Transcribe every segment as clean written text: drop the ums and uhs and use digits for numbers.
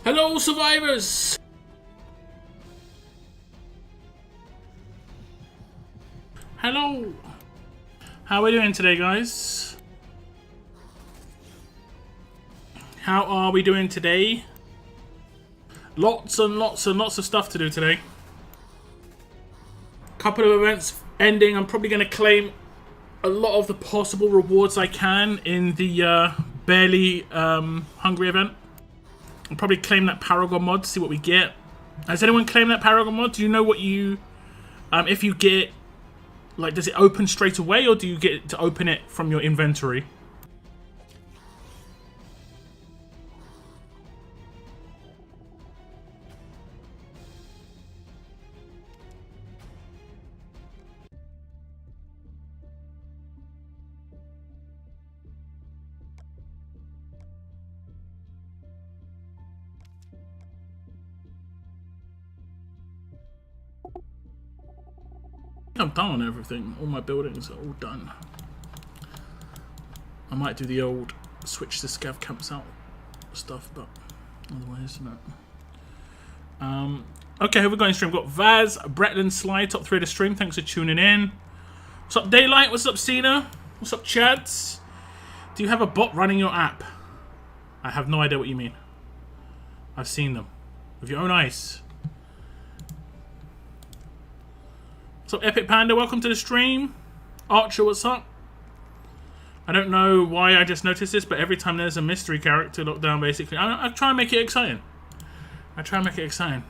Hello, survivors! Hello! How are we doing today, guys? How are we doing today? Lots and lots and lots of stuff to do today. Couple of events ending. I'm probably going to claim a lot of the possible rewards I can in the barely hungry event. I'll probably claim that Paragon mod, see what we get. Has anyone claimed that Paragon mod? Do you know what you... if you get... Like, does it open straight away, or do you get to open it from your inventory? I'm done on everything. All my buildings are all done. I might do the old switch to scav camps out stuff, but otherwise no. Okay, who we got in stream? We've got Vaz, Bretland, Sly, top 3 of the stream. Thanks for tuning in. What's up, Daylight? What's up, Cena? What's up, Chads? Do you have a bot running your app? I have no idea what you mean. I've seen them with your own eyes. What's up, Epic Panda? Welcome to the stream. Archer, what's up? I don't know why I just noticed this, but every time there's a mystery character locked down, basically, I try and make it exciting. I try and make it exciting.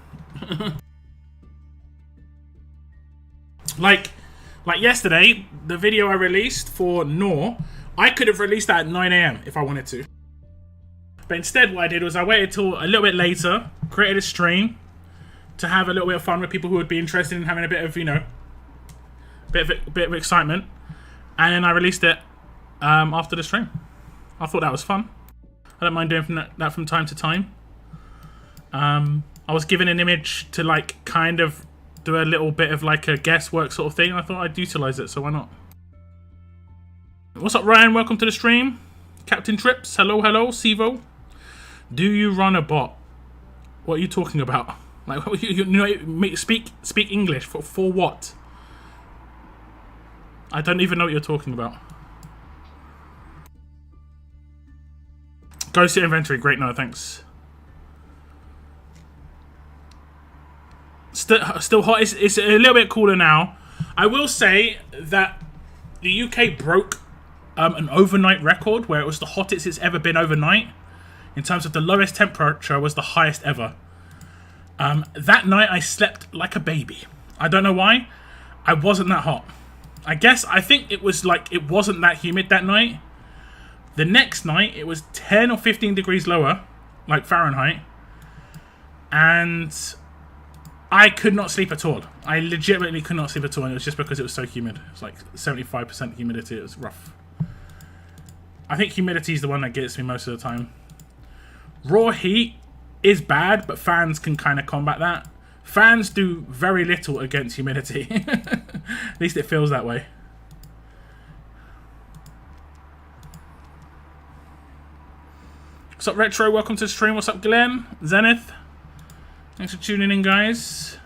like yesterday, the video I released for Nor, I could have released that at 9 AM if I wanted to. But instead, what I did was I waited till a little bit later, created a stream to have a little bit of fun with people who would be interested in having a bit of, you know, bit of excitement, and then I released it after the stream. I thought that was fun. I don't mind doing that from time to time. I was given an image to like kind of do a little bit of like a guesswork sort of thing. I thought I'd utilize it, so why not? What's up, Ryan? Welcome to the stream. Captain Trips, hello, hello. Sivo, do you run a bot? What are you talking about? Like, you know, speak English for what? I don't even know what you're talking about. Go to inventory. Great, no, thanks. Still hot. It's a little bit cooler now. I will say that the UK broke an overnight record where it was the hottest it's ever been overnight. In terms of the lowest temperature was the highest ever. That night I slept like a baby. I don't know why. I wasn't that hot. I think it was like it wasn't that humid that night. The next night it was 10 or 15 degrees lower, like Fahrenheit. And I could not sleep at all. I legitimately could not sleep at all, and it was just because it was so humid. It was like 75% humidity. It was rough. I think humidity is the one that gets me most of the time. Raw heat is bad, but fans can kind of combat that. Fans do very little against humidity. At least it feels that way. What's up, Retro? Welcome to the stream. What's up, Glenn? Zenith? Thanks for tuning in, guys.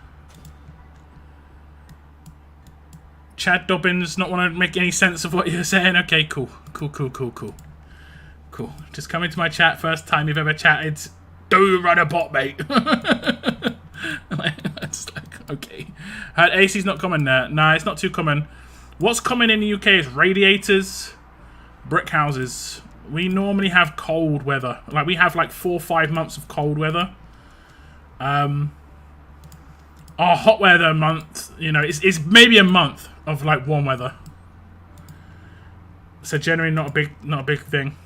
Chad Dobbins not want to make any sense of what you're saying. Okay, cool. Cool. Just come into my chat. First time you've ever chatted. Do run a bot, mate. It's like, okay. AC's not common there. Nah, it's not too common. What's common in the UK is radiators, brick houses. We normally have cold weather. Like, we have like 4 or 5 months of cold weather. Our hot weather month, you know, it's maybe a month of like warm weather. So generally not a big thing.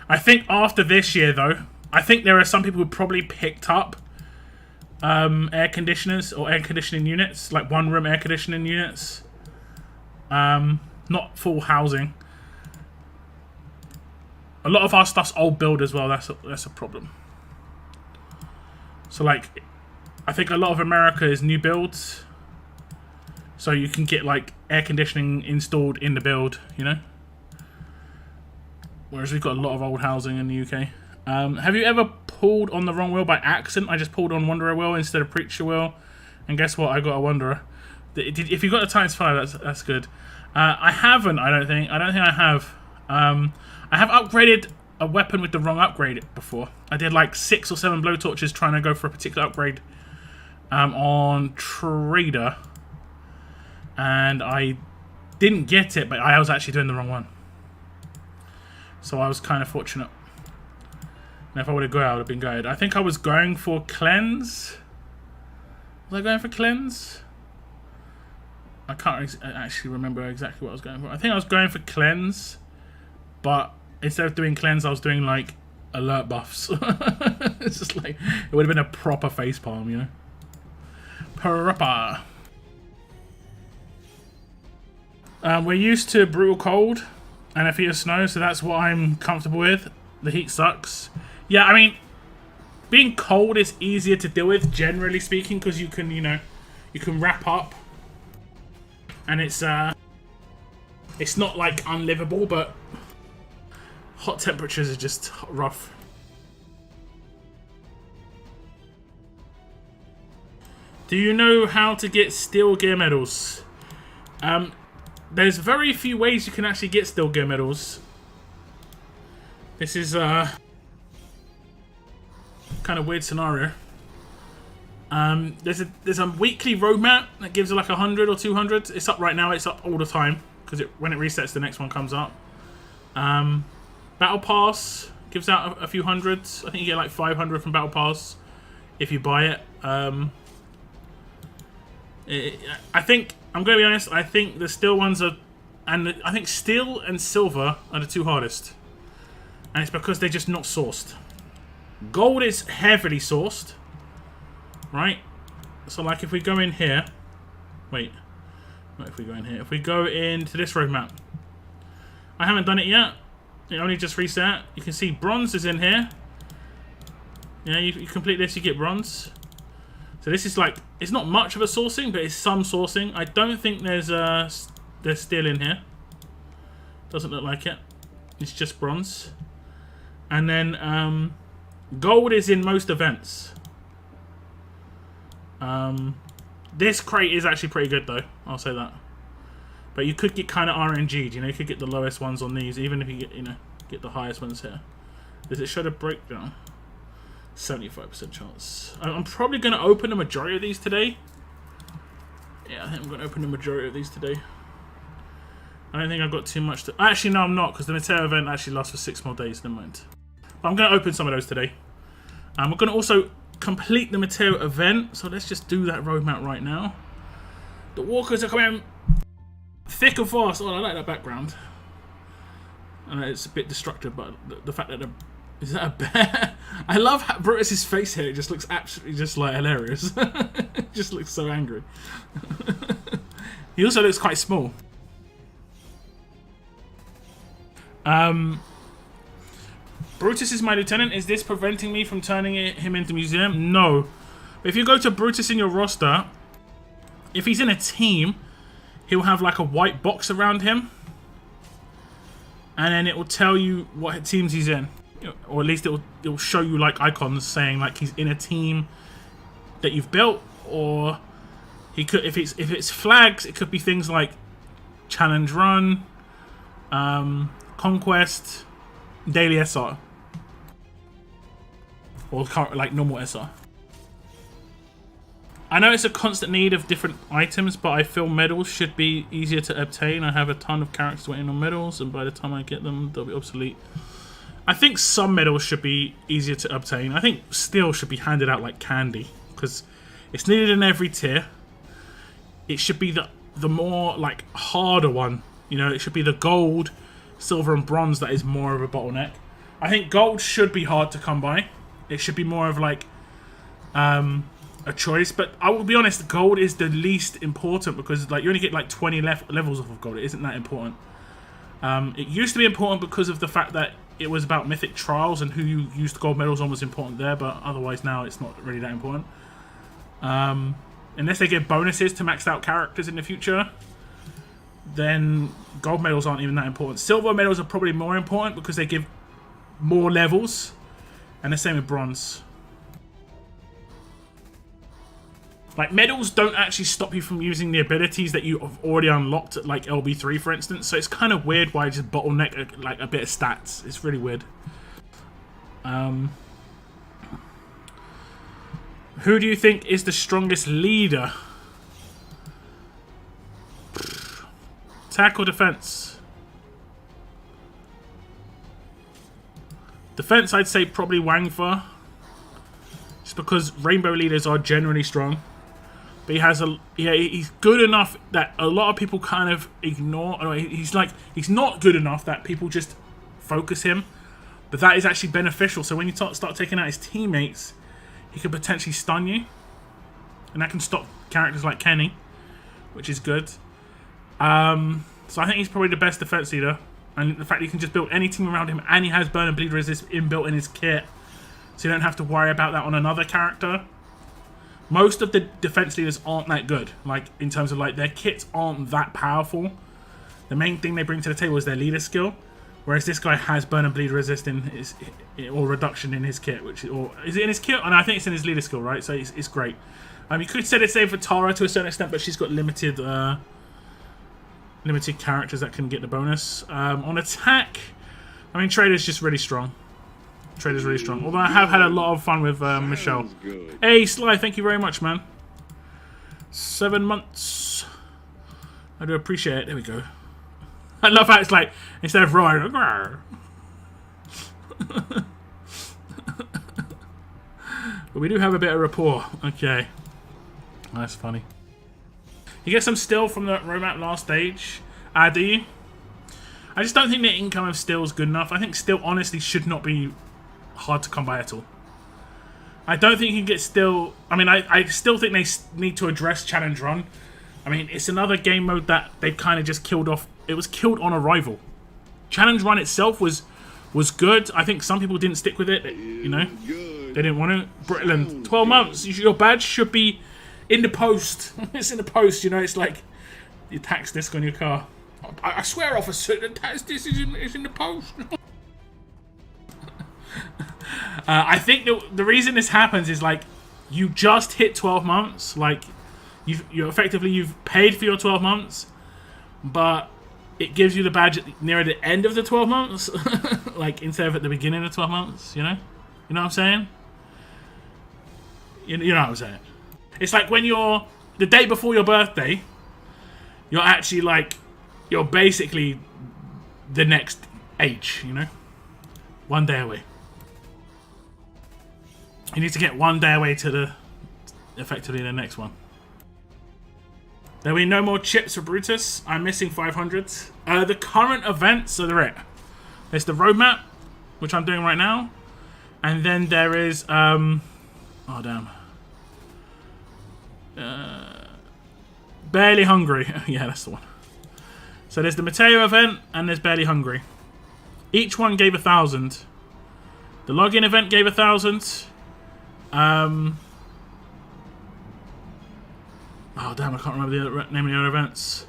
I think after this year, though, I think there are some people who probably picked up air conditioners or air conditioning units, like one-room air conditioning units. Not full housing. A lot of our stuff's old build as well. That's a problem. So, like, I think a lot of America is new builds. So you can get, like, air conditioning installed in the build, you know? Whereas we've got a lot of old housing in the UK. Have you ever pulled on the wrong wheel by accident. I just pulled on Wanderer wheel instead of Preacher wheel. And guess what? I got a Wanderer. If you got the Titans 5, that's good. I haven't, I don't think I have. I have upgraded a weapon with the wrong upgrade before. I did like 6 or 7 blowtorches trying to go for a particular upgrade on Trader. And I didn't get it, but I was actually doing the wrong one. So I was kind of fortunate. And if I would have gone, I would have been good. I think I was going for Cleanse. Was I going for Cleanse? I can't actually remember exactly what I was going for. I think I was going for Cleanse, but instead of doing Cleanse, I was doing like alert buffs. It's just like, it would have been a proper facepalm, you know? Proper. We're used to brutal cold and a feet of snow, so that's what I'm comfortable with. The heat sucks. Yeah, I mean, being cold is easier to deal with, generally speaking, because you can, you know, you can wrap up. And it's not like unlivable, but hot temperatures are just rough. Do you know how to get Steel Gear medals? There's very few ways you can actually get Steel Gear medals. This is kind of weird scenario. There's a weekly roadmap that gives it like 100 or 200. It's up right now. It's up all the time because when it resets, the next one comes up. Battle Pass gives out a few hundreds. I think you get like 500 from Battle Pass if you buy it. I think, I'm going to be honest, I think the steel ones are, and I think steel and silver are the two hardest. And it's because they're just not sourced. Gold is heavily sourced. Right? So like if we go in here, wait, not if we go in here, if we go into this roadmap, I haven't done it yet, it only just reset. You can see bronze is in here. Yeah, you complete this, you get bronze. So this is like, it's not much of a sourcing, but it's some sourcing. I don't think there's steel in here. Doesn't look like it. It's just bronze. And then gold is in most events. This crate is actually pretty good though, I'll say that. But you could get kind of RNG'd, you know, you could get the lowest ones on these, even if you get, you know, get the highest ones here. Does it show the breakdown? 75% chance. I'm probably going to open the majority of these today. Yeah, I think I'm going to open the majority of these today. I don't think I've got too much to... Actually, no, I'm not, because the Mateo event actually lasts for 6 more days. Never mind. But I'm going to open some of those today. We're going to also complete the Mateo event, so let's just do that roadmap right now. The walkers are coming thick and fast. Oh, I like that background. I know it's a bit destructive, but the fact that is that a bear? I love how Brutus's face here. It just looks absolutely just like hilarious. It just looks so angry. He also looks quite small. Brutus is my lieutenant. Is this preventing me from turning him into museum? No. But if you go to Brutus in your roster, if he's in a team, he'll have like a white box around him. And then it will tell you what teams he's in. Or at least it'll show you like icons saying like he's in a team that you've built, or he could, if it's flags, it could be things like Challenge Run, Conquest, Daily SR, or like normal SR. I know it's a constant need of different items, but I feel medals should be easier to obtain. I have a ton of characters waiting on medals, and by the time I get them, they'll be obsolete. I think some medals should be easier to obtain. I think steel should be handed out like candy, because it's needed in every tier. It should be the more like harder one. You know, it should be the gold, silver, and bronze that is more of a bottleneck. I think gold should be hard to come by. It should be more of like a choice. But I will be honest, gold is the least important because like you only get like 20 levels off of gold. It isn't that important. It used to be important because of the fact that it was about Mythic trials and who you used gold medals on was important there, but otherwise now it's not really that important. Unless they give bonuses to maxed out characters in the future, then gold medals aren't even that important. Silver medals are probably more important because they give more levels And the same with bronze. Like, medals don't actually stop you from using the abilities that you have already unlocked, like LB3, for instance. So it's kind of weird why I just bottleneck like a bit of stats. It's really weird. Who do you think is the strongest leader? Attack or defense? Defense, I'd say probably Wangfa. Just because rainbow leaders are generally strong. But he has he's good enough that a lot of people kind of ignore. He's not good enough that people just focus him. But that is actually beneficial. So when you start taking out his teammates, he could potentially stun you. And that can stop characters like Kenny, which is good. So I think he's probably the best defense leader. And the fact that you can just build any team around him, and he has Burn and Bleed Resist inbuilt in his kit. So you don't have to worry about that on another character. Most of the defense leaders aren't that good. Like, in terms of, like, their kits aren't that powerful. The main thing they bring to the table is their leader skill. Whereas this guy has Burn and Bleed Resist in his, or reduction in his kit, or is it in his kit? And I think it's in his leader skill, right? So it's great. You could say the same for Tara to a certain extent, but she's got limited characters that can get the bonus. On attack, I mean, Trader's just really strong. Trader's really strong. Although I have had a lot of fun with Michelle. Hey, Sly, thank you very much, man. 7 months. I do appreciate it. There we go. I love how it's like, instead of roaring, but we do have a bit of rapport. Okay. That's funny. You get some still from the roadmap last stage. Do you? I just don't think the income of still is good enough. I think still honestly should not be hard to come by at all. I don't think you can get still. I mean, I still think they need to address challenge run. I mean, it's another game mode that they've kind of just killed off. It was killed on arrival. Challenge run itself was good. I think some people didn't stick with it. You know, they didn't want to. Britland, 12 months. Your badge should be in the post. It's in the post. You know, it's like the tax disc on your car. I swear, officer, the tax disc is in the post. I think the reason this happens is like you just hit 12 months. Like you've paid for your 12 months, but it gives you the badge near the end of the 12 months, like instead of at the beginning of 12 months. You know what I'm saying? You know what I'm saying? It's like when you're the day before your birthday, you're actually like you're basically the next age. You know, 1 day away. You need to get 1 day away to the effectively the next one. There'll be no more chips for Brutus. I'm missing 500. The current events are it. There's the roadmap, which I'm doing right now, and then there is oh damn, Barely Hungry. Yeah, that's the one. So there's the Mateo event and there's Barely Hungry. Each one gave 1,000. The login event gave 1,000. Oh damn! I can't remember the name of the other events.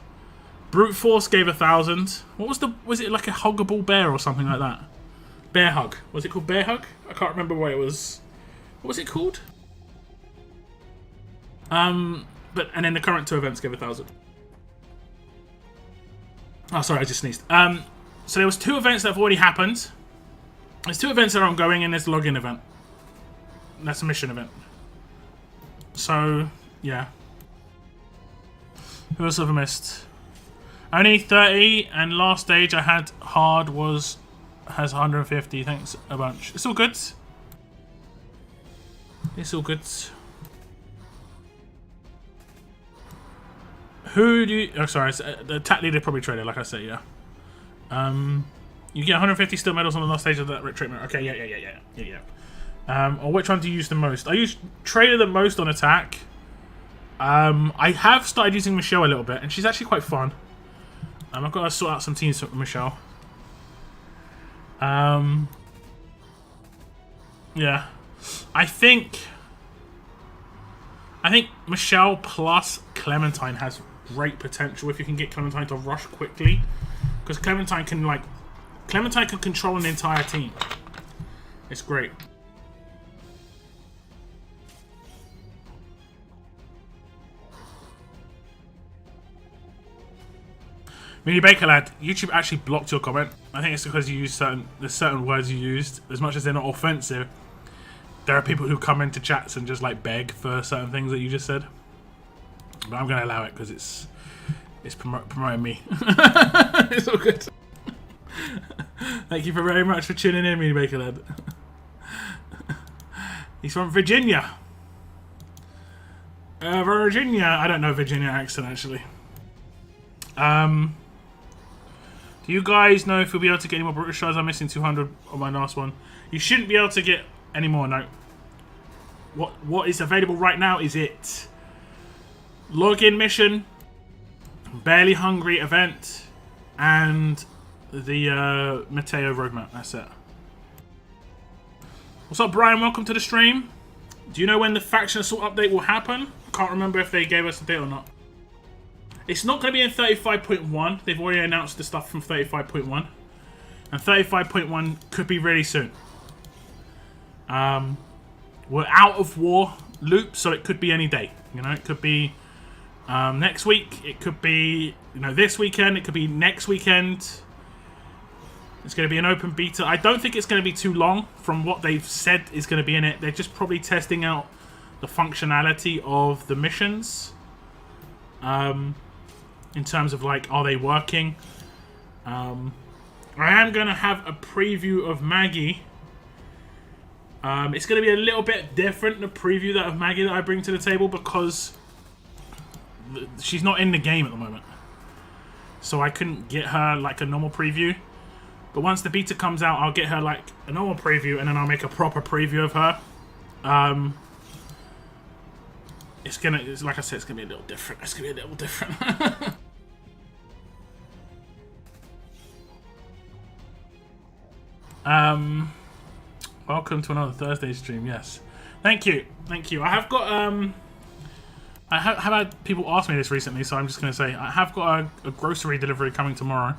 Brute Force gave 1,000. What was the? Was it like a huggable bear or something like that? Bear Hug. Was it called Bear Hug? I can't remember what it was. What was it called? But and then the current 2 events gave 1,000. Oh, sorry, I just sneezed. So there was 2 events that have already happened. There's 2 events that are ongoing, and there's the login event. That's a mission event. So yeah. Who else have I missed? Only 30, and last stage I had hard has 150. Thanks a bunch. It's all good. It's all good. Who do you? Oh, sorry. The attack leader probably traded, like I said. Yeah. You get 150 steel medals on the last stage of that treatment. Okay. Yeah. Or which one do you use the most? I use trader the most on attack. I have started using Michelle a little bit, and she's actually quite fun. I've got to sort out some teams for Michelle. Yeah. I think Michelle plus Clementine has great potential if you can get Clementine to rush quickly. Because Clementine can control an entire team. It's great. Mini Baker Lad, YouTube actually blocked your comment. I think it's because you used there's certain words you used. As much as they're not offensive, there are people who come into chats and just like beg for certain things that you just said. But I'm gonna allow it because it's promoting me. It's all good. Thank you very much for tuning in, Mini Baker Lad. He's from Virginia. Virginia. I don't know Virginia accent actually. Do you guys know if we'll be able to get any more British stars? I'm missing 200 on my last one. You shouldn't be able to get any more, no. What is available right now is it login mission, barely hungry event, and the Mateo roadmap. That's it. What's up, Brian? Welcome to the stream. Do you know when the faction assault update will happen? I can't remember if they gave us a date or not. It's not going to be in 35.1. They've already announced the stuff from 35.1. And 35.1 could be really soon. We're out of war loop, so it could be any day. You know, it could be next week. It could be, you know, this weekend. It could be next weekend. It's going to be an open beta. I don't think it's going to be too long from what they've said is going to be in it. They're just probably testing out the functionality of the missions. In terms of, like, are they working? I am going to have a preview of Maggie. It's going to be a little bit different, the preview of Maggie that I bring to the table, because she's not in the game at the moment. So I couldn't get her, like, a normal preview. But once the beta comes out, I'll get her, like, a normal preview, and then I'll make a proper preview of her. It's like I said, it's gonna be a little different. It's gonna be a little different. Welcome to another Thursday stream. Yes, thank you, thank you. I have got I have had people ask me this recently, so I'm just gonna say I have got a grocery delivery coming tomorrow,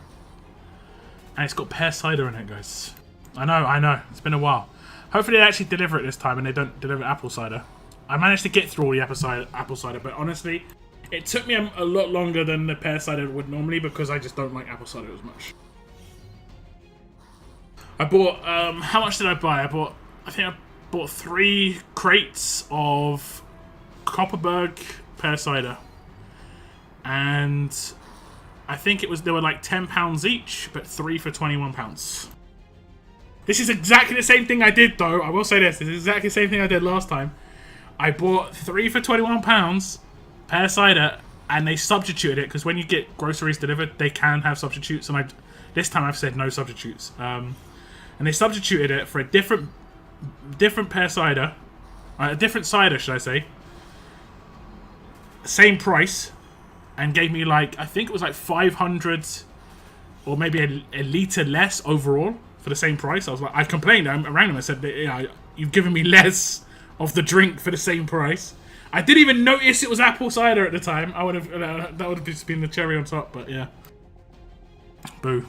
and it's got pear cider in it, guys. I know, it's been a while. Hopefully they actually deliver it this time, and they don't deliver apple cider. I managed to get through all the apple cider, but honestly, it took me a lot longer than the pear cider would normally because I just don't like apple cider as much. I bought, how much did I buy? I think I bought 3 crates of Copperberg pear cider. And I think they were like £10 each, but 3 for £21. This is exactly the same thing I did, though. I will say this is exactly the same thing I did last time. I bought 3 for £21 pear cider, and they substituted it because when you get groceries delivered, they can have substitutes. And this time I've said no substitutes. And they substituted it for a different pear cider, a different cider, should I say? Same price, and gave me like I think it was like 500 or maybe a litre less overall for the same price. I was like, I complained. I rang them and said, yeah, you've given me less of the drink for the same price. I didn't even notice it was apple cider at the time. I would have that would have just been the cherry on top, but yeah. Boo.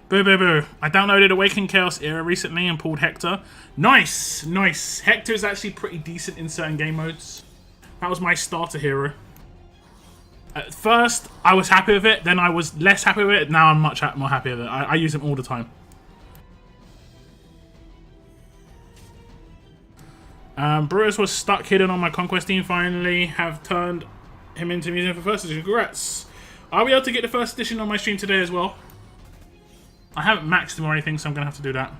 Boo, boo, boo. I downloaded Awakened Chaos Era recently and pulled Hector. Nice, nice. Hector is actually pretty decent in certain game modes. That was my starter hero. At first, I was happy with it. Then I was less happy with it. Now I'm much more happy with it. I use him all the time. Brutus was stuck hidden on my Conquest team. Finally have turned him into museum for first edition. Congrats. I'll be able to get the first edition on my stream today as well. I haven't maxed him or anything, so I'm going to have to do that.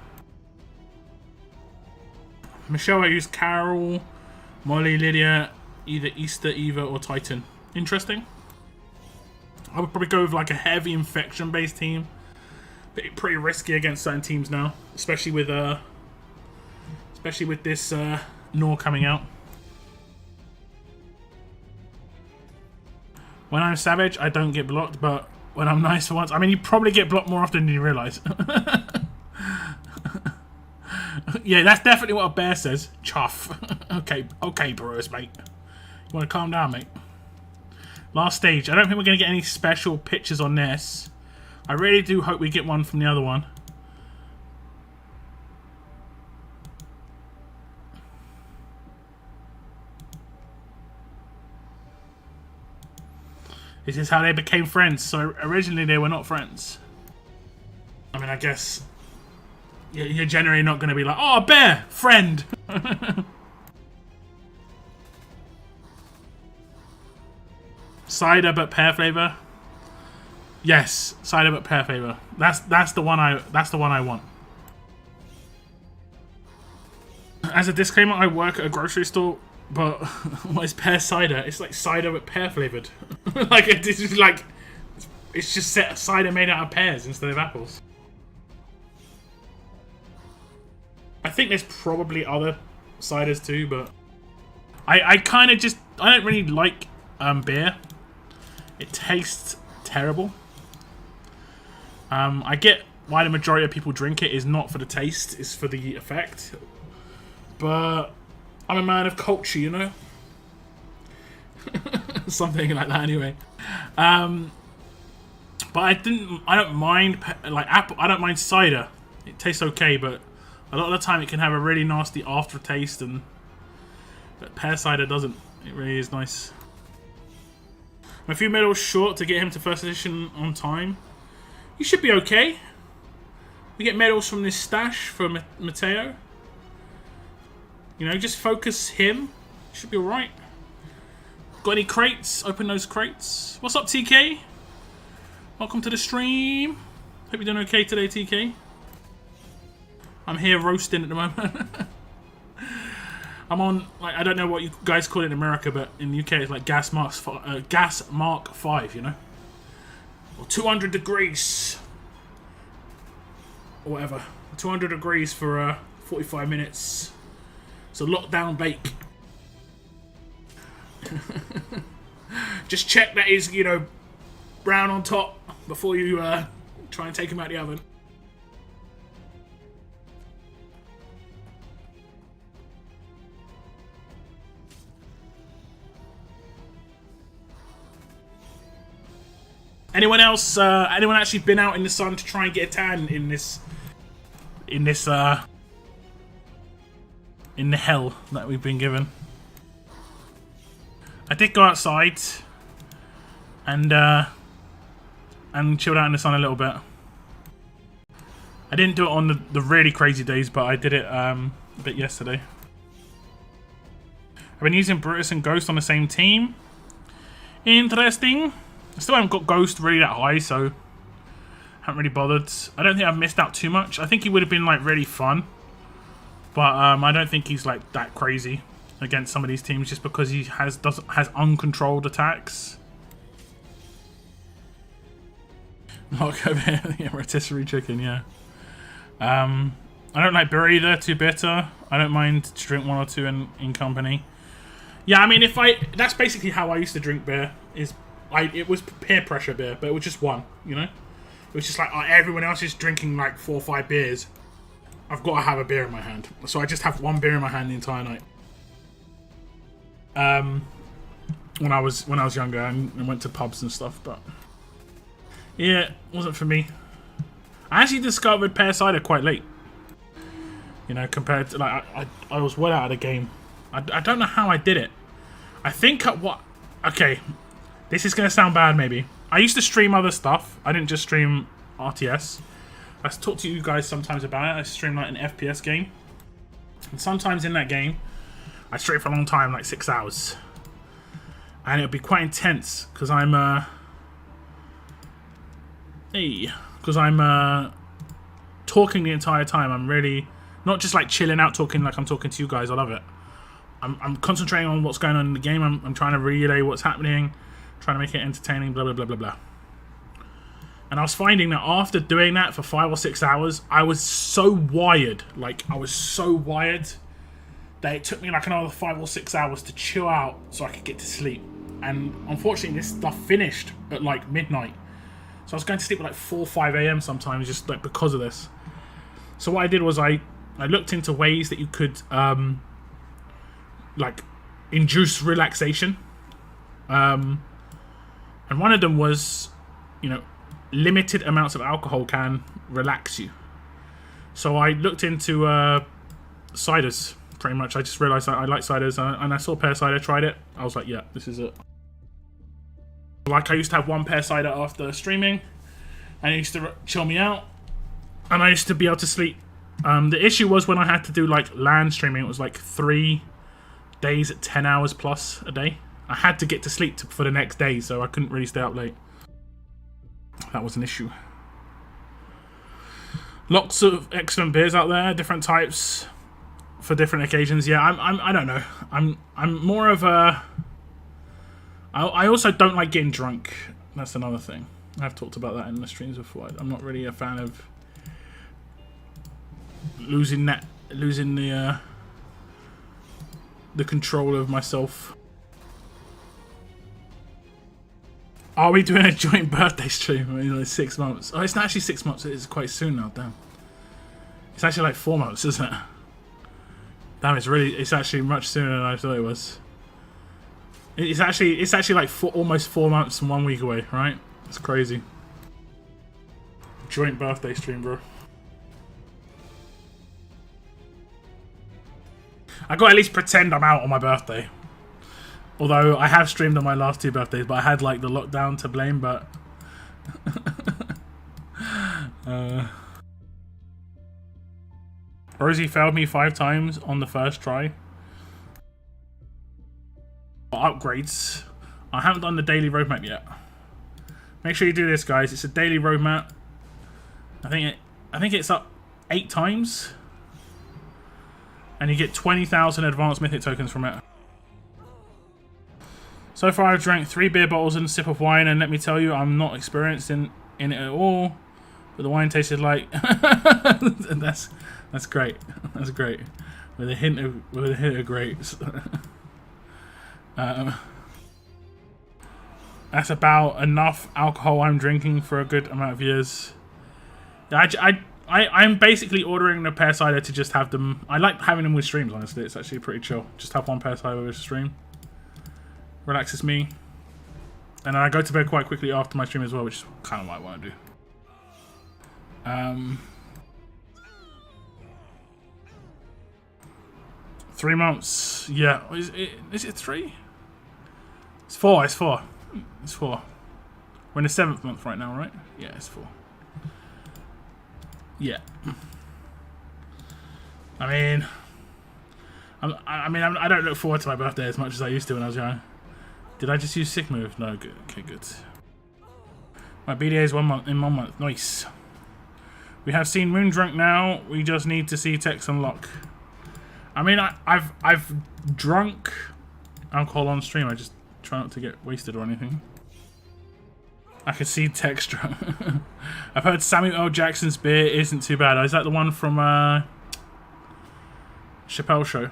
Michelle, I used Carol, Molly, Lydia, either Easter, Eva, or Titan. Interesting. I would probably go with like a heavy infection-based team. Pretty risky against certain teams now, especially with this Nor coming out. When I'm savage, I don't get blocked, but when I'm nice for once, I mean, you probably get blocked more often than you realise. Yeah, that's definitely what a bear says. Chuff. Okay, Bruce, mate. You want to calm down, mate? Last stage. I don't think we're going to get any special pictures on this. I really do hope we get one from the other one. This is how they became friends. So originally they were not friends. I mean, I guess you're generally not going to be like, oh, bear, friend. Cider but pear flavor. Yes, cider but pear flavor. That's the one I want. As a disclaimer, I work at a grocery store, but what is pear cider? It's like cider but pear flavored. Like it's just cider made out of pears instead of apples. I think there's probably other ciders too, but I kind of just I don't really like beer. It tastes terrible. I get why the majority of people drink it is not for the taste, it's for the effect. But I'm a man of culture, you know? Something like that anyway. But I don't mind like apple. I don't mind cider. It tastes okay, but a lot of the time it can have a really nasty aftertaste, and but pear cider doesn't. It really is nice. I'm a few medals short to get him to first edition on time. You should be okay. We get medals from this stash for Mateo. You know, just focus him. Should be alright. Got any crates? Open those crates. What's up, TK? Welcome to the stream. Hope you're doing okay today, TK. I'm here roasting at the moment. I'm on, like, I don't know what you guys call it in America, but in the UK it's like gas mark 5, you know? Or 200 degrees. Or whatever. 200 degrees for 45 minutes. It's a lockdown bake. Just check that is, you know, brown on top before you try and take him out the oven. Anyone else? Anyone actually been out in the sun to try and get a tan in this? In the hell that we've been given. I did go outside and chilled out in the sun a little bit. I didn't do it on the really crazy days, but I did it a bit yesterday. I've been using Brutus and Ghost on the same team. Interesting. I still haven't got Ghost really that high, so haven't really bothered. I don't think I've missed out too much. I think he would have been like really fun, but I don't think he's like that crazy against some of these teams just because he has uncontrolled attacks. Mark over here, yeah, rotisserie chicken, yeah. I don't like beer either, too bitter. I don't mind to drink one or two in company. Yeah, I mean, that's basically how I used to drink beer. It was peer pressure beer, but it was just one, you know? It was just like, everyone else is drinking like 4 or 5 beers. I've got to have a beer in my hand. So I just have one beer in my hand the entire night. When I was younger and went to pubs and stuff, but yeah, it wasn't for me. I actually discovered pear cider quite late. You know, compared to like I was well out of the game. I don't know how I did it. I think okay, this is gonna sound bad maybe. I used to stream other stuff. I didn't just stream RTS. I talk to you guys sometimes about it. I stream like an FPS game. And sometimes in that game, I stream for a long time, like 6 hours. And it'll be quite intense, because I'm talking the entire time. I'm really, not just like chilling out talking like I'm talking to you guys. I love it. I'm concentrating on what's going on in the game. I'm trying to relay what's happening, trying to make it entertaining, blah, blah, blah, blah, blah. And I was finding that after doing that for 5 or 6 hours, I was so wired. Like, I was so wired that it took me like another 5 or 6 hours to chill out so I could get to sleep. And unfortunately, this stuff finished at like midnight. So I was going to sleep at like 4 or 5 a.m. sometimes just like because of this. So what I did was I looked into ways that you could like induce relaxation. And one of them was, you know, limited amounts of alcohol can relax you. So I looked into ciders, pretty much. I just realised that I like ciders, and I saw pear cider, tried it. I was like, yeah, this is it. Like, I used to have one pair cider after streaming, and it used to chill me out, and I used to be able to sleep. The issue was when I had to do like LAN streaming, it was like 3 days at 10 hours plus a day. I had to get to sleep for the next day, so I couldn't really stay up late. That was an issue. Lots of excellent beers out there, different types for different occasions. Yeah, I don't know. I'm more of a. I also don't like getting drunk. That's another thing. I've talked about that in the streams before. I'm not really a fan of losing the control of myself. Are we doing a joint birthday stream in like 6 months? Oh, it's not actually 6 months. It's quite soon now. Damn. It's actually like 4 months, isn't it? Damn, it's actually much sooner than I thought it was. It's actually like almost 4 months and 1 week away, right? It's crazy. Joint birthday stream, bro. I gotta at least pretend I'm out on my birthday. Although I have streamed on my last 2 birthdays, but I had like the lockdown to blame, but Rosie failed me 5 times on the first try. Upgrades. I haven't done the daily roadmap yet. Make sure you do this, guys. It's a daily roadmap. I think it's up 8 times. And you get 20,000 advanced mythic tokens from it. So far I've drank 3 beer bottles and a sip of wine, and let me tell you, I'm not experienced in it at all. But the wine tasted like that's great. That's great. With a hint of grapes. That's about enough alcohol I'm drinking for a good amount of years. I'm basically ordering the pear cider to just have them. I like having them with streams, honestly. It's actually pretty chill. Just have one pear cider with a stream. Relaxes me. And I go to bed quite quickly after my stream as well, which is kind of what I want to do. 3 months. Yeah. Is it 3? It's 4. It's 4. It's 4. We're in the 7th month right now, right? Yeah, it's 4. Yeah. I don't look forward to my birthday as much as I used to when I was young. Did I just use sick move? No, good. Okay, good. My BDA is 1 month in 1 month. Nice. We have seen Moon drunk now. We just need to see Tex unlock. I've drunk alcohol on stream. I just try not to get wasted or anything. I can see Tex drunk. I've heard Samuel L. Jackson's beer isn't too bad. Is that the one from Chappelle Show?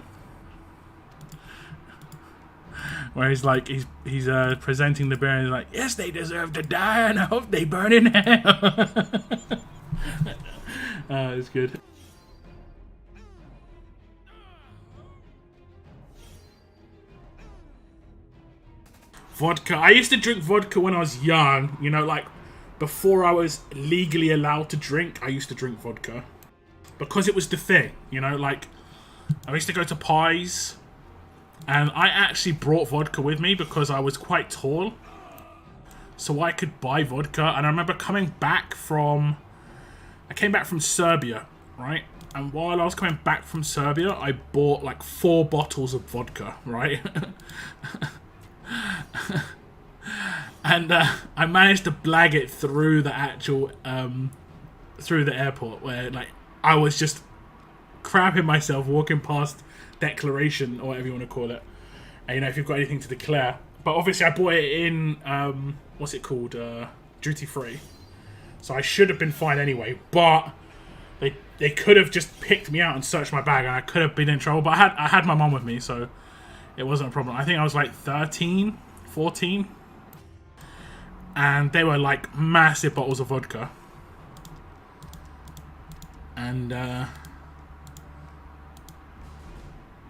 Where he's like, he's presenting the beer and he's like, yes, they deserve to die and I hope they burn in hell. It's good. Vodka. I used to drink vodka when I was young. You know, like, before I was legally allowed to drink, I used to drink vodka. Because it was the thing, you know, like, I used to go to pies. And I actually brought vodka with me because I was quite tall. So I could buy vodka. And I remember coming back from... I came back from Serbia, right? And while I was coming back from Serbia, I bought like 4 bottles of vodka, right? And I managed to blag it through the actual... through the airport where, like, I was just crapping myself walking past Declaration or whatever you want to call it, and you know, if you've got anything to declare. But obviously I bought it in what's it called, duty free, so I should have been fine anyway. But they could have just picked me out and searched my bag and I could have been in trouble. But I had my mum with me, so it wasn't a problem. I think I was like 13, 14, and they were like massive bottles of vodka. And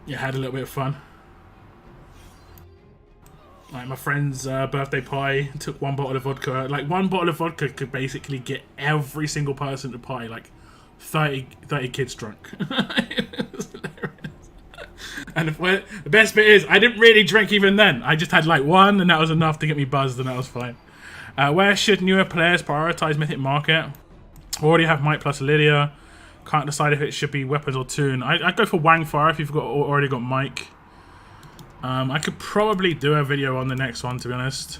yeah, had a little bit of fun. Like, my friend's birthday pie, took 1 bottle of vodka. Like, 1 bottle of vodka could basically get every single person to pie, like 30 kids drunk. It was hilarious. And the best bit is, I didn't really drink even then. I just had like one, and that was enough to get me buzzed, and that was fine. Where should newer players prioritize Mythic Market? Already have Might plus Lydia. Can't decide if it should be weapons or tune. I'd go for Wang Fire if you've already got Mike. I could probably do a video on the next one, to be honest.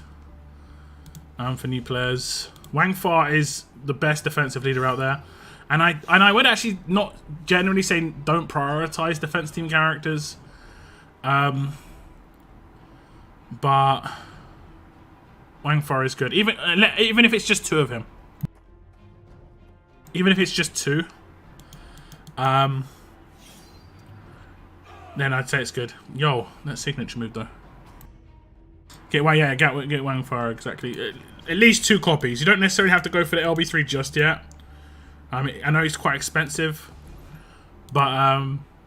For new players. Wang Far is the best defensive leader out there. And I would actually not generally say don't prioritize defense team characters. But Wang Far is good. Even if it's just two of him. Even if it's just two. Then I'd say it's good. Yo, that signature move though. Get Wang Far, exactly. At least 2 copies. You don't necessarily have to go for the LB3 just yet. I know he's quite expensive, but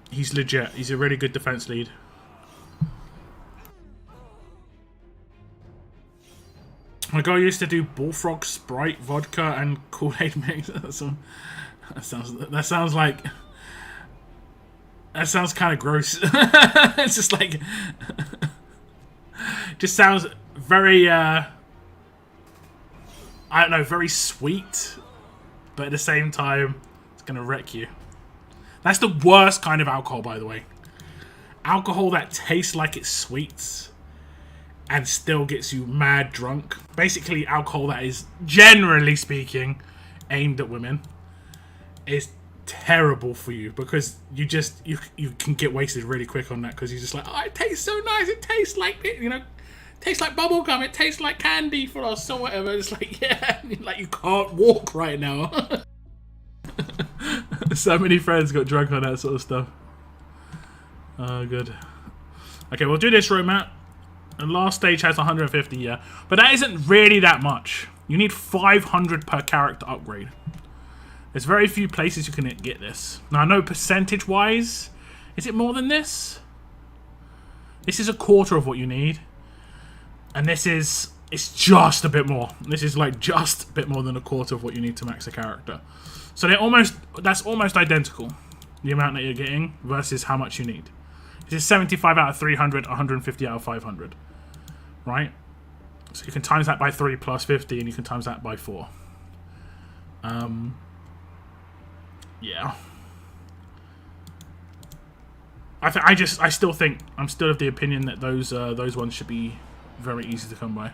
he's legit. He's a really good defense lead. My girl used to do Bullfrog, Sprite, vodka, and Kool-Aid mix. That sounds kind of gross. It's just like, just sounds very, I don't know, very sweet, but at the same time, it's gonna wreck you. That's the worst kind of alcohol, by the way. Alcohol that tastes like it's sweet and still gets you mad drunk. Basically, alcohol that is, generally speaking, aimed at women is terrible for you, because you can get wasted really quick on that, because you're just like, oh, it tastes so nice, it tastes like it, you know, it tastes like bubble gum, it tastes like candy for us or whatever. It's like, yeah, like you can't walk right now. So many friends got drunk on that sort of stuff. Oh, good. Okay, we'll do this room, Matt. The last stage has 150, yeah, but that isn't really that much. You need 500 per character upgrade. There's very few places you can get this. Now, I know percentage-wise, is it more than this? This is a quarter of what you need. And this is, it's just a bit more. This is like just a bit more than a quarter of what you need to max a character. So that's almost identical, the amount that you're getting versus how much you need. This is 75 out of 300, 150 out of 500. Right? So you can times that by 3 plus 50, and you can times that by 4. Yeah. I still think, I'm still of the opinion that those ones should be very easy to come by.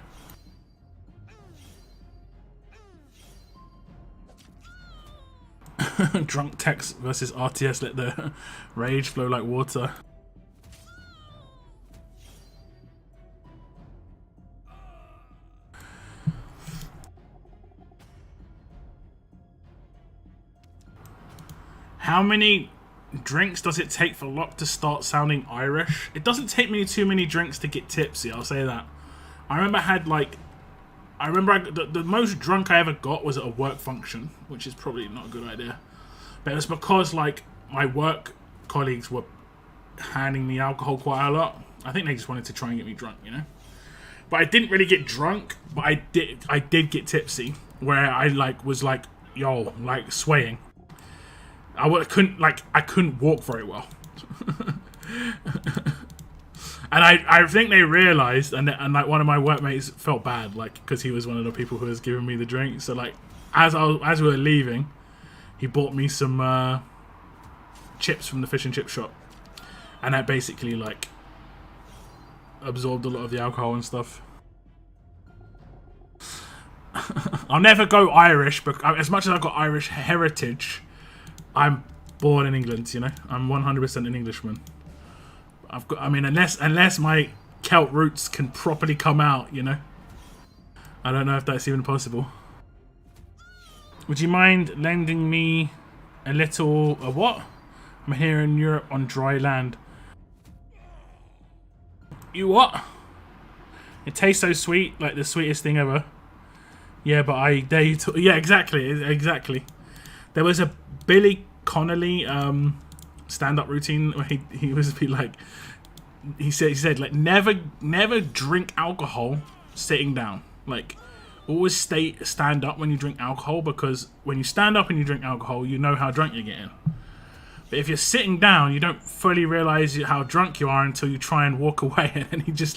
Drunk Tex versus RTS, let the rage flow like water. How many drinks does it take for Locke to start sounding Irish? It doesn't take me too many drinks to get tipsy, I'll say that. I remember the most drunk I ever got was at a work function, which is probably not a good idea. But it was because, like, my work colleagues were handing me alcohol quite a lot. I think they just wanted to try and get me drunk, you know? But I didn't really get drunk, but I did get tipsy, where I, like, was like, yo, like, swaying. I couldn't walk very well. And I think they realized, and like one of my workmates felt bad, like, because he was one of the people who was giving me the drink. So like, as we were leaving, he bought me some chips from the fish and chip shop, and that basically like absorbed a lot of the alcohol and stuff. I'll never go Irish, but as much as I've got Irish heritage, I'm born in England, you know? I'm 100% an Englishman. I mean, unless my Celt roots can properly come out, you know? I don't know if that's even possible. Would you mind lending me a little... a what? I'm here in Europe on dry land. You what? It tastes so sweet, like the sweetest thing ever. Yeah, but I dare you to... Yeah, exactly. There was a Billy Connolly stand-up routine where he was be like, he said like never drink alcohol sitting down. Like, always stand up when you drink alcohol, because when you stand up and you drink alcohol, you know how drunk you're getting. But if you're sitting down, you don't fully realize how drunk you are until you try and walk away, and then he's just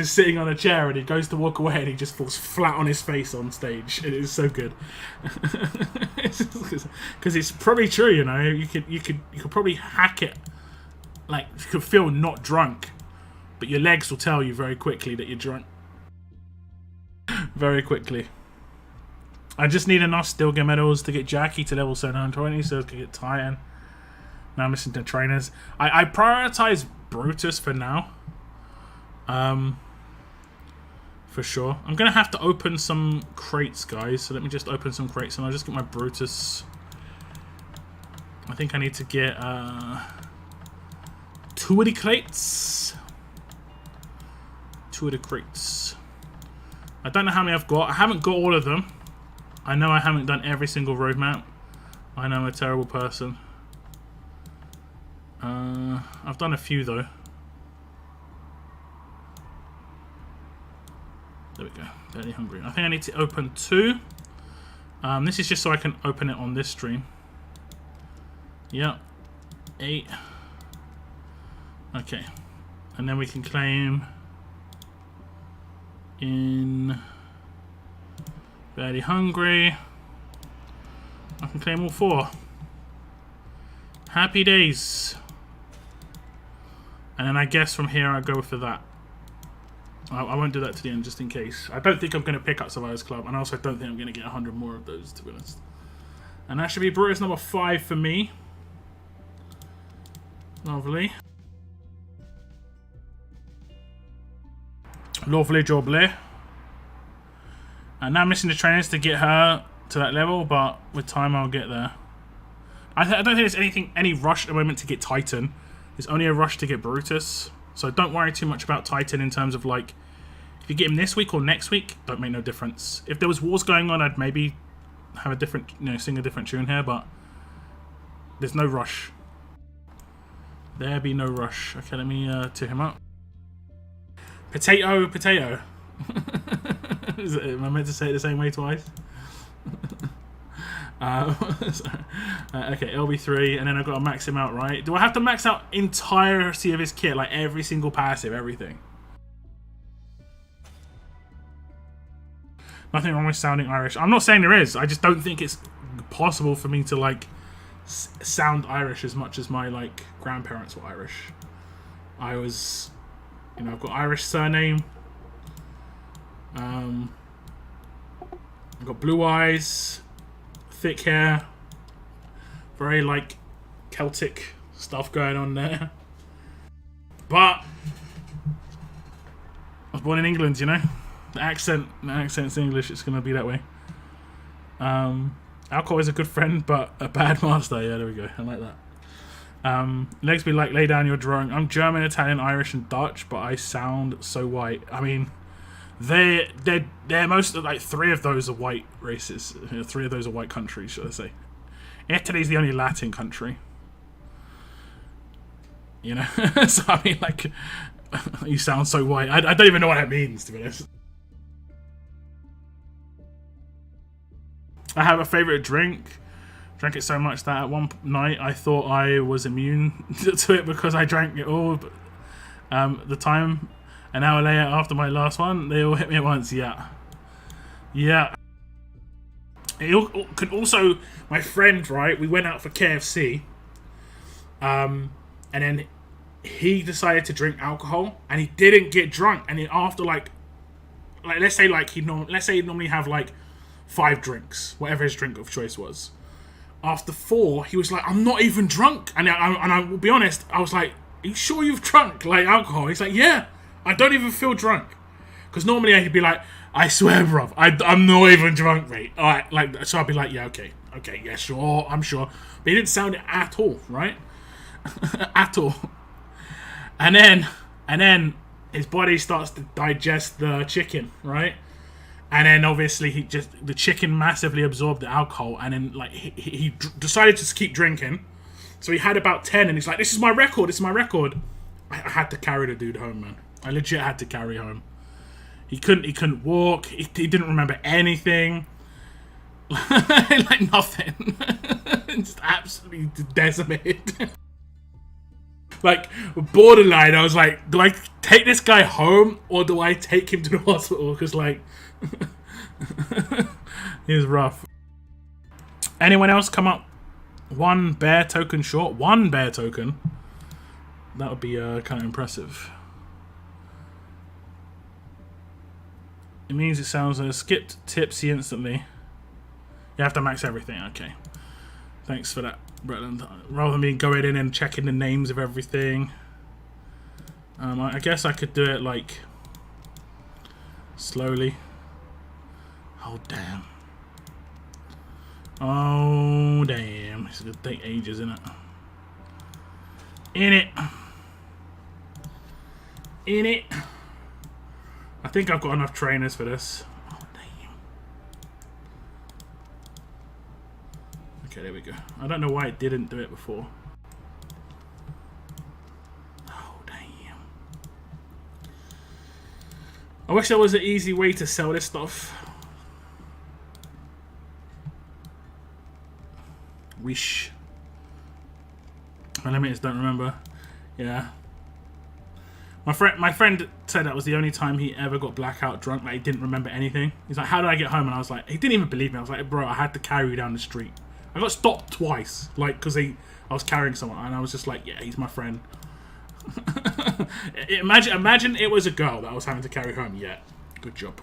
sitting on a chair, and he goes to walk away, and he just falls flat on his face on stage. It is so good, because it's probably true. You know, you could probably hack it. Like, you could feel not drunk, but your legs will tell you very quickly that you're drunk. Very quickly. I just need enough Still Gear medals to get Jackie to level 720 so I can get Titan. Now I'm missing the trainers. I prioritize Brutus for now. For sure. I'm going to have to open some crates, guys. So let me just open some crates and I'll just get my Brutus. I think I need to get 2 of the crates. 2 of the crates. I don't know how many I've got. I haven't got all of them. I know I haven't done every single roadmap. I know I'm a terrible person. I've done a few though. There we go. Barely hungry. I think I need to open 2. This is just so I can open it on this stream. Yep. 8. Okay. And then we can claim in Barely Hungry. I can claim all 4. Happy days. And then I guess from here I go for that. I won't do that to the end just in case. I don't think I'm going to pick up Survivors Club, and I also don't think I'm going to get 100 more of those, to be honest. And that should be Brutus number 5 for me. Lovely. Lovely jubbly. And now I'm missing the trainers to get her to that level, but with time I'll get there. I don't think there's any rush at the moment to get Titan. There's only a rush to get Brutus. So don't worry too much about Titan in terms of like, if you get him this week or next week, don't make no difference. If there was wars going on, I'd maybe have a different, sing a different tune here, but there's no rush. There be no rush. Okay, let me tee him up. Potato, potato. Am I meant to say it the same way twice? Okay, LB3, and then I've got to max him out, right? Do I have to max out entirety of his kit, like every single passive, everything? Nothing wrong with sounding Irish. I'm not saying there is. I just don't think it's possible for me to like sound Irish as much as my like grandparents were Irish. I was, I've got Irish surname. I've got blue eyes, thick hair, very like Celtic stuff going on there. But I was born in England, The accent's English. It's gonna be that way. Alcohol is a good friend, but a bad master. Yeah, there we go. I like that. Legs be like, lay down your drawing. I'm German, Italian, Irish, and Dutch, but I sound so white. I mean, they're most like 3 of those are white races. 3 of those are white countries, should I say? Italy's the only Latin country. So I mean, like, you sound so white. I don't even know what that means, to be honest. I have a favorite drink. Drank it so much that at one night I thought I was immune to it because I drank it all the time. An hour later, after my last one, they all hit me at once. Yeah. It could also, my friend, right? We went out for KFC, and then he decided to drink alcohol, and he didn't get drunk. And then after like let's say he'd normally have like 5 drinks, whatever his drink of choice was. After 4, he was like, "I'm not even drunk," and I will be honest, I was like, "Are you sure you've drunk like alcohol?" He's like, "Yeah, I don't even feel drunk," because normally he'd be like, "I swear, bruv, I'm not even drunk, mate." All right, so I'd be like, "Yeah, okay, yeah, sure, I'm sure," but he didn't sound it at all, right? At all. And then his body starts to digest the chicken, right? And then obviously the chicken massively absorbed the alcohol, and then like he decided to keep drinking. So he had about 10, and he's like, "This is my record. I had to carry the dude home, man. I legit had to carry home. He couldn't walk. He didn't remember anything. Like nothing. Just absolutely decimated. Like, borderline, I was like, do I take this guy home or do I take him to the hospital? Because, like, he was rough. Anyone else come up? One bear token short? One bear token? That would be kind of impressive. It means it sounds skipped tipsy instantly. You have to max everything. Okay. Thanks for that, Bretland. Rather than me going in and checking the names of everything. I guess I could do it like slowly. Oh damn. Oh damn. It's gonna take ages, isn't it? In it. I think I've got enough trainers for this. Oh damn. Okay, there we go. I don't know why it didn't do it before. Oh damn. I wish there was an easy way to sell this stuff. Wish. My limiters don't remember. Yeah. My friend said that was the only time he ever got blackout drunk. Like, he didn't remember anything. He's like, how did I get home? And I was like, he didn't even believe me. I was like, bro, I had to carry you down the street. I got stopped twice. Like, because I was carrying someone. And I was just like, yeah, he's my friend. Imagine it was a girl that I was having to carry home. Yeah. Good job.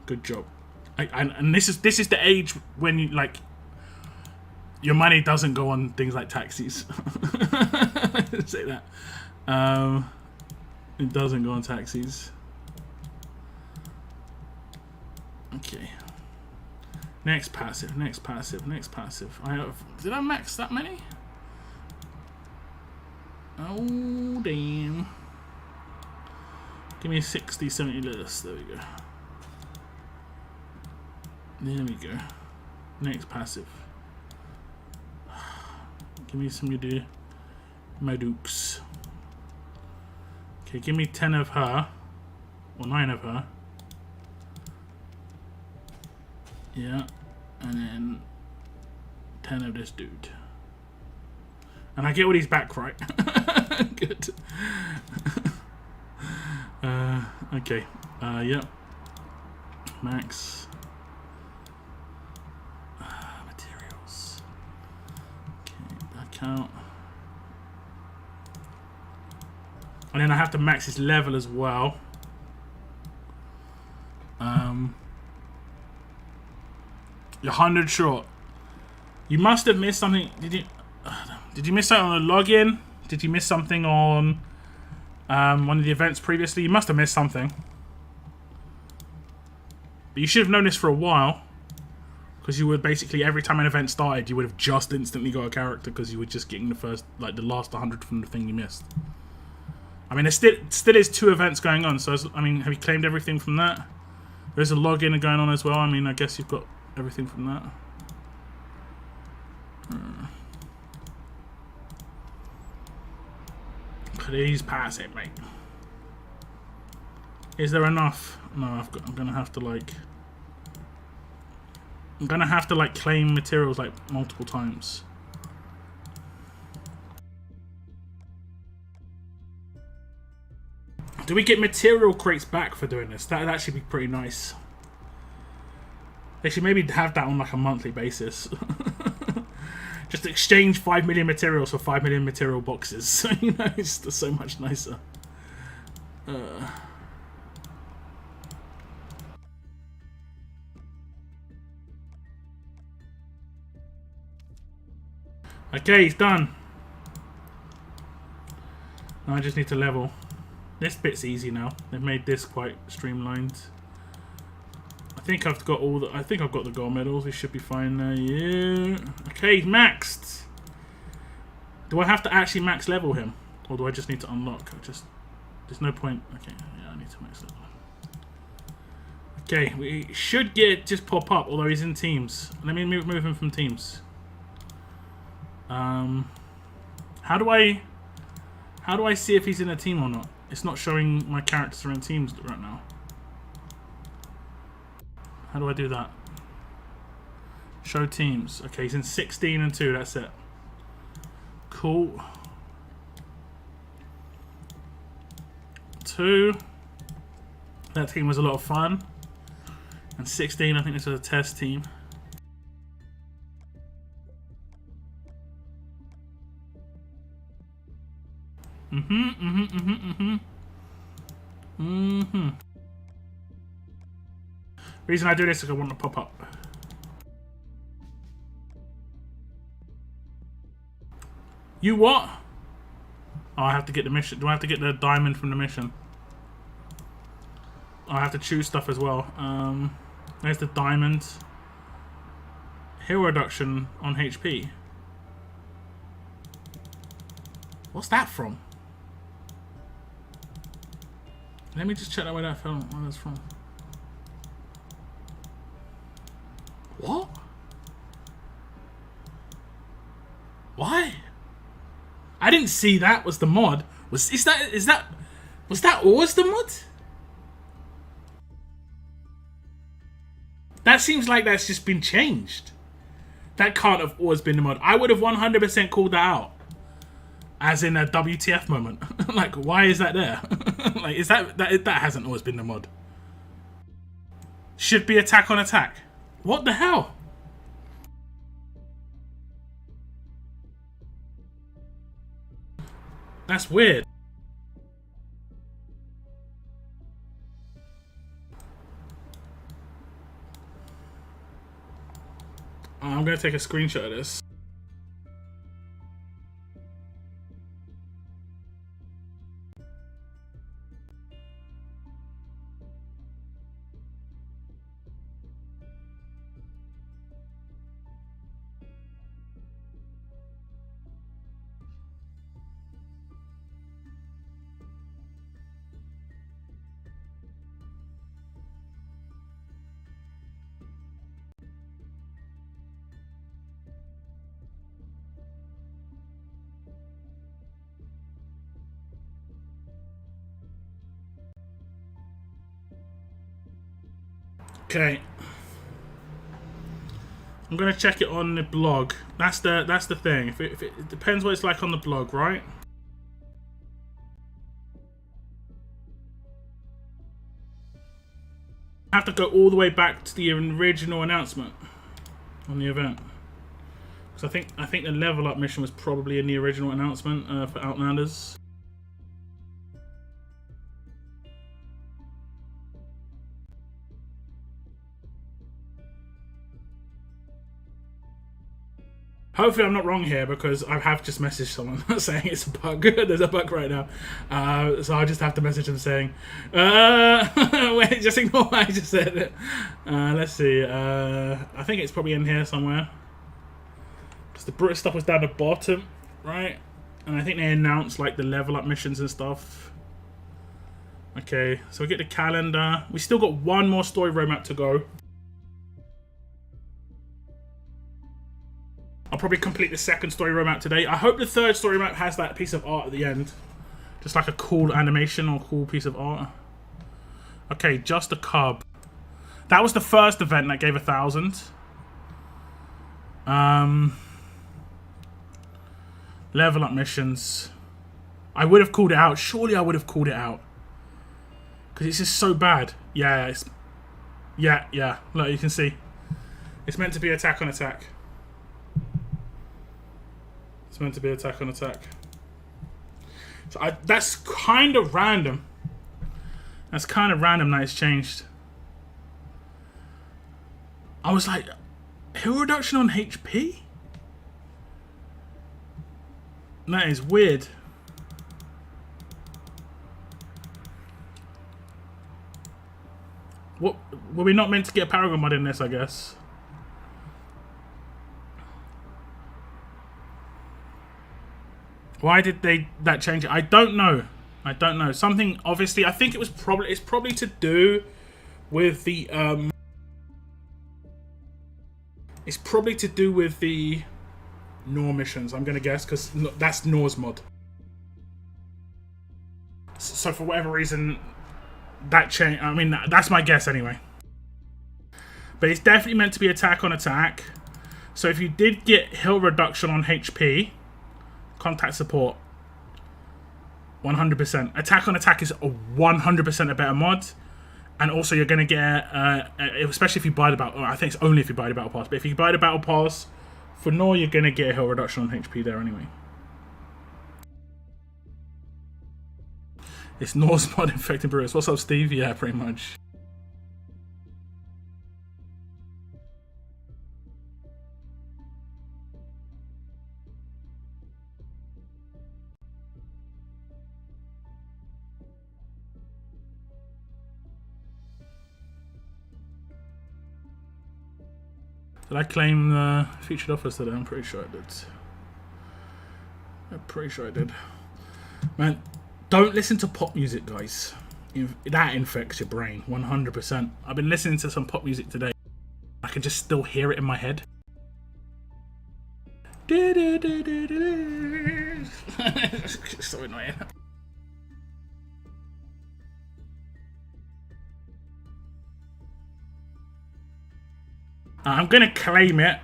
Good job. And this is the age when you, like, your money doesn't go on things like taxis. Say that. It doesn't go on taxis. Okay. Next passive. Did I max that many? Oh, damn. Give me 60, 70 less. There we go. There we go. Next passive. Give me some of the Madukes. Okay, give me 10 of her. Or 9 of her. Yeah. And then 10 of this dude. And I get all these back right. Good. Okay. Yep. Max. Materials. Okay, back out. And then I have to max his level as well. You're 100 short. You must have missed something. Did you miss something on the login? Did you miss something on one of the events previously? You must have missed something. But you should have known this for a while. Because you would basically, every time an event started, you would have just instantly got a character because you were just getting the first, like the last 100 from the thing you missed. I mean, there still is 2 events going on. So, I mean, have you claimed everything from that? There's a login going on as well. I mean, I guess you've got everything from that. Please pass it, mate. Is there enough? No, I'm gonna have to like claim materials like multiple times. Do we get material crates back for doing this? That'd actually be pretty nice. They should maybe have that on like a monthly basis. Just exchange 5 million materials for 5 million material boxes. You know, it's just so much nicer. Okay, he's done. Now I just need to level. This bit's easy now. They've made this quite streamlined. I think I've got the gold medals. We should be fine there. Yeah. Okay, maxed. Do I have to actually max level him, or do I just need to unlock? There's no point. Okay, yeah, I need to max level. Okay, we should get just pop up. Although he's in teams. Let me move him from teams. How do I see if he's in a team or not? It's not showing my characters are in teams right now. How do I do that? Show teams. Okay, he's in 16 and 2. That's it. Cool. 2. That team was a lot of fun. And 16, I think this was a test team. Reason I do this is I want to pop up. You what? Oh, I have to get the mission. Do I have to get the diamond from the mission? Oh, I have to choose stuff as well. There's the diamond. Heal reduction on HP. What's that from? Let me just check out where that fell. Where that's from. What? Why? I didn't see that was the mod. Was that always the mod? That seems like that's just been changed. That can't have always been the mod. I would have 100% called that out. As in a WTF moment. Like, why is that there? Like, is that hasn't always been the mod. Should be attack on attack. What the hell? That's weird. I'm gonna take a screenshot of this. Okay, I'm gonna check it on the blog. That's the thing. If it depends what it's like on the blog, right? I have to go all the way back to the original announcement on the event, because I think the level up mission was probably in the original announcement for Outlanders. Hopefully I'm not wrong here, because I have just messaged someone saying it's a bug. There's a bug right now. So I just have to message them saying, wait, just ignore what I just said. Let's see. I think it's probably in here somewhere. Because the British stuff was down the bottom, right? And I think they announced like the level up missions and stuff. Okay, so we get the calendar. We still got one more story roadmap to go. I'll probably complete the second story roadmap today. I hope the third story roadmap has that piece of art at the end. Just like a cool animation or cool piece of art. Okay, just a cub. That was the first event that gave 1,000. Level up missions. I would have called it out. Surely I would have called it out. Because it's just so bad. Yeah, it's... Yeah. Look, you can see. It's meant to be attack on attack. It's meant to be attack on attack. So that's kind of random. That's kind of random that it's changed. I was like, heal reduction on HP? That is weird. What were we not meant to get a Paragon mod in this, I guess? Why did that change it? I don't know. I don't know. Something obviously. I think it's probably to do with the It's probably to do with the Nor missions. I'm gonna guess because that's Nor's mod. So for whatever reason, that change. I mean, that's my guess anyway. But it's definitely meant to be attack on attack. So if you did get heal reduction on HP, contact support, 100%. Attack on attack is a 100% a better mod. And also you're going to get, especially if you buy the battle, I think it's only if you buy the battle pass, but if you buy the battle pass, for Nor you're going to get a heal reduction on HP there anyway. It's Nor's mod infecting Brutus. What's up, Steve? Yeah, pretty much. Did I claim the featured offers today? I'm pretty sure I did. I'm pretty sure I did. Man, don't listen to pop music, guys. That infects your brain, 100%. I've been listening to some pop music today. I can just still hear it in my head. So annoying. I'm gonna claim it,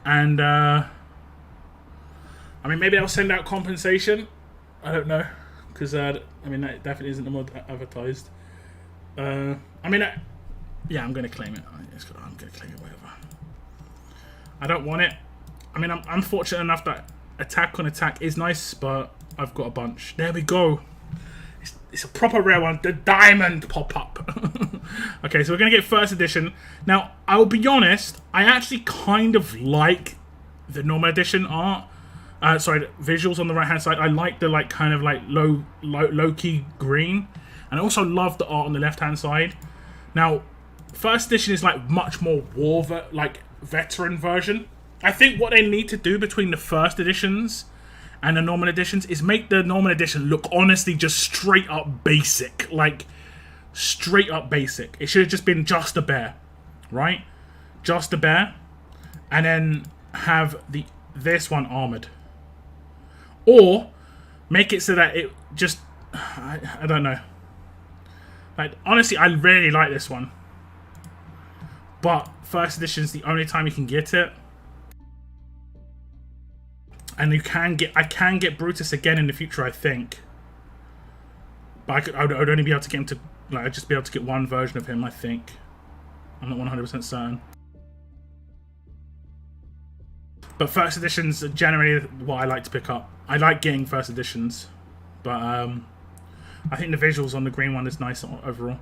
and I mean, maybe I'll send out compensation. I don't know, because I mean, that definitely isn't the mod advertised. I mean, yeah, I'm gonna claim it. I'm gonna claim it, whatever. I don't want it. I mean, I'm fortunate enough that attack on attack is nice, but I've got a bunch. There we go. It's a proper rare one. The diamond pop-up. Okay, so we're going to get first edition. Now, I will be honest. I actually kind of like the normal edition art. Sorry, visuals on the right-hand side. I like the kind of low-key green. And I also love the art on the left-hand side. Now, first edition is like much more veteran version. I think what they need to do between the first editions and the normal editions is make the normal edition look honestly just straight up basic. Like, straight up basic. It should have just been just a bear, right? Just a bear. And then have this one armored. Or make it so that it just... I don't know. Like, honestly, I really like this one. But first edition is the only time you can get it. And I can get Brutus again in the future, I think. But I would only be able to get him to, I'd just be able to get one version of him, I think. I'm not 100% certain. But first editions are generally what I like to pick up. I like getting first editions. But I think the visuals on the green one is nice overall.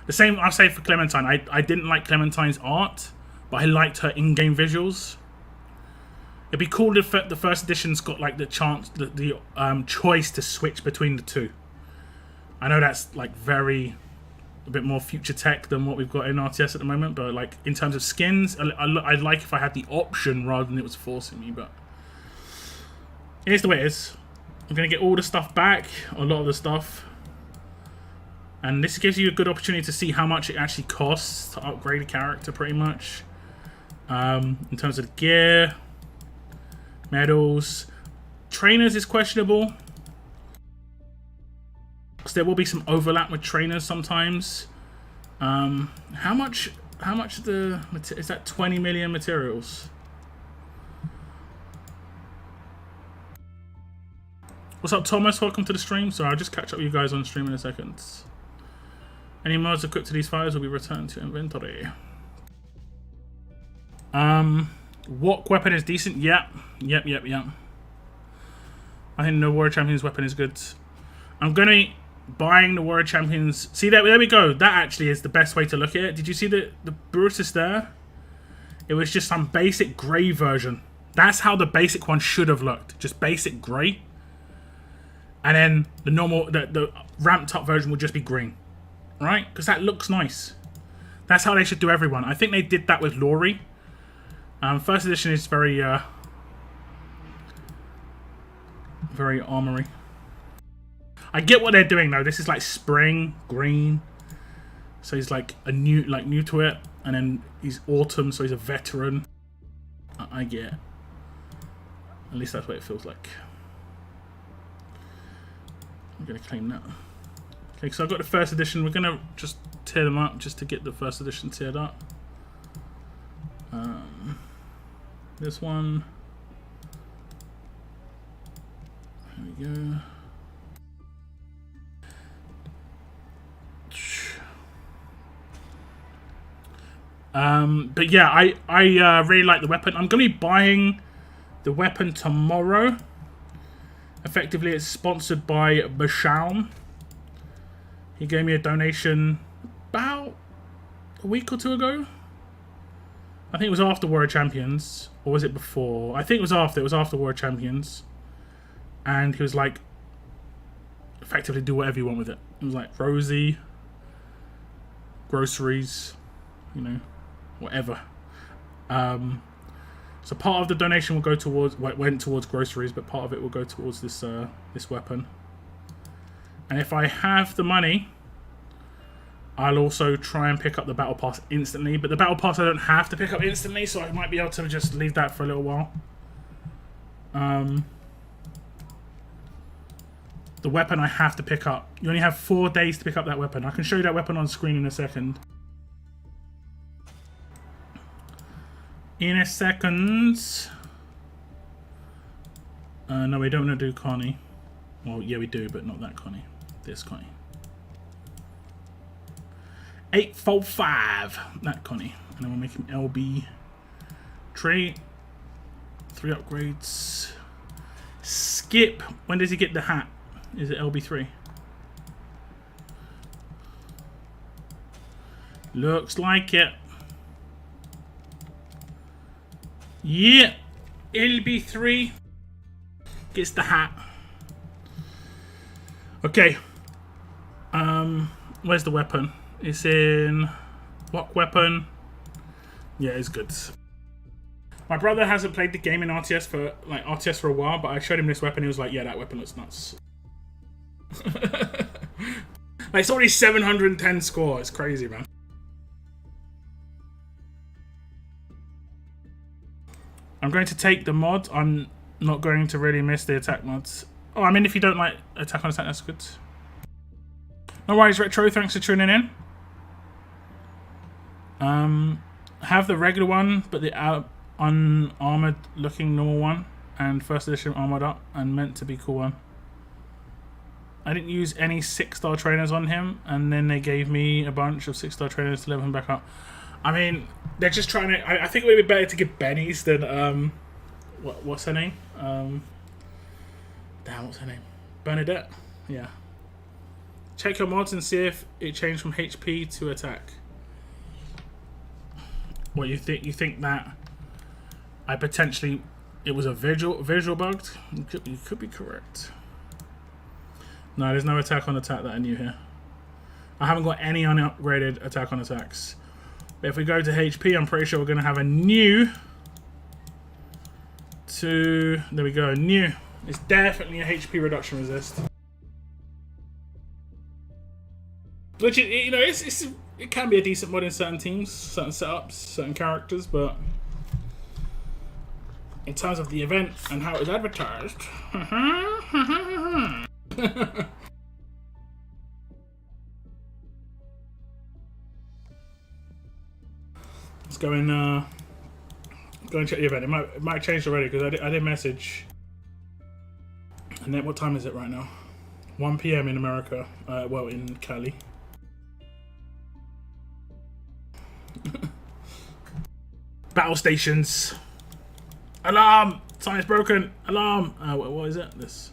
The same I'll say for Clementine. I didn't like Clementine's art, but I liked her in-game visuals. It'd be cool if the first edition's got like the chance, the choice to switch between the two. I know that's like a bit more future tech than what we've got in RTS at the moment, but like in terms of skins, I'd like if I had the option rather than it was forcing me. But here's the way it is. I'm gonna get all the stuff back, a lot of the stuff, and this gives you a good opportunity to see how much it actually costs to upgrade a character, pretty much. In terms of gear. Medals. Trainers is questionable. So there will be some overlap with trainers sometimes. How much is that 20 million materials? What's up, Thomas? Welcome to the stream. So I'll just catch up with you guys on stream in a second. Any mods equipped to these fires will be returned to inventory. What weapon is decent? Yep. I think the Warrior Champions weapon is good. I'm going to be buying the Warrior Champions. See, there we go. That actually is the best way to look at it. Did you see the Brutus there? It was just some basic grey version. That's how the basic one should have looked. Just basic grey. And then the normal, the ramped up version would just be green. Right? Because that looks nice. That's how they should do everyone. I think they did that with Laurie. First edition is very armory. I get what they're doing though. This is like spring, green. So he's like new to it, and then he's autumn, so he's a veteran. I get it. At least that's what it feels like. I'm gonna claim that. Okay, so I've got the first edition. We're gonna just tear them up just to get the first edition teared up. This one. There we go. But yeah, I really like the weapon. I'm going to be buying the weapon tomorrow. Effectively, it's sponsored by Bashalm. He gave me a donation about a week or two ago. I think it was after Warrior Champions. Or was it before? I think it was after. It was after Warrior Champions. And he was like, effectively do whatever you want with it. It was like Rosie, groceries, you know, whatever. So part of the donation will go towards, went towards groceries, but part of it will go towards this this weapon. And if I have the money, I'll also try and pick up the battle pass instantly. But the battle pass I don't have to pick up instantly, so I might be able to just leave that for a little while. The weapon I have to pick up. You only have 4 days to pick up that weapon. I can show you that weapon on screen in a second. In a second. No, we don't want to do Connie. Well, yeah, we do, but not that Connie. This Connie. 845. That Connie. And then we'll make him LB. Trait. 3 upgrades. Skip. When does he get the hat? Is it LB3? Looks like it. Yeah. LB3 gets the hat. Okay. Where's the weapon? It's in what weapon? Yeah, it's good. My brother hasn't played the game in RTS for a while, but I showed him this weapon. He was like, "Yeah, that weapon looks nuts." Like, it's already 710 score. It's crazy, man. I'm going to take the mod. I'm not going to really miss the attack mods. Oh, I mean, if you don't like attack on attack, that's good. No worries, Retro. Thanks for tuning in. Have the regular one, but the unarmored looking normal one, and first edition armored up and meant to be cool one. I didn't use any 6-star trainers on him, and then they gave me a bunch of 6-star trainers to level him back up. I mean, they're just trying to. I think it would be better to give Benny's than what's her name? Damn, what's her name? Bernadette. Yeah. Check your mods and see if it changed from HP to attack. What you think? You think that I potentially it was a visual bugged? You could be correct. No, there's no attack on attack that I knew here. I haven't got any unupgraded attack on attacks. But if we go to HP, I'm pretty sure we're going to have a new. There we go, new. It's definitely a HP reduction resist. Which, you know, it can be a decent mod in certain teams, certain setups, certain characters, but in terms of the event and how it was advertised. Let's go and check the event. It might have changed already because I did message. And then what time is it right now? 1 PM in America. Well, in Cali. Battle stations. Alarm! Sign is broken. Alarm! What is it? This.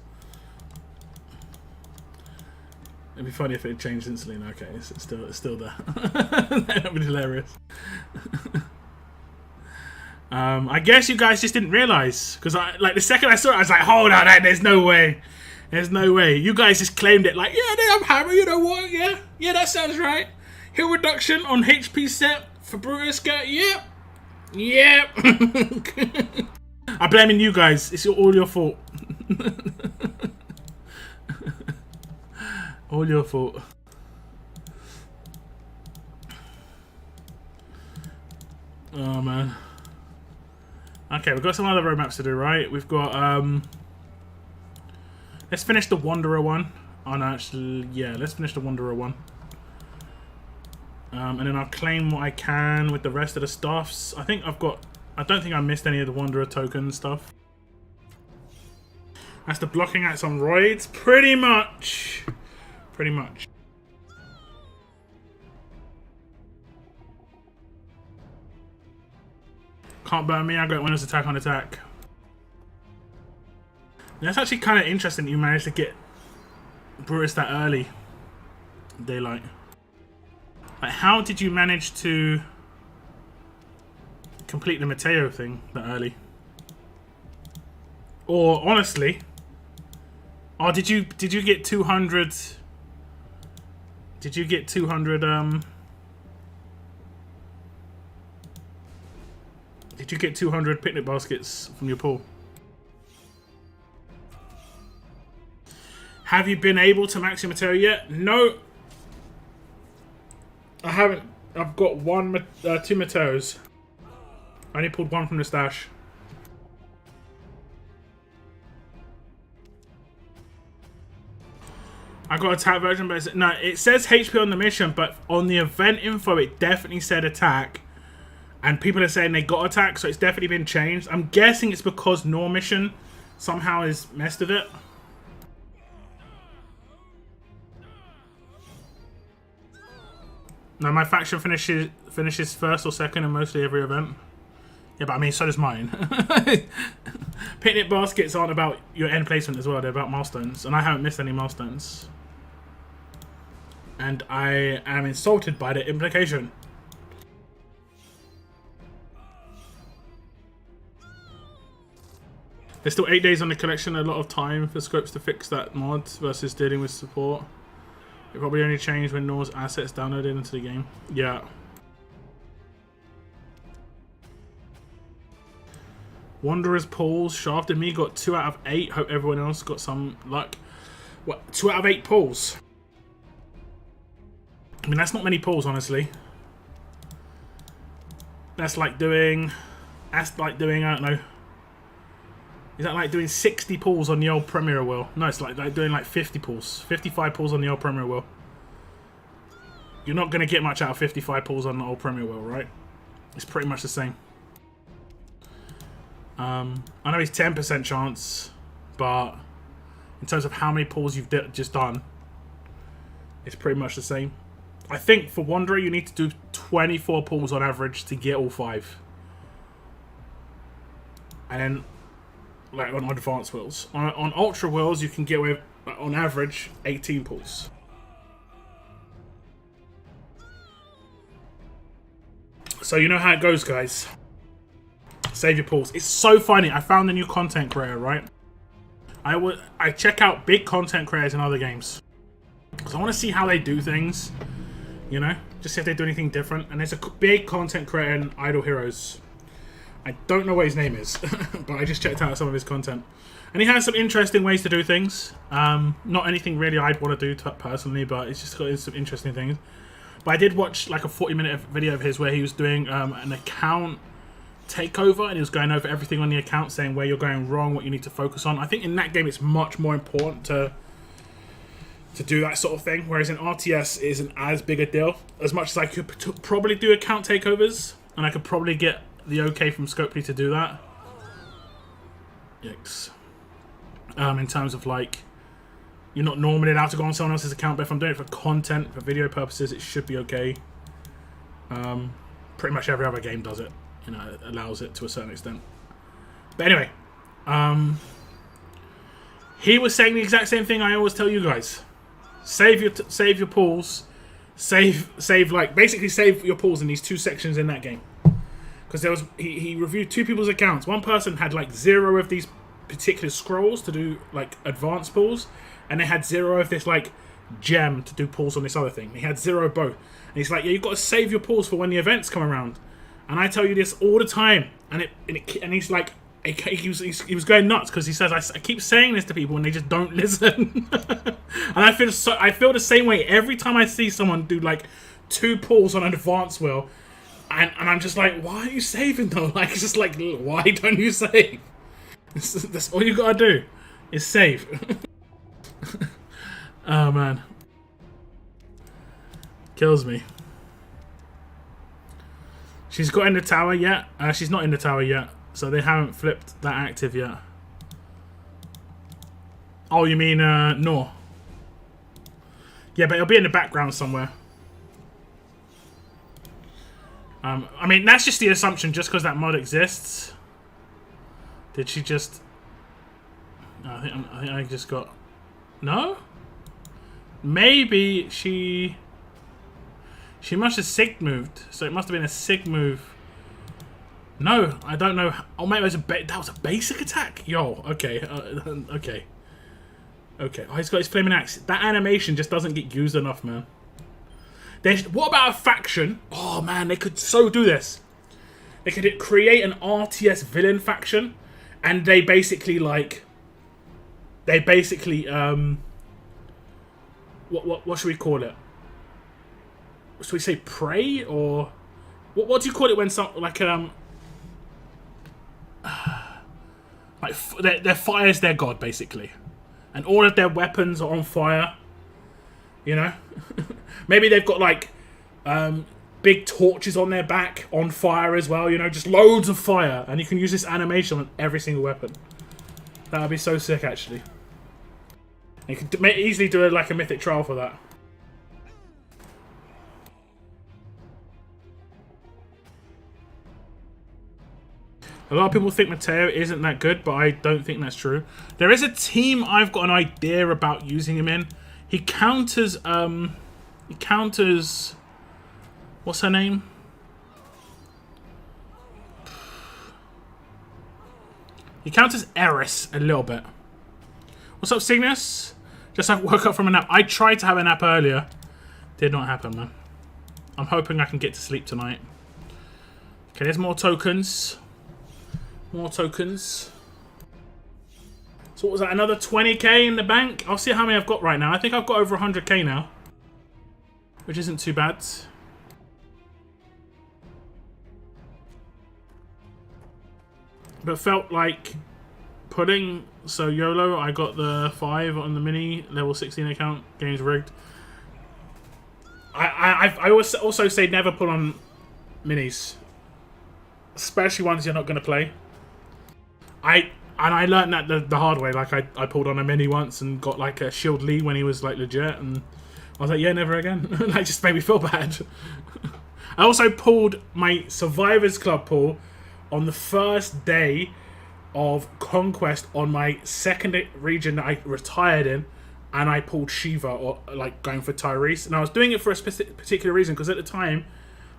It'd be funny if it changed instantly. No, okay, it's still there. That'd be hilarious. I guess you guys just didn't realize because the second I saw it, I was like, hold on, there's no way. There's no way. You guys just claimed it like, yeah, I'm hammer. You know what? Yeah, that sounds right. Heal reduction on HP set for Brutus. Yep. I'm blaming you guys. It's all your fault. All your fault. Oh man. Okay, we've got some other roadmaps to do, right? We've got let's finish the Wanderer one. Oh no, actually, yeah, let's finish the Wanderer one. And then I'll claim what I can with the rest of the staffs. I think I've got I don't think I missed any of the Wanderer token stuff. That's the blocking acts on roids. Pretty much. Pretty much. Can't burn me, I got Winner's attack on attack. That's actually kind of interesting that you managed to get Brutus that early. Daylight. Like, how did you manage to complete the Mateo thing that early? Or honestly, oh, did you get 200? Did you get 200? Did you get 200 picnic baskets from your pool? Have you been able to max your material yet? No, I haven't. I've got two Mateos. I only pulled one from the stash. I got attack version, but no, it says HP on the mission, but on the event info, it definitely said attack. And people are saying they got attack, so it's definitely been changed. I'm guessing it's because Nor mission somehow is messed with it. No, my faction finishes first or second in mostly every event. Yeah, but I mean, so does mine. Picnic baskets aren't about your end placement as well. They're about milestones. And I haven't missed any milestones. And I am insulted by the implication. There's still 8 days on the collection. A lot of time for Scopes to fix that mod versus dealing with support. It probably only changed when Nor's assets downloaded into the game. Yeah. Wanderer's pulls. Shafted me. Got 2 out of 8. Hope everyone else got some luck. What? 2 out of 8 pulls? I mean, that's not many pulls, honestly. That's like doing... I don't know. Is that like doing 60 pulls on the old Premier wheel? No, it's like doing like 50 pulls. 55 pulls on the old Premier wheel. You're not going to get much out of 55 pulls on the old Premier wheel, right? It's pretty much the same. I know it's 10% chance, but in terms of how many pulls you've just done, it's pretty much the same. I think for Wanderer, you need to do 24 pulls on average to get all 5. And then, like on advanced wheels. On ultra wheels, you can get away with, on average, 18 pulls. So you know how it goes, guys. Save your pulls. It's so funny. I found a new content creator, right? I check out big content creators in other games because I want to see how they do things. You know, just see if they do anything different. And there's a big content creator in Idle Heroes. I don't know what his name is, but I just checked out some of his content. And he has some interesting ways to do things. Not anything really I'd want to do personally, but it's just got some interesting things. But I did watch like a 40-minute video of his where he was doing an account takeover, and he was going over everything on the account, saying where you're going wrong, what you need to focus on. I think in that game it's much more important to do that sort of thing, whereas in RTS it isn't as big a deal. As much as I could probably do account takeovers, and I could probably get the okay from Scopely to do that. Yikes. In terms of like, you're not normally allowed to go on someone else's account, but if I'm doing it for content, for video purposes, it should be okay. Pretty much every other game does it. You know, it allows it to a certain extent. But anyway, he was saying the exact same thing I always tell you guys. Save your pools. Basically save your pools in these 2 sections in that game. Because there was he reviewed 2 people's accounts. One person had like 0 of these particular scrolls to do like advanced pulls, and they had 0 of this like gem to do pulls on this other thing. He had 0 of both, and he's like, yeah, you've got to save your pulls for when the events come around. And I tell you this all the time, and he's like, he was going nuts because he says I keep saying this to people and they just don't listen. And I feel the same way every time I see someone do like 2 pulls on an advanced wheel. And I'm just like, why are you saving though? Like, it's just like, why don't you save? That's all you gotta do, is save. Oh man, kills me. She's got in the tower yet. She's not in the tower yet. So they haven't flipped that active yet. Oh, you mean no? Yeah, but it'll be in the background somewhere. I mean, that's just the assumption, just because that mod exists. Did she just... I think I just got... No? Maybe she... She must have sig moved, so it must have been a sig move. No, I don't know. Oh, maybe it was that was a basic attack? Yo, okay, okay. Okay, oh, he's got his flaming axe. That animation just doesn't get used enough, man. What about a faction? Oh man, they could so do this. They could create an RTS villain faction, and they basically like, what should we call it? Should we say prey, or what do you call it when some like their fire's their god basically, and all of their weapons are on fire. You know, maybe they've got like big torches on their back on fire as well. You know, just loads of fire, and you can use this animation on every single weapon. That would be so sick, actually. You could easily do like a mythic trial for that. A lot of people think Mateo isn't that good, but I don't think that's true. There is a team I've got an idea about using him in. He counters, what's her name? He counters Eris a little bit. What's up, Cygnus? Just woke up from a nap. I tried to have a nap earlier. Did not happen, man. I'm hoping I can get to sleep tonight. Okay, there's more tokens. More tokens. So what was that, another 20k in the bank? I'll see how many I've got right now. I think I've got over 100k now, which isn't too bad. But felt like putting, so YOLO, I got the 5 on the mini, level 16 account, game's rigged. I always also say never put on minis, especially ones you're not going to play. And I learned that the hard way. Like, I pulled on a mini once and got, like, a Shield Lee when he was, like, legit. And I was like, yeah, never again. That just made me feel bad. I also pulled my Survivors Club pull on the first day of Conquest on my second region that I retired in. And I pulled Shiva, or, like, going for Tyrese. And I was doing it for a particular reason, because at the time,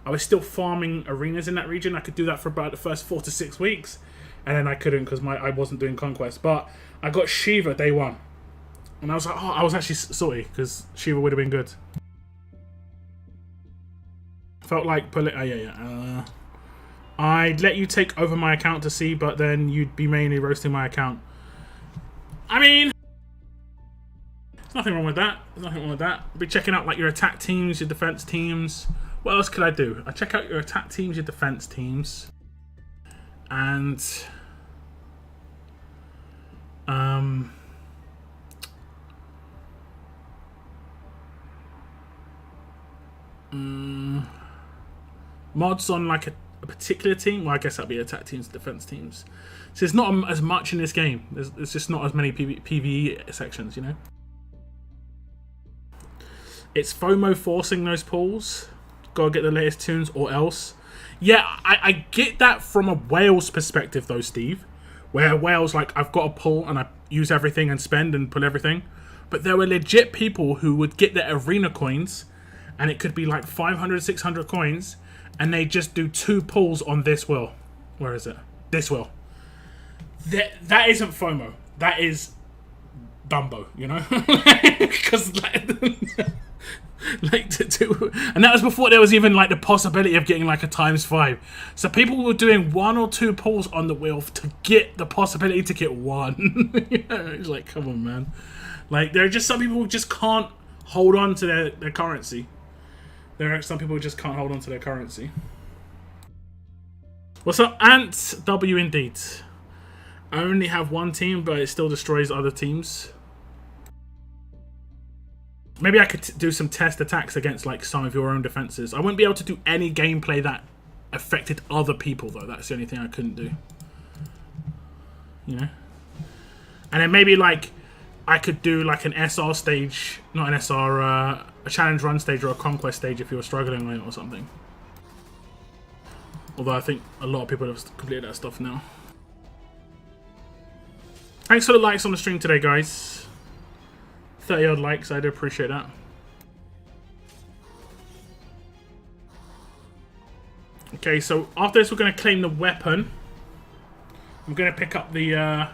I was still farming arenas in that region. I could do that for about the first 4 to 6 weeks. And then I couldn't because I wasn't doing Conquest. But I got Shiva day 1. And I was like, oh, I was actually salty because Shiva would have been good. Felt like pulling... I'd let you take over my account to see, but then you'd be mainly roasting my account. I mean... There's nothing wrong with that. There's nothing wrong with that. I'd be checking out like your attack teams, your defense teams. What else could I do? I check out your attack teams, your defense teams. And mods on like a particular team. Well, I guess that'd be attack teams, defense teams. So there's not as much in this game. There's just not as many PvE sections, you know. It's FOMO forcing those pulls. Gotta get the latest tunes or else. Yeah, I get that from a Wales perspective though, Steve. Where Wales, like, I've got to pull and I use everything and spend and pull everything. But there were legit people who would get their arena coins and it could be like 500, 600 coins and they just do 2 pulls on this wheel. Where is it? This wheel. That isn't FOMO. That is Dumbo, you know? Because and that was before there was even like the possibility of getting like a ×5. So people were doing 1 or 2 pulls on the wheel to get the possibility to get 1. You know, it's like, come on, man. Like, there are just some people who just can't hold on to their currency. There are some people who just can't hold on to their currency. What's up, Ant? W indeed. I only have 1 team, but it still destroys other teams. Maybe I could do some test attacks against like some of your own defenses. I wouldn't be able to do any gameplay that affected other people, though. That's the only thing I couldn't do. You know? And then maybe, like, I could do, like, an SR stage. Not an SR, a challenge run stage or a conquest stage if you were struggling with it or something. Although I think a lot of people have completed that stuff now. Thanks for the likes on the stream today, guys. 30 odd likes, I do appreciate that. Okay, so after this we're going to claim the weapon. I'm going to pick up the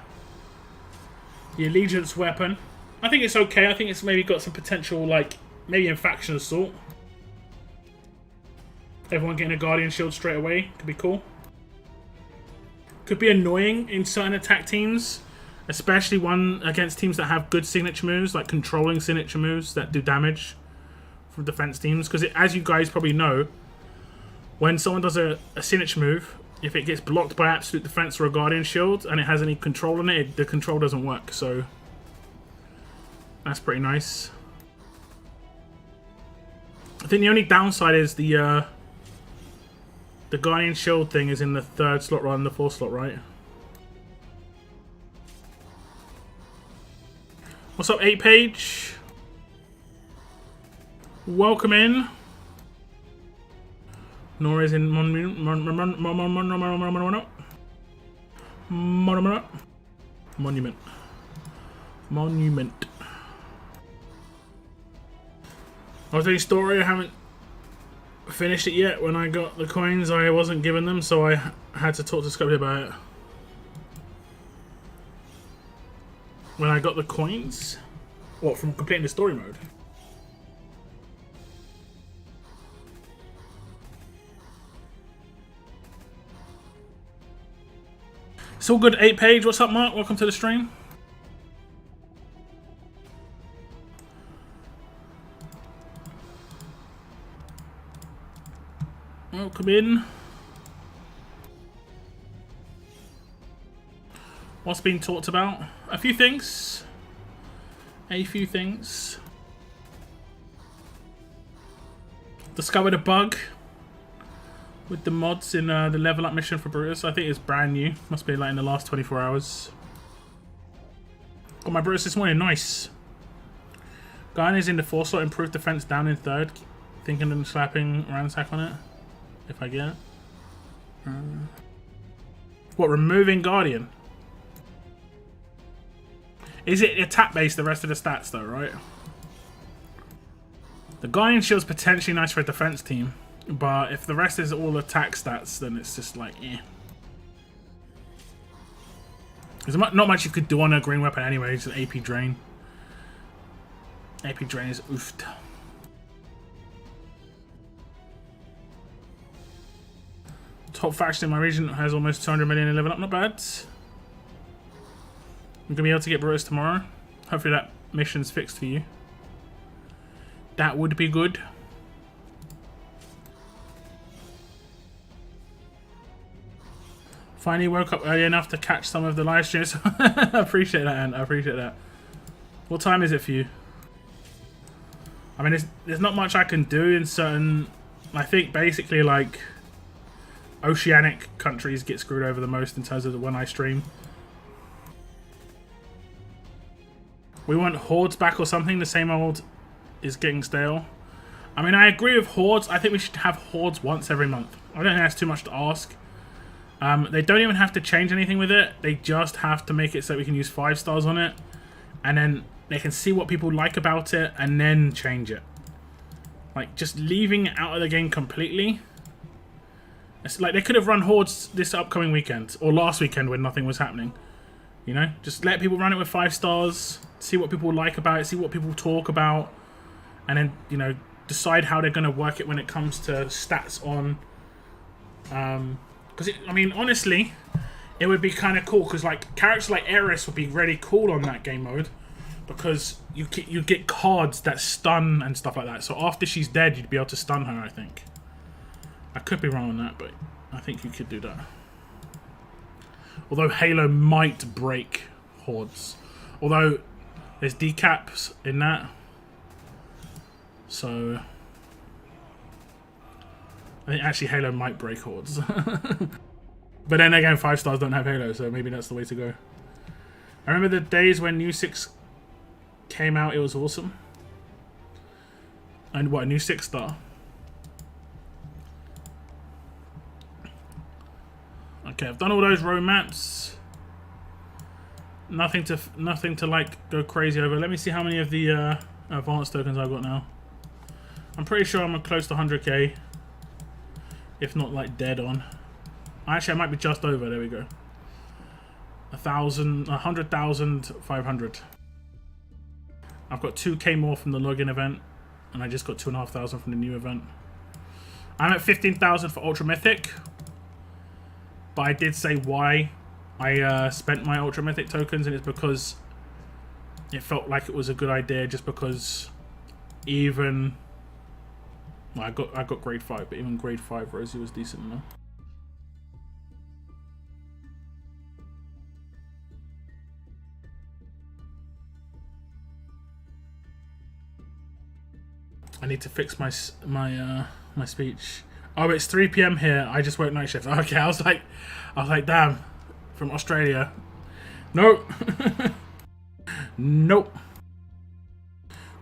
allegiance weapon. I think it's okay. I think it's maybe got some potential, like, maybe in faction assault. Everyone getting a guardian shield straight away could be cool. Could be annoying in certain attack teams, especially one against teams that have good signature moves, like controlling signature moves that do damage from defense teams. Because as you guys probably know, when someone does a signature move, if it gets blocked by absolute defense or a guardian shield and it has any control on it, the control doesn't work. So that's pretty nice. I think the only downside is the guardian shield thing is in the 3rd slot rather than the 4th slot, right? What's up, 8-page? Welcome in. Nora's in monument. I was doing story. I haven't finished it yet. When I got the coins, I wasn't given them, so I had to talk to Scopely about it. When I got the coins? What, from completing the story mode? It's all good, 8-page. What's up, Mark? Welcome to the stream. Welcome in. What's being talked about? A few things. Discovered a bug with the mods in the level up mission for Brutus. I think it's brand new. Must be like in the last 24 hours. Got my Brutus this morning. Nice. Guardian is in the 4th slot. Improved defense down in 3rd. Thinking of slapping ransack on it. If I get it. What, removing Guardian? Is it attack based, the rest of the stats though, right? The Guardian Shield's potentially nice for a defense team, but if the rest is all attack stats, then it's just like, eh. There's not much you could do on a green weapon anyway, it's an AP drain. AP drain is oofed. Top faction in my region has almost 200 million in level up, not bad. I'm going to be able to get Brutus tomorrow. Hopefully that mission's fixed for you. That would be good. Finally woke up early enough to catch some of the live streams. I appreciate that, Ant. I appreciate that. What time is it for you? I mean, there's not much I can do in certain... I think basically like... Oceanic countries get screwed over the most in terms of when I stream. We want Hordes back or something. The same old is getting stale. I mean, I agree with Hordes. I think we should have Hordes once every month. I don't think that's too much to ask. They don't even have to change anything with it. They just have to make it so we can use 5 stars on it. And then they can see what people like about it and then change it. Like, just leaving it out of the game completely. It's like they could have run Hordes this upcoming weekend. Or last weekend when nothing was happening. You know? Just let people run it with 5 stars. See what people like about it. See what people talk about. And then, you know, decide how they're going to work it when it comes to stats on... Because, I mean, honestly, it would be kind of cool. Because, like, characters like Eris would be really cool on that game mode. Because you get cards that stun and stuff like that. So after she's dead, you'd be able to stun her, I think. I could be wrong on that, but I think you could do that. Although Halo might break Hordes. Although there's decaps in that. So I think actually Halo might break hordes. But then again, 5 stars don't have Halo, so maybe that's the way to go. I remember the days when New 6 came out, it was awesome. And what, a new 6-star? Okay, I've done all those road maps. Nothing to like go crazy over. Let me see how many of the advanced tokens I've got now. I'm pretty sure I'm close to 100k. If not like dead on. Actually, I might be just over. There we go. 100,500. I've got 2k more from the login event, and I just got 2,500 from the new event. I'm at 15,000 for Ultra Mythic, but I did say why I spent my Ultra Mythic tokens, and it's because it felt like it was a good idea. Just because even well, I got grade 5, but even grade 5 Rosie was decent enough. I need to fix my speech. Oh, it's 3 PM here. I just work night shift. Okay, I was like, damn, from Australia. Nope. Nope.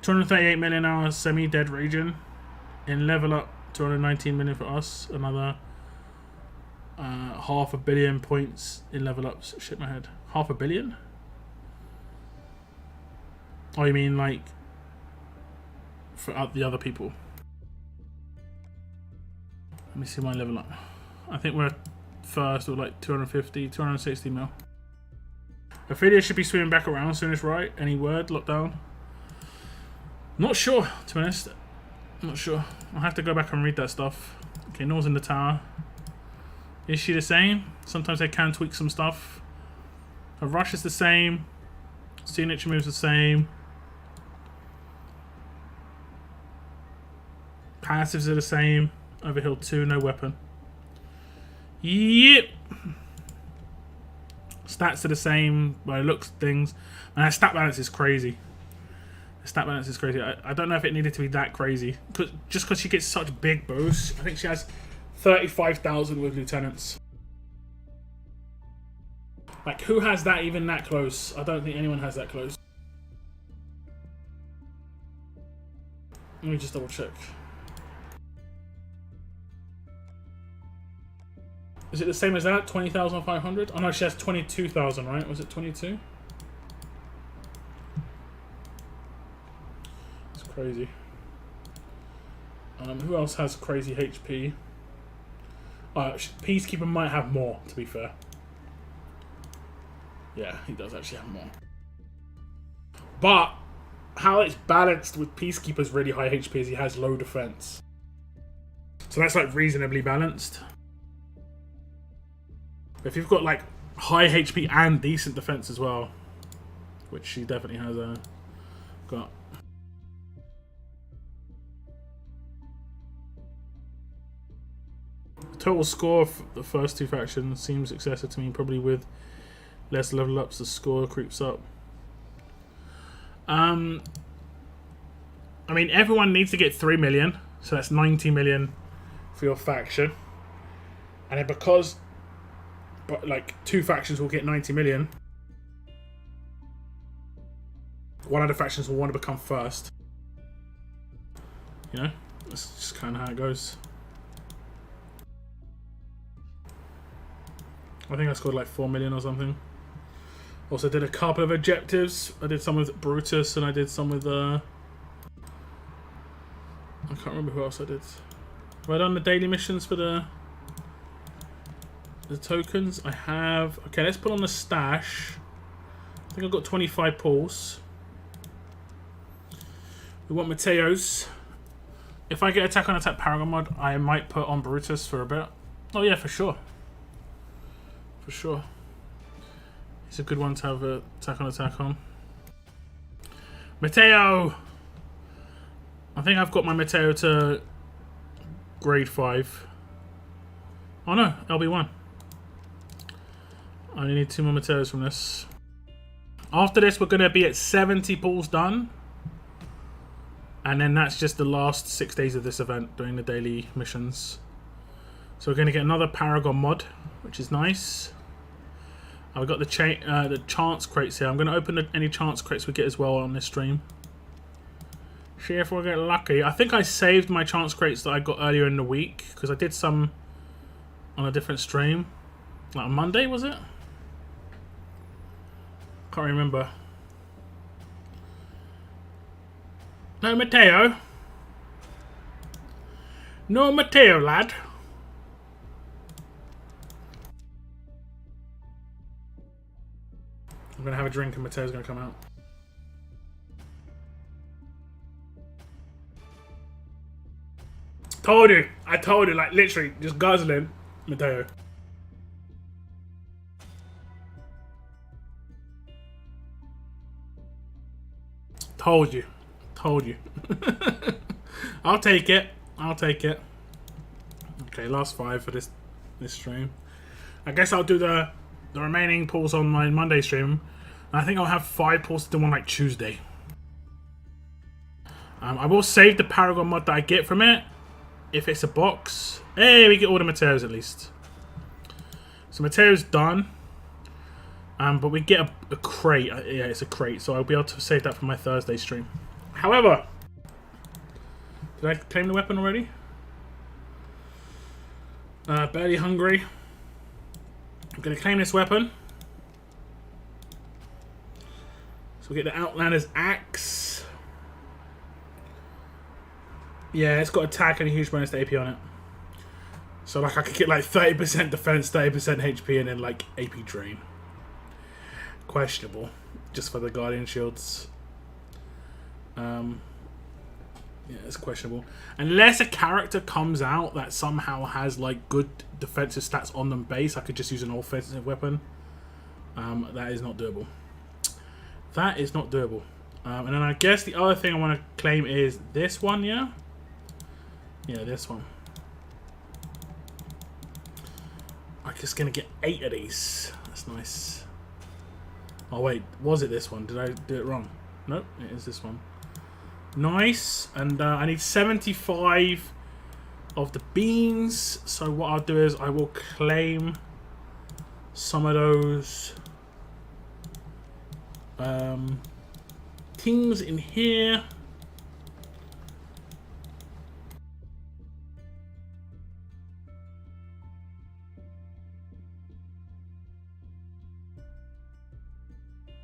238 million hours semi-dead region. In level up, 219 million for us. Another 500 million points in level ups. Shit my head. 500 million? Oh, you mean like for the other people? Let me see my level up. I think we're first with like 250, 260 mil. Ophelia should be swimming back around soon as right. Any word? Lockdown? Not sure, to be honest. Not sure. I'll have to go back and read that stuff. Okay, Nor's in the tower. Is she the same? Sometimes they can tweak some stuff. Her rush is the same. Signature moves the same. Passives are the same. Overhill 2, no weapon. Yep. Stats are the same by looks things. Man, her stat balance is crazy. The stat balance is crazy. I don't know if it needed to be that crazy. Just because she gets such big boosts. I think she has 35,000 with lieutenants. Like, who has that even that close? I don't think anyone has that close. Let me just double check. Is it the same as that? 20,500? Oh no, she has 22,000, right? Was it 22? It's crazy. Who else has crazy HP? Peacekeeper might have more, to be fair. Yeah, he does actually have more. But how it's balanced with Peacekeeper's really high HP is he has low defense. So that's like reasonably balanced. If you've got like high HP and decent defense as well, which she definitely has got. The total score of the first 2 factions seems excessive to me. Probably with less level ups, the score creeps up. I mean, everyone needs to get 3 million, so that's 90 million for your faction, and then because. But like 2 factions will get 90 million. One of the factions will want to become first. You know? That's just kind of how it goes. I think I scored like 4 million or something. Also did a couple of objectives. I did some with Brutus and I did some with I can't remember who else I did. Have I done the daily missions for the tokens? I have. Okay, let's put on the stash. I think I've got 25 pulls. We want Mateos. If I get Attack on Attack Paragon mod, I might put on Brutus for a bit. Oh yeah, for sure. For sure. It's a good one to have a Attack on Attack on. Mateo! I think I've got my Mateo to grade 5. Oh no, LB1. I only need 2 more Mateos from this. After this, we're going to be at 70 pulls done. And then that's just the last 6 days of this event, doing the daily missions. So we're going to get another Paragon mod, which is nice. I've got the chance crates here. I'm going to open any chance crates we get as well on this stream. See if we'll get lucky. I think I saved my chance crates that I got earlier in the week, because I did some on a different stream. Like on Monday, was it? Can't remember. No Mateo. No Mateo, lad. I'm going to have a drink and Mateo's going to come out. Told you. I told you, like literally just guzzling Mateo. Told you. Told you. I'll take it. I'll take it. Okay, last 5 for this stream. I guess I'll do the remaining pulls on my Monday stream. I think I'll have 5 pulls to do on like Tuesday. I will save the Paragon mod that I get from it. If it's a box. Hey, we get all the Mateos at least. So Mateo's done. But we get a crate. Yeah, it's a crate. So I'll be able to save that for my Thursday stream. However, did I claim the weapon already? Barely hungry. I'm going to claim this weapon. So we get the Outlander's Axe. Yeah, it's got attack and a huge bonus to AP on it. So like I could get like 30% defense, 30% HP, and then like AP drain. Questionable, just for the Guardian shields. Yeah, it's questionable. Unless a character comes out that somehow has like good defensive stats on them base, I could just use an offensive weapon. That is not doable. That is not doable. And then I guess the other thing I want to claim is this one, yeah? Yeah, this one. I'm just going to get 8 of these. That's nice. Oh, wait. Was it this one? Did I do it wrong? Nope, it is this one. Nice. And I need 75 of the beans. So what I'll do is I will claim some of those things in here.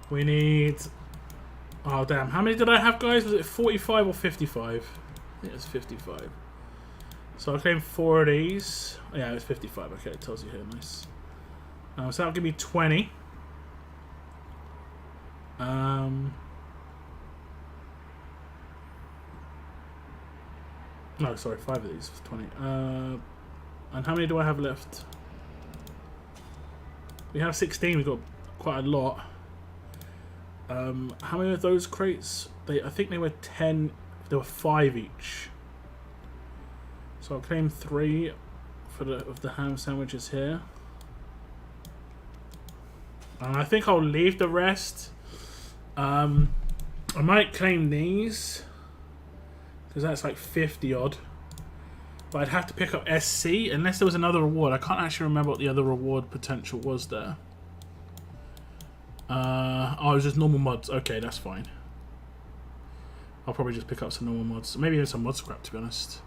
We need... Oh, damn. How many did I have, guys? Was it 45 or 55? I think it was 55. So I'll claim 4 of these. Oh, yeah, it was 55. Okay, it tells you here. Nice. So that'll give me 20. No, sorry. 5 of these. 20. And how many do I have left? We have 16. We've got quite a lot. How many of those crates? I think they were 10. There were 5 each. So I'll claim 3 for the ham sandwiches here. And I think I'll leave the rest. I might claim these because that's like 50 odd. But I'd have to pick up SC unless there was another reward. I can't actually remember what the other reward potential was there. Oh, it was just normal mods. Okay, that's fine. I'll probably just pick up some normal mods. Maybe even some mod scrap, to be honest.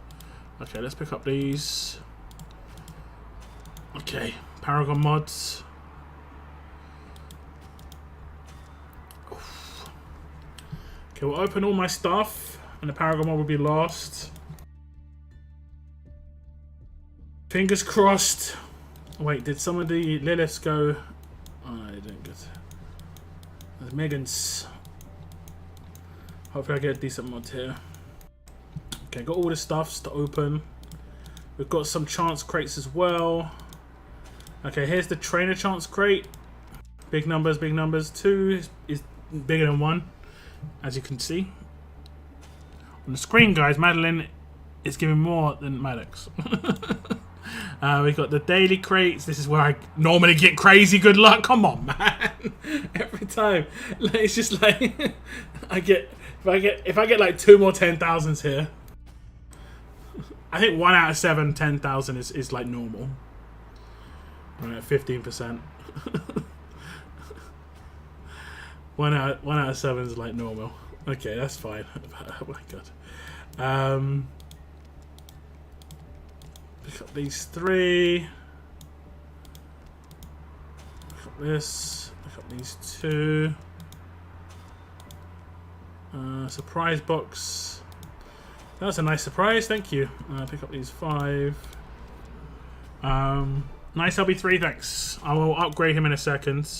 Okay, let's pick up these. Okay, Paragon mods. Oof. Okay, we'll open all my stuff, and the Paragon mod will be last. Fingers crossed. Wait, did some of the Liliths go? Oh, no, they didn't get. There's Megan's. Hopefully I get a decent mod here. Okay, got all the stuffs to open. We've got some chance crates as well. Okay, here's the trainer chance crate. Big numbers, big numbers. 2 is bigger than 1, as you can see. On the screen, guys, Madeline is giving more than Maddox. We've got the daily crates. This is where I normally get crazy good luck. Come on, man. Every time. Like, it's just like if I get like 2 more 10,000s here. I think 1 out of 7, 10,000 is like normal. Right, 15%. 1 out of 7 is like normal. Okay, that's fine. Oh my god. Pick up these 3. Pick up this. Pick up these 2. Surprise box. That's a nice surprise, thank you. Pick up these 5. Nice LB3, thanks. I will upgrade him in a second.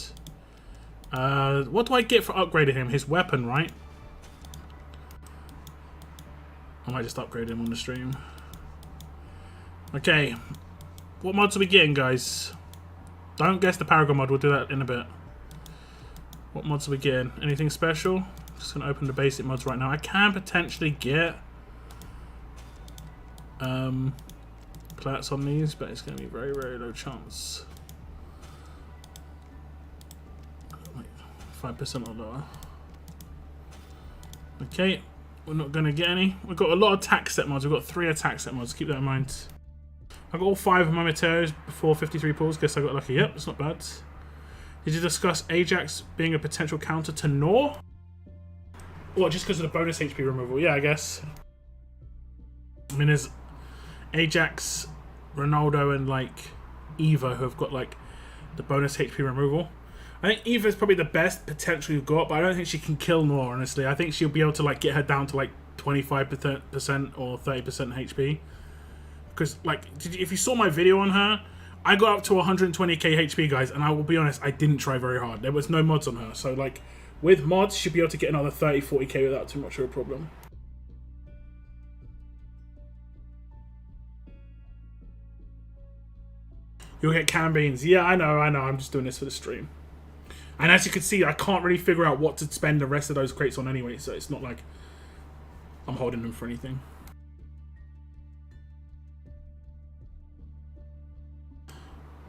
What do I get for upgrading him? His weapon, right? I might just upgrade him on the stream. Okay. What mods are we getting, guys? Don't guess the Paragon mod, we'll do that in a bit. What mods are we getting? Anything special? Just gonna open the basic mods right now. I can potentially get plats on these, but it's going to be very, very low chance. 5% or lower. Okay, we're not going to get any. We've got a lot of attack set mods. We've got 3 attack set mods. Keep that in mind. I got all 5 of my materials before 53 pulls. Guess I got lucky. Yep, it's not bad. Did you discuss Ajax being a potential counter to Nor? What, just because of the bonus HP removal? Yeah, I guess. I mean, there's Ajax, Ronaldo, and like Eva who have got like the bonus HP removal. I think Eva is probably the best potential you've got, but I don't think she can kill Nor, honestly. I think she'll be able to like get her down to like 25% or 30% HP. Because like, if you saw my video on her, I got up to 120k HP, guys, and I will be honest, I didn't try very hard. There was no mods on her, so like with mods, she'll be able to get another 30-40k without too much of a problem. You'll get canned beans. Yeah, I know. I'm just doing this for the stream. And as you can see, I can't really figure out what to spend the rest of those crates on anyway, so it's not like I'm holding them for anything.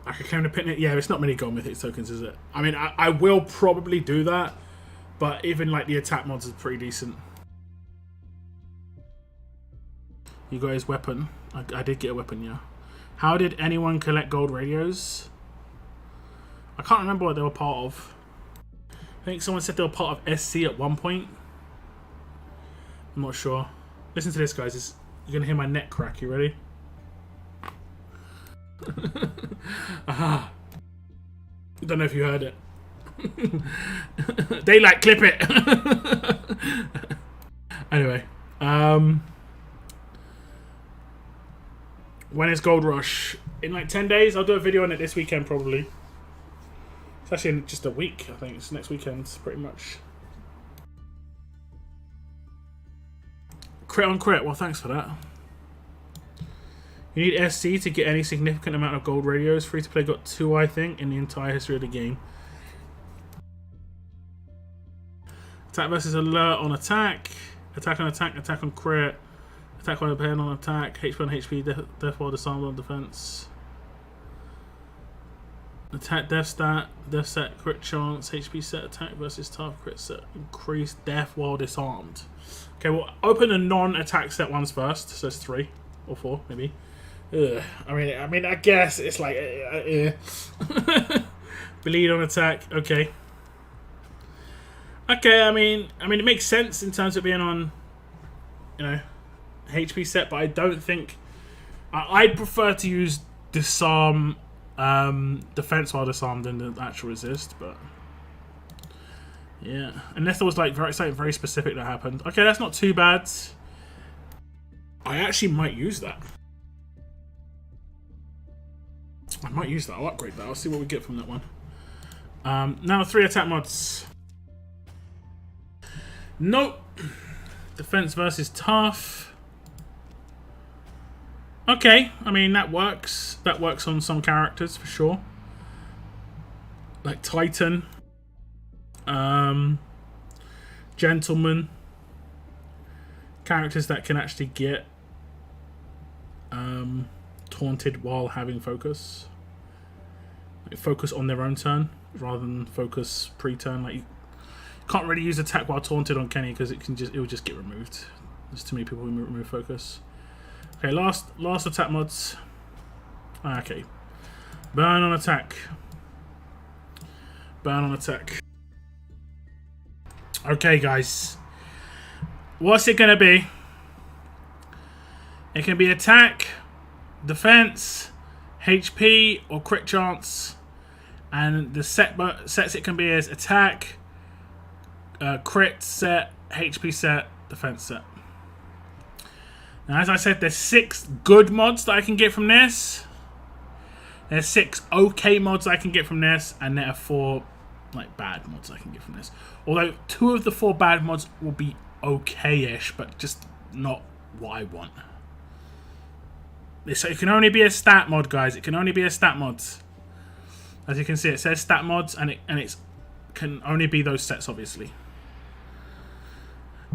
I could claim the picnic. Yeah, it's not many gold mythic tokens, is it? I mean, I will probably do that, but even like the attack mods is pretty decent. You got his weapon. I did get a weapon, yeah. How did anyone collect gold radios? I can't remember what they were part of. I think someone said they were part of SC at one point. I'm not sure. Listen to this, guys. You're going to hear my neck crack. You ready? Aha. Don't know if you heard it. Daylight, clip it. Anyway. When is Gold Rush? In like 10 days? I'll do a video on it this weekend probably. It's actually in just a week, I think. It's next weekend, pretty much. Crit on crit. Well, thanks for that. You need SC to get any significant amount of gold radios. Free to play got 2, I think, in the entire history of the game. Attack versus alert on attack. Attack on attack. Attack on crit. Attack on pen on attack. HP on HP. Death while disarmed on defense. Attack death stat. Death set crit chance. HP set attack versus tough crit set. Increased death while disarmed. Okay, we'll open the non-attack set ones first. So it's 3 or 4 maybe. Ugh. I mean, I guess it's like bleed on attack. Okay. Okay. I mean, it makes sense in terms of being on, you know, HP set, but I don't think I'd prefer to use disarm, defense while disarmed than the actual resist. But yeah, unless there was like something very specific that happened. Okay, that's not too bad. I actually might use that. I might use that. I'll upgrade that. I'll see what we get from that one. Now 3 attack mods. Nope. Defense versus tough. Okay, I mean that works. That works on some characters for sure. Like Titan. Gentleman. Characters that can actually get taunted while having focus. Like focus on their own turn rather than focus pre-turn. Like you can't really use attack while taunted on Kenny because it will just get removed. There's too many people who remove focus. Okay, last attack mods. Okay. Burn on attack. Burn on attack. Okay, guys. What's it gonna be? It can be attack, defense, HP, or crit chance. And the sets it can be as attack, crit set, HP set, defense set. Now, as I said, there's 6 good mods that I can get from this. There's 6 okay mods I can get from this, and there are 4 like bad mods I can get from this. Although 2 of the 4 bad mods will be okay-ish, but just not what I want. So it can only be a stat mod, guys. It can only be a stat mod. As you can see, it says stat mods, and it can only be those sets, obviously.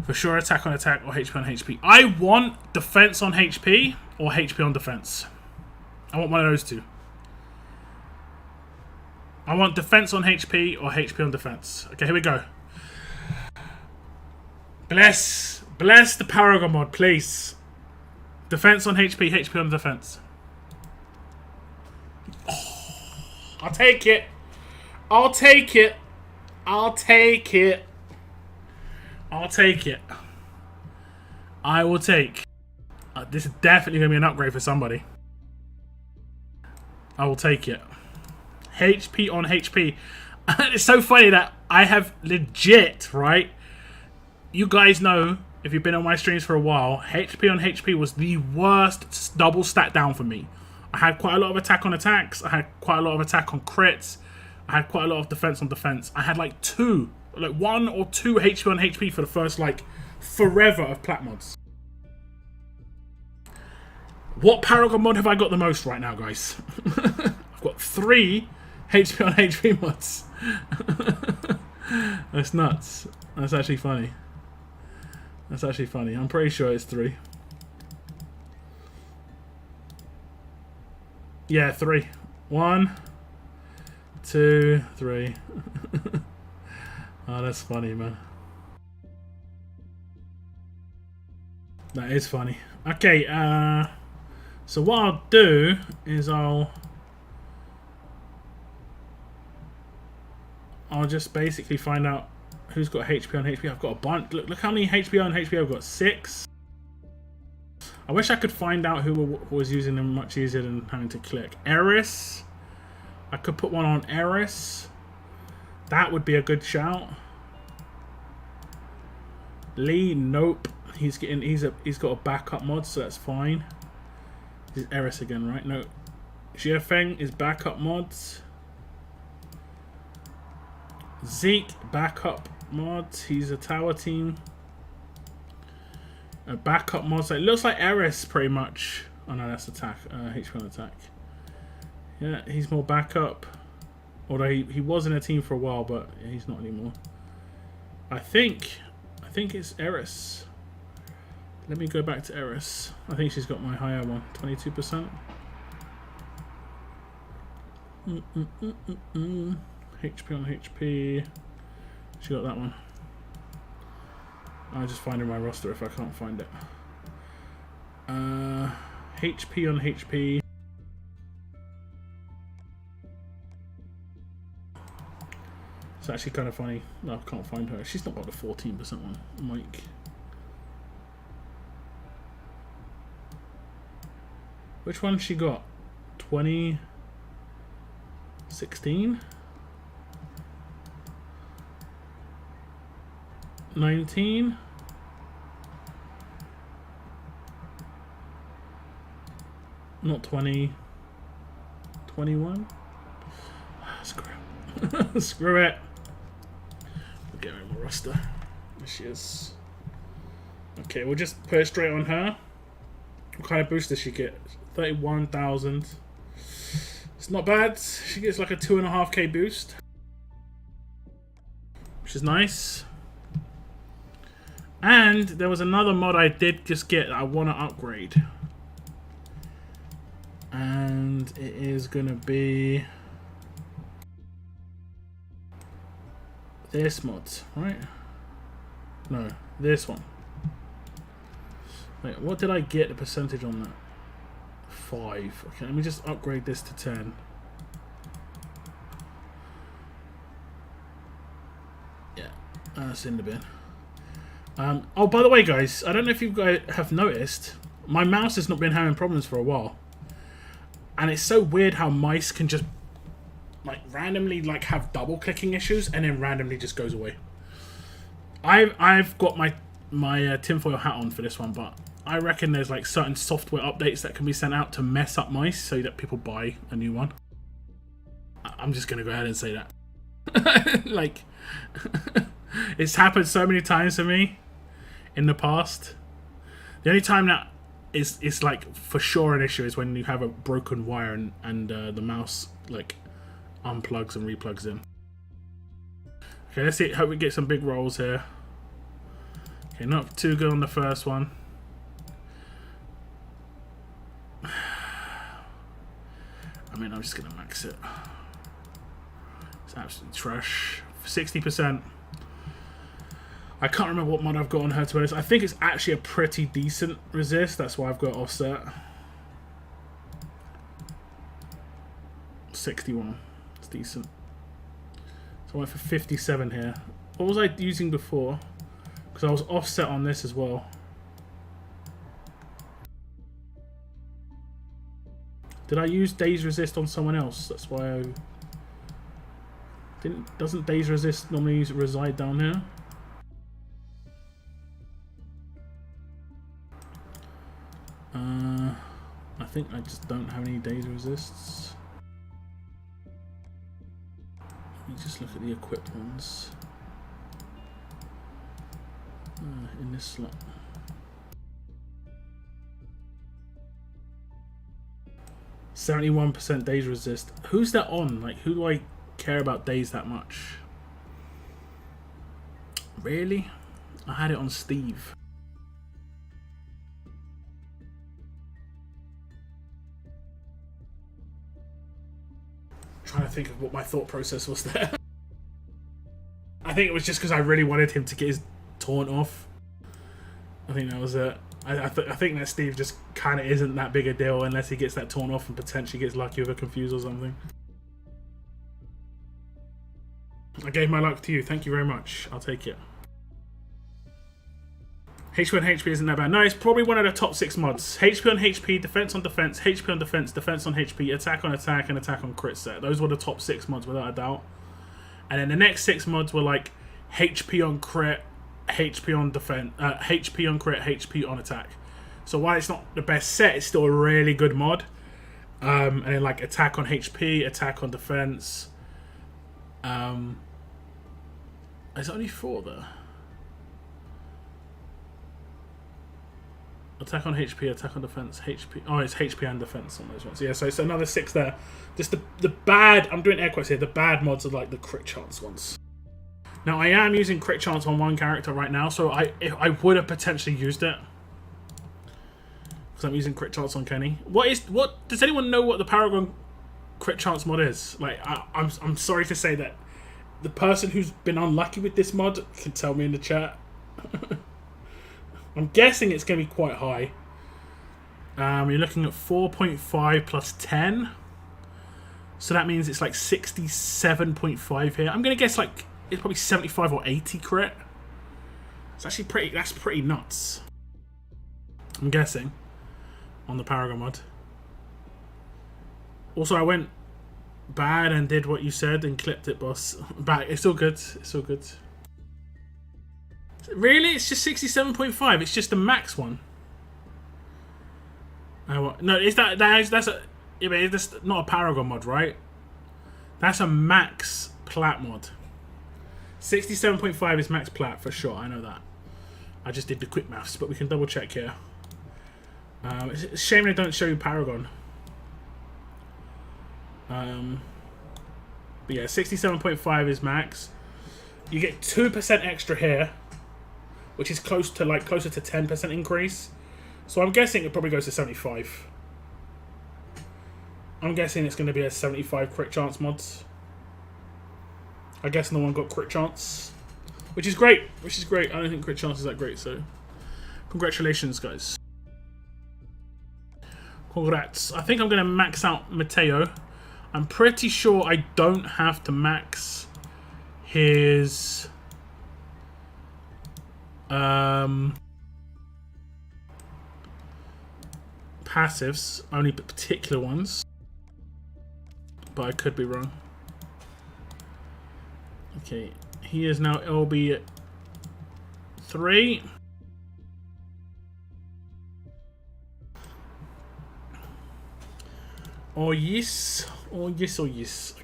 For sure, attack on attack or HP on HP. I want defense on HP or HP on defense. I want one of those 2. I want defense on HP or HP on defense. Okay, here we go. Bless the Paragon mod, please. Defense on HP, HP on defense. Oh, I'll take it. I'll take it. I'll take it. I'll take it. I will take. This is definitely going to be an upgrade for somebody. I will take it. HP on HP. It's so funny that I have legit, right? You guys know, if you've been on my streams for a while, HP on HP was the worst double stat down for me. I had quite a lot of attack on attacks. I had quite a lot of attack on crits. I had quite a lot of defense on defense. I had like 1 or 2 HP on HP for the first like forever of plat mods. What Paragon mod have I got the most right now, guys? I've got 3 HP on HP mods. That's nuts. That's actually funny. That's actually funny. I'm pretty sure it's 3. Yeah, 3. 1, 2, 3. Oh, that's funny, man. That is funny. Okay, so what I'll do is I'll just basically find out who's got HP on HP. I've got a bunch. Look how many HP on HP I've got. 6. I wish I could find out who was using them much easier than having to click. Eris. I could put one on Eris. That would be a good shout. Lee, nope. He's got a backup mod, so that's fine. This is Eris again, right? No. Jiafeng is backup mods. Zeke, backup mods. He's a tower team. A backup mods. So it looks like Eris pretty much. Oh no, that's attack. HP on attack. Yeah, he's more backup. Although he was in a team for a while, but yeah, he's not anymore. I think it's Eris. Let me go back to Eris. I think she's got my higher one, 22%. HP on HP. She got that one. I'll just find her in my roster if I can't find it. HP on HP. It's actually kind of funny. No, I can't find her. She's not got the 14% one. Mike. Which one she got? 2016? 19? Not 20. 21? Screw it. Screw it. We'll get her in my roster. There she is. Okay, we'll just put it straight on her. What kind of boost does she get? 31,000. It's not bad. She gets like a 2.5k boost, which is nice. And there was another mod I did just get that I want to upgrade. And it is going to be this mod, right? No, this one. Wait, what did I get the percentage on that? 5. Okay, let me just upgrade this to 10. Yeah, that's in the bin. Oh, by the way, guys, I don't know if you guys have noticed, my mouse has not been having problems for a while. And it's so weird how mice can just like randomly like have double clicking issues and then randomly just goes away. I've got my tinfoil hat on for this one, but I reckon there's like certain software updates that can be sent out to mess up mice so that people buy a new one. I'm just gonna go ahead and say that. Like, it's happened so many times to me in the past. The only time that it's like for sure an issue is when you have a broken wire and the mouse like unplugs and replugs in. Okay, let's see. Hope we get some big rolls here. Okay, not too good on the first one. I mean, I'm just gonna max it. It's absolute trash. 60%. I can't remember what mod I've got on her, to be honest. I think it's actually a pretty decent resist. That's why I've got offset. 61. It's decent. So I went for 57 here. What was I using before? Because I was offset on this as well. Did I use Days Resist on someone else? That's why I didn't. Doesn't Days Resist normally reside down here? I think I just don't have any Days Resists. Let me just look at the equipped ones. In this slot. %71 Days Resist. Who's that on? Like, who do I care about Days that much? Really? I had it on Steve. Trying to think of what my thought process was there. I think it was just because I really wanted him to get his taunt off. I think that was it. I think that Steve just kind of isn't that big a deal unless he gets that taunt off and potentially gets lucky with a confuse or something. I gave my luck to you. Thank you very much. I'll take it. HP on HP isn't that bad. No, it's probably one of the top 6 mods. HP on HP, defense on defense, HP on defense, defense on HP, attack on attack, and attack on crit set. Those were the top 6 mods without a doubt. And then the next 6 mods were like HP on crit, HP on defense, HP on crit, HP on attack. So while it's not the best set, it's still a really good mod. And then like attack on HP, attack on defense. There's only 4 there. Attack on HP, attack on defense, HP. Oh, it's HP and defense on those ones. Yeah, so it's another 6 there. Just the bad, I'm doing air quotes here, the bad mods are like the crit chance ones. Now, I am using crit chance on one character right now, so I would have potentially used it. Because I'm using crit chance on Kenny. What does anyone know what the Paragon crit chance mod is? Like, I'm sorry to say that the person who's been unlucky with this mod can tell me in the chat. I'm guessing it's going to be quite high. You're looking at 4.5 plus 10. So that means it's like 67.5 here. I'm going to guess like it's probably 75 or 80 crit. It's actually that's pretty nuts. I'm guessing on the Paragon mod. Also, I went bad and did what you said and clipped it, boss. But it's all good. It's all good. Really? It's just 67.5. It's just the max one. No, is that's a? Yeah, but that's not a Paragon mod, right? That's a max plat mod. 67.5 is max plat for sure. I know that. I just did the quick maths, but we can double check here. It's a shame they don't show you Paragon. But yeah, 67.5 is max. You get 2% extra here, which is closer to 10% increase. So I'm guessing it probably goes to 75. I'm guessing it's going to be a 75 crit chance mods. I guess no one got crit chance, which is great. I don't think crit chance is that great, so congratulations, guys. Congrats. I think I'm going to max out Mateo. I'm pretty sure I don't have to max his passives, only particular ones, but I could be wrong. Okay, he is now LB 3. Oh yes, oh yes, oh yes.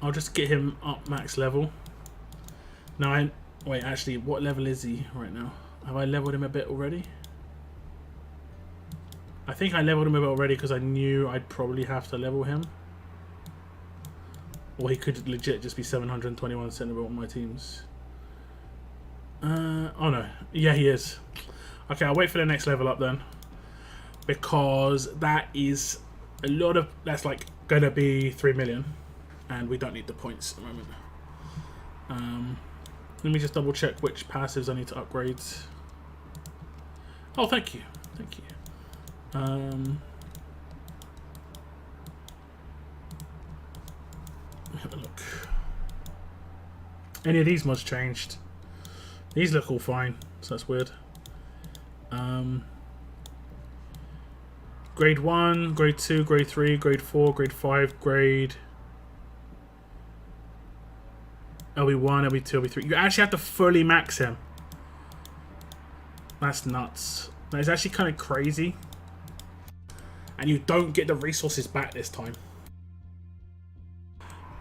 I'll just get him up max level. Now wait, actually, what level is he right now? Have I leveled him a bit already? I think I leveled him a bit already because I knew I'd probably have to level him. Or he could legit just be 721 centre on my teams. Oh no, yeah he is. Okay, I'll wait for the next level up then. Because that is a lot of, that's like gonna be 3 million. And we don't need the points at the moment. Let me just double check which passives I need to upgrade. Oh, thank you. Thank you. Have a look. Any of these mods changed? These look all fine, so that's weird. Grade 1, grade 2, grade 3, grade 4, grade 5, grade LB1, LB2, LB3. You actually have to fully max him. That's nuts. That is actually kind of crazy. And you don't get the resources back this time.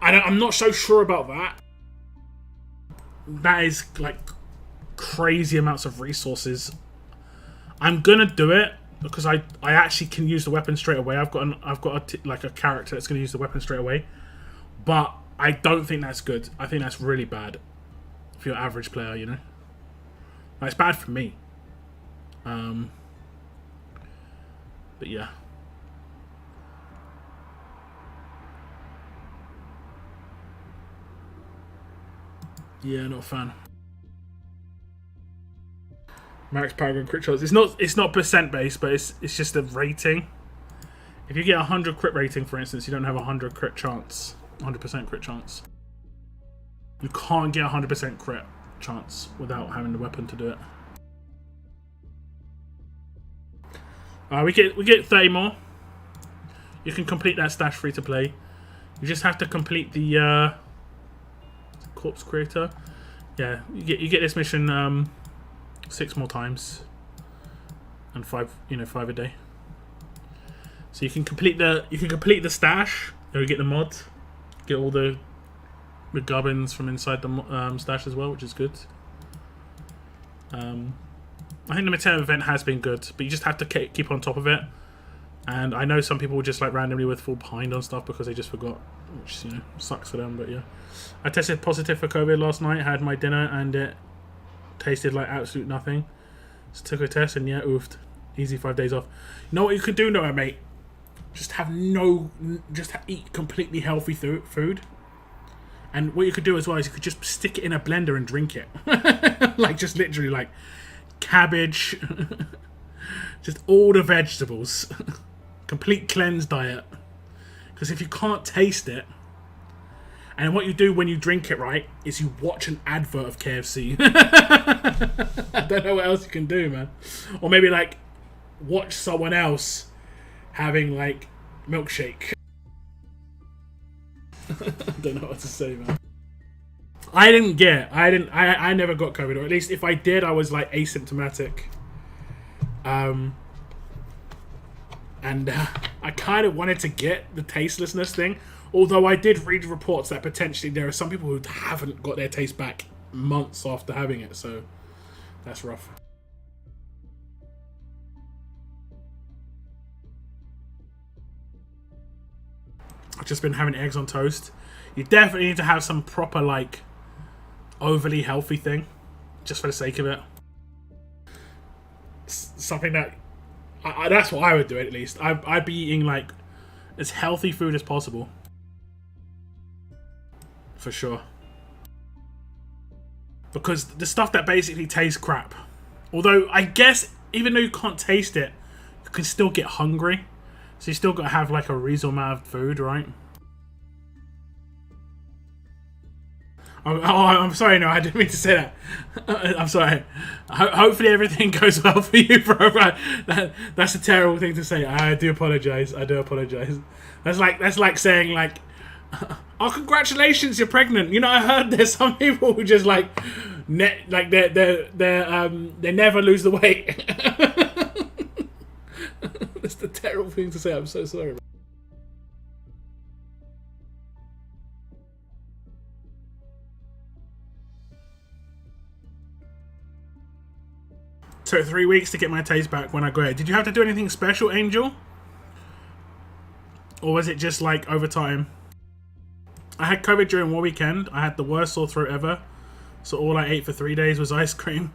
I'm not so sure about that. That is like crazy amounts of resources. I'm gonna do it because I actually can use the weapon straight away. I've got a character that's gonna use the weapon straight away, but I don't think that's good. I think that's really bad for your average player. You know, like, it's bad for me. But yeah. Yeah, not a fan. Max Paragon crit shots. It's not percent based, but it's just a rating. If you get 100 crit rating, for instance, you don't have 100 crit chance, 100% crit chance. You can't get 100% crit chance without having the weapon to do it. We get 30 more. You can complete that stash free to play. You just have to complete the corpse creator. Yeah, you get this mission 6 more times, and 5 a day. So you can complete the stash. Or you get the mod, get all the gubbins from inside the stash as well, which is good. I think the Mateo event has been good, but you just have to keep on top of it. And I know some people will just like randomly with fall behind on stuff because they just forgot, which sucks for them. But yeah, I tested positive for COVID last night. Had my dinner and it tasted like absolute nothing. Just took a test and yeah, oofed. Easy 5 days off. You know what you could do, no, mate? Just eat completely healthy food. And what you could do as well is you could just stick it in a blender and drink it. Like just literally like cabbage, just all the vegetables. Complete cleanse diet. Because if you can't taste it, and what you do when you drink it, right, is you watch an advert of KFC. I don't know what else you can do, man. Or maybe like watch someone else having like milkshake. I don't know what to say, man. I never got COVID, or at least if I did, I was like asymptomatic. And I kind of wanted to get the tastelessness thing, although I did read reports that potentially there are some people who haven't got their taste back months after having it, so that's rough. I've just been having eggs on toast. You definitely need to have some proper like overly healthy thing, just for the sake of it. Something that that's what I would do, at least. I'd be eating like as healthy food as possible, for sure. Because the stuff that basically tastes crap, although I guess even though you can't taste it, you can still get hungry. So you still got to have like a reasonable amount of food, right? Oh, I'm sorry, no, I didn't mean to say that. I'm sorry. Hopefully everything goes well for you, bro. That's a terrible thing to say. I do apologize. I do apologize. That's like saying like, oh, congratulations, you're pregnant. You know, I heard there's some people who just like, they never lose the weight. That's the terrible thing to say. I'm so sorry. Took 3 weeks to get my taste back when I got it. Did you have to do anything special, Angel? Or was it just like over time? I had COVID during war weekend. I had the worst sore throat ever. So all I ate for 3 days was ice cream.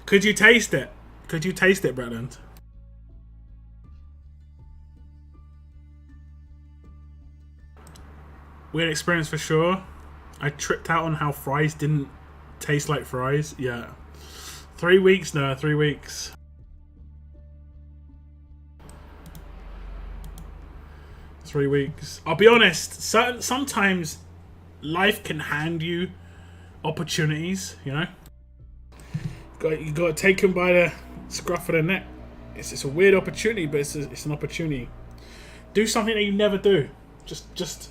Could you taste it? Could you taste it, Bretland? Weird experience for sure. I tripped out on how fries didn't taste like fries. Yeah. 3 weeks now. 3 weeks. I'll be honest. Sometimes life can hand you opportunities. You know. You got to take them by the scruff of the neck. It's a weird opportunity, but it's an opportunity. Do something that you never do. Just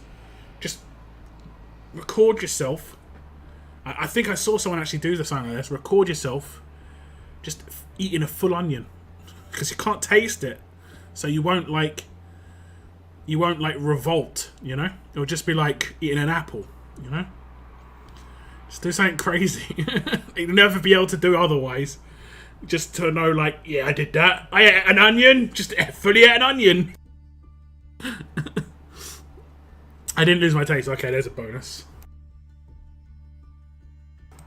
record yourself. I think I saw someone actually do something like this. Record yourself just eating a full onion, because you can't taste it, so you won't like revolt. You know, it'll just be like eating an apple. You know, just do something crazy. You'll never be able to do otherwise. Just to know, like, yeah, I did that. I ate an onion. Just fully ate an onion. I didn't lose my taste. Okay, there's a bonus.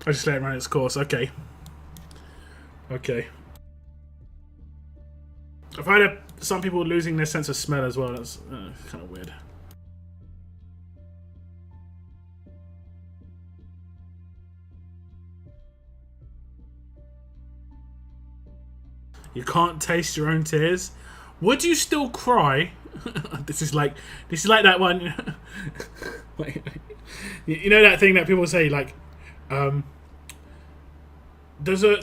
I just let it run its course. Okay. Okay. I've heard of some people losing their sense of smell as well. That's kind of weird. You can't taste your own tears. Would you still cry? This is like that one. You know that thing that people say, like, does a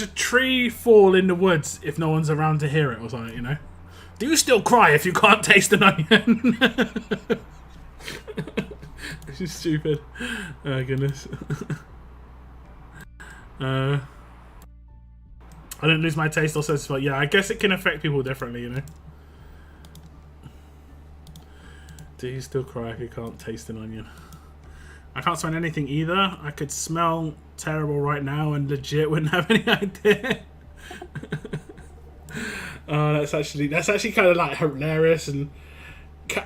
tree fall in the woods if no one's around to hear it or something? You know, do you still cry if you can't taste an onion? This is stupid. Oh goodness. I didn't lose my taste or sense of, yeah, I guess it can affect people differently, you know. Do you still cry if you can't taste an onion? I can't smell anything either. I could smell terrible right now and legit wouldn't have any idea. That's actually kind of like hilarious, and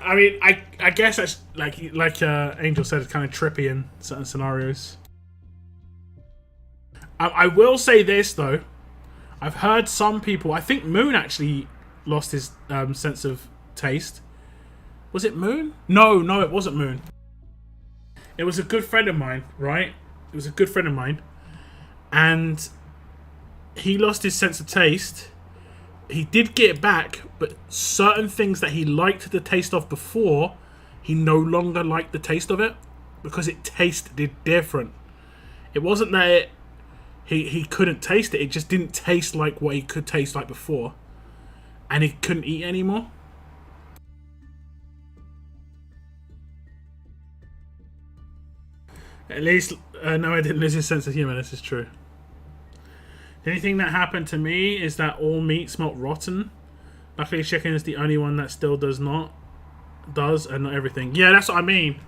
I mean, I guess that's like Angel said, it's kind of trippy in certain scenarios. I will say this though. I've heard some people. I think Moon actually lost his sense of taste. Was it Moon? No, it wasn't Moon. It was a good friend of mine, right? It was a good friend of mine, and he lost his sense of taste. He did get it back, but certain things that he liked the taste of before, he no longer liked the taste of it because it tasted different. It wasn't that he couldn't taste it. It just didn't taste like what he could taste like before. And he couldn't eat anymore. At least, no, I didn't lose his sense of humour. This is true. The only thing that happened to me is that all meat smelt rotten. Luckily, chicken is the only one that still does, and not everything. Yeah, that's what I mean.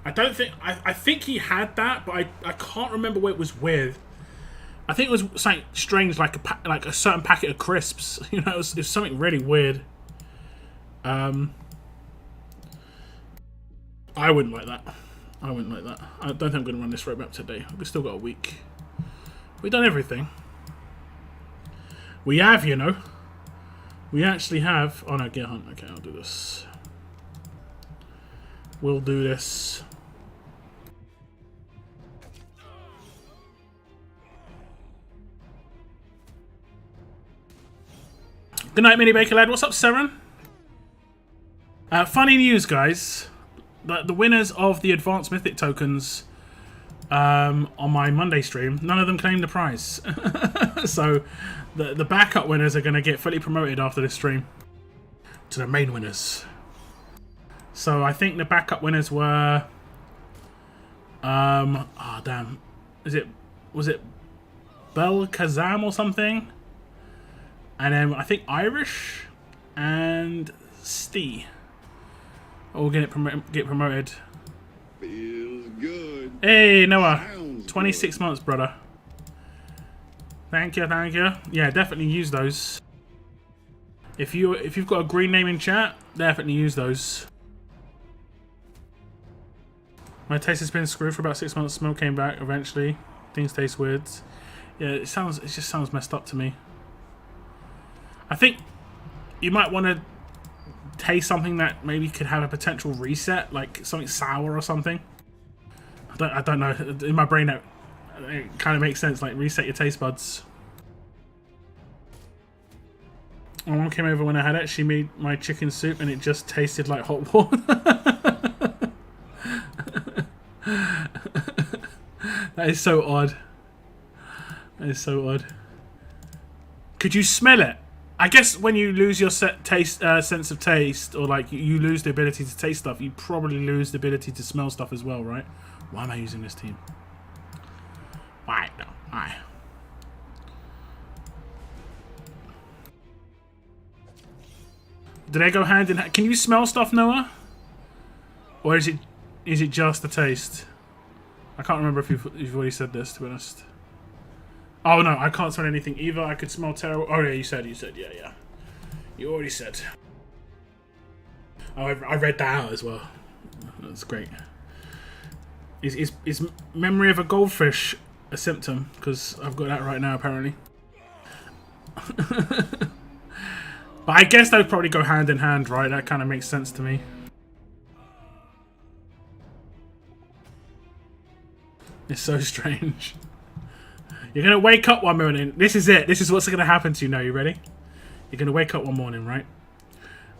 I don't think... I think he had that, but I can't remember what it was with. I think it was something strange, like a certain packet of crisps. You know, it was something really weird. I wouldn't like that. I wouldn't like that. I don't think I'm going to run this roadmap today. We've still got a week. We've done everything. We have, you know. We actually have... Oh no, get hunt. Okay, I'll do this. We'll do this. Good night, Mini Baker Lad. What's up, Seren? Funny news, guys. The winners of the advanced Mythic tokens on my Monday stream, none of them claimed the prize. So the backup winners are going to get fully promoted after this stream to the main winners. So I think the backup winners were oh damn, was it Bel Kazam or something, and then I think Irish and Stee all get promoted. Feels good. Hey Noah, Sounds 26 months, brother. Thank you, thank you. Yeah, definitely use those. If you've got a green name in chat, definitely use those. My taste has been screwed for about 6 months. Smell came back eventually. Things taste weird. Yeah, it just sounds messed up to me. I think you might want to taste something that maybe could have a potential reset, like something sour or something. I don't know. In my brain, it kind of makes sense. Like reset your taste buds. My mom came over when I had it. She made my chicken soup, and it just tasted like hot water. That is so odd. That is so odd. Could you smell it? I guess when you lose your sense of taste, or like you lose the ability to taste stuff, you probably lose the ability to smell stuff as well, right? Why am I using this team? Why? No. Why? Do they go hand in hand? Can you smell stuff, Noah? Or is it just the taste? I can't remember if you've already said this, to be honest. Oh no, I can't smell anything either. I could smell terrible. Oh yeah, you said, yeah. You already said. Oh, I read that out as well. That's great. Is memory of a goldfish a symptom? Because I've got that right now, apparently. But I guess they'd probably go hand in hand, right? That kind of makes sense to me. It's so strange. You're gonna wake up one morning. This is it. This is what's gonna happen to you now. You ready? You're gonna wake up one morning, right?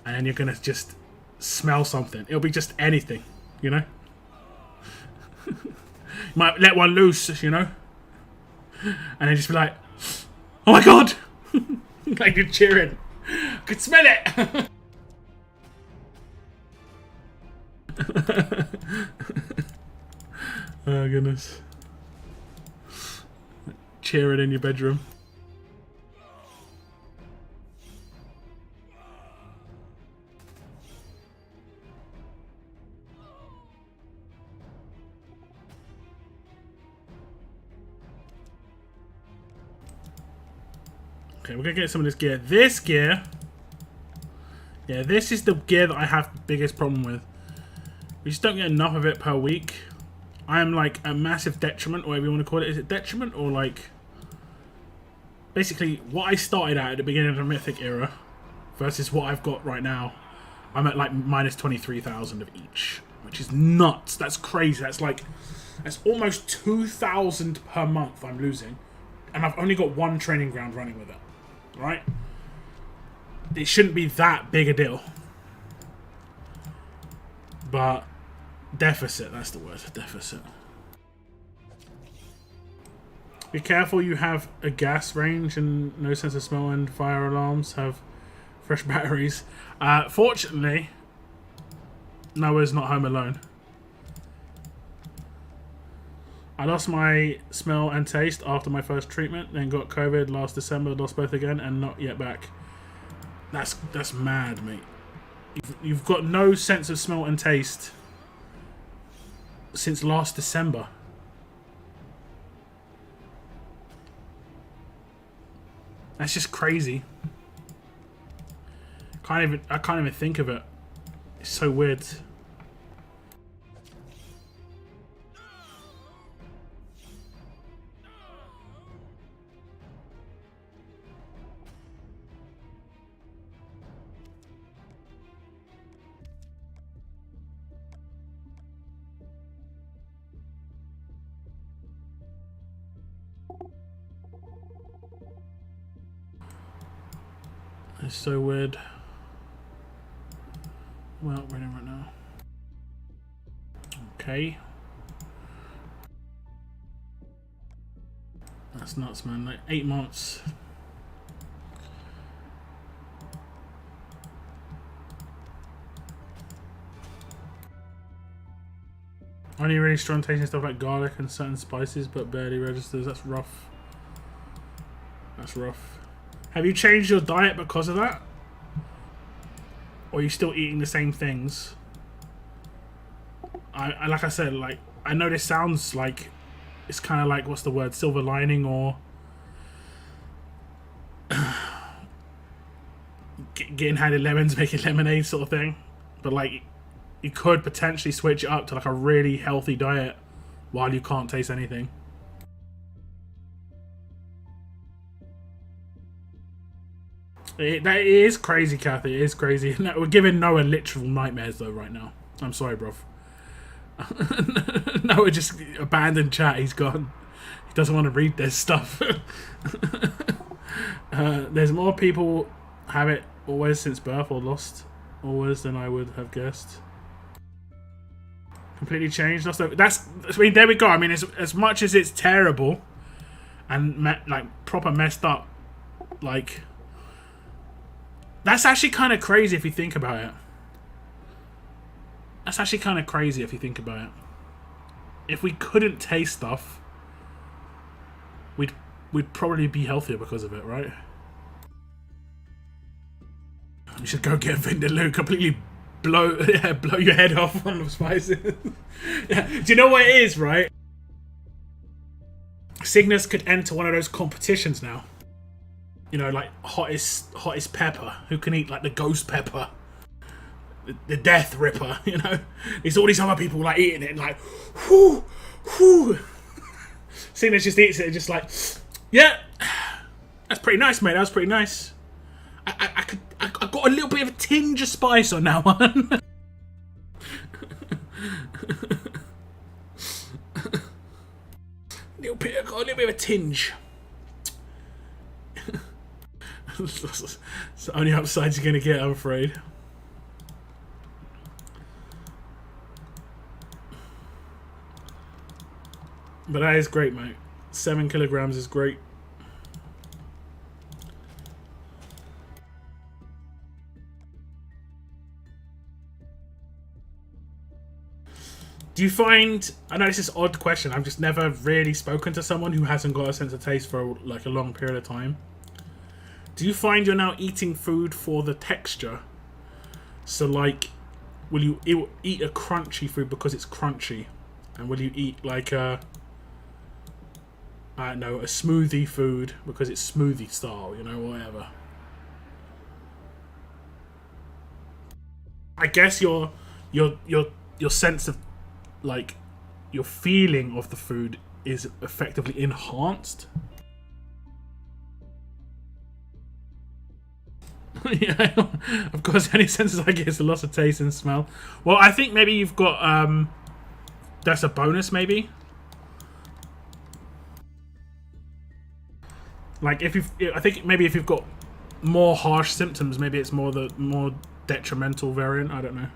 And then you're gonna just smell something. It'll be just anything, you know? You might let one loose, you know? And then just be like, oh my god! Like you're cheering. I could smell it! Oh goodness. Cheering in your bedroom. Okay, we're gonna get some of this gear. This gear, yeah, this is the gear that I have the biggest problem with. We just don't get enough of it per week. I am like a massive detriment, or whatever you want to call it. Is it detriment or like... Basically, what I started at the beginning of the Mythic era versus what I've got right now, I'm at like minus 23,000 of each, which is nuts. That's crazy. That's almost 2,000 per month I'm losing, and I've only got one training ground running with it, right? It shouldn't be that big a deal, but deficit, that's the word, deficit. Be careful, you have a gas range and no sense of smell, and fire alarms have fresh batteries. Fortunately, Noah's not home alone. I lost my smell and taste after my first treatment, then got COVID last December, lost both again, and not yet back. That's mad, mate. You've got no sense of smell and taste since last December. That's just crazy. I can't even think of it. It's so weird. It's so weird. Well, we're in right now. Okay. That's nuts, man. Like 8 months. Only really strong tasting stuff like garlic and certain spices, but barely registers. That's rough. That's rough. Have you changed your diet because of that? Or are you still eating the same things? I like I said, like, I know this sounds like it's kind of like, what's the word, silver lining, or getting handed lemons, making lemonade sort of thing. But like, you could potentially switch it up to like a really healthy diet while you can't taste anything. It is crazy, Kathy. It is crazy. No, we're giving Noah literal nightmares though right now. I'm sorry, bruv. Noah just abandoned chat. He's gone. He doesn't want to read this stuff. There's more people have it always since birth, or lost always, than I would have guessed. Completely changed. That's. I mean, there we go. I mean, as much as it's terrible and like proper messed up, like. That's actually kind of crazy if you think about it. That's actually kind of crazy if you think about it. If we couldn't taste stuff, we'd probably be healthier because of it, right? You should go get Vindaloo, completely blow your head off on the spices. Yeah. Do you know what it is, right? Cygnus could enter one of those competitions now. You know, like hottest pepper. Who can eat like the ghost pepper, the death ripper? You know, there's all these other people like eating it and like, whoo, whoo. Cygnus just eats it and just like, yeah, that's pretty nice, mate. That was pretty nice. I got a little bit of a tinge of spice on that one. Got a little bit of a tinge. It's the only upsides you're going to get, I'm afraid. But that is great, mate. 7 kilograms is great. Do you find... I know this is an odd question. I've just never really spoken to someone who hasn't got a sense of taste for like a long period of time. Do you find you're now eating food for the texture? So, like, will you eat a crunchy food because it's crunchy? And will you eat, like, I don't know, a smoothie food because it's smoothie style, you know, whatever? I guess your sense of, like, your feeling of the food is effectively enhanced. Yeah, of course, any senses I get is a loss of taste and smell. Well, I think maybe you've got that's a bonus, maybe. Like I think maybe if you've got more harsh symptoms, maybe it's more the more detrimental variant. I don't know.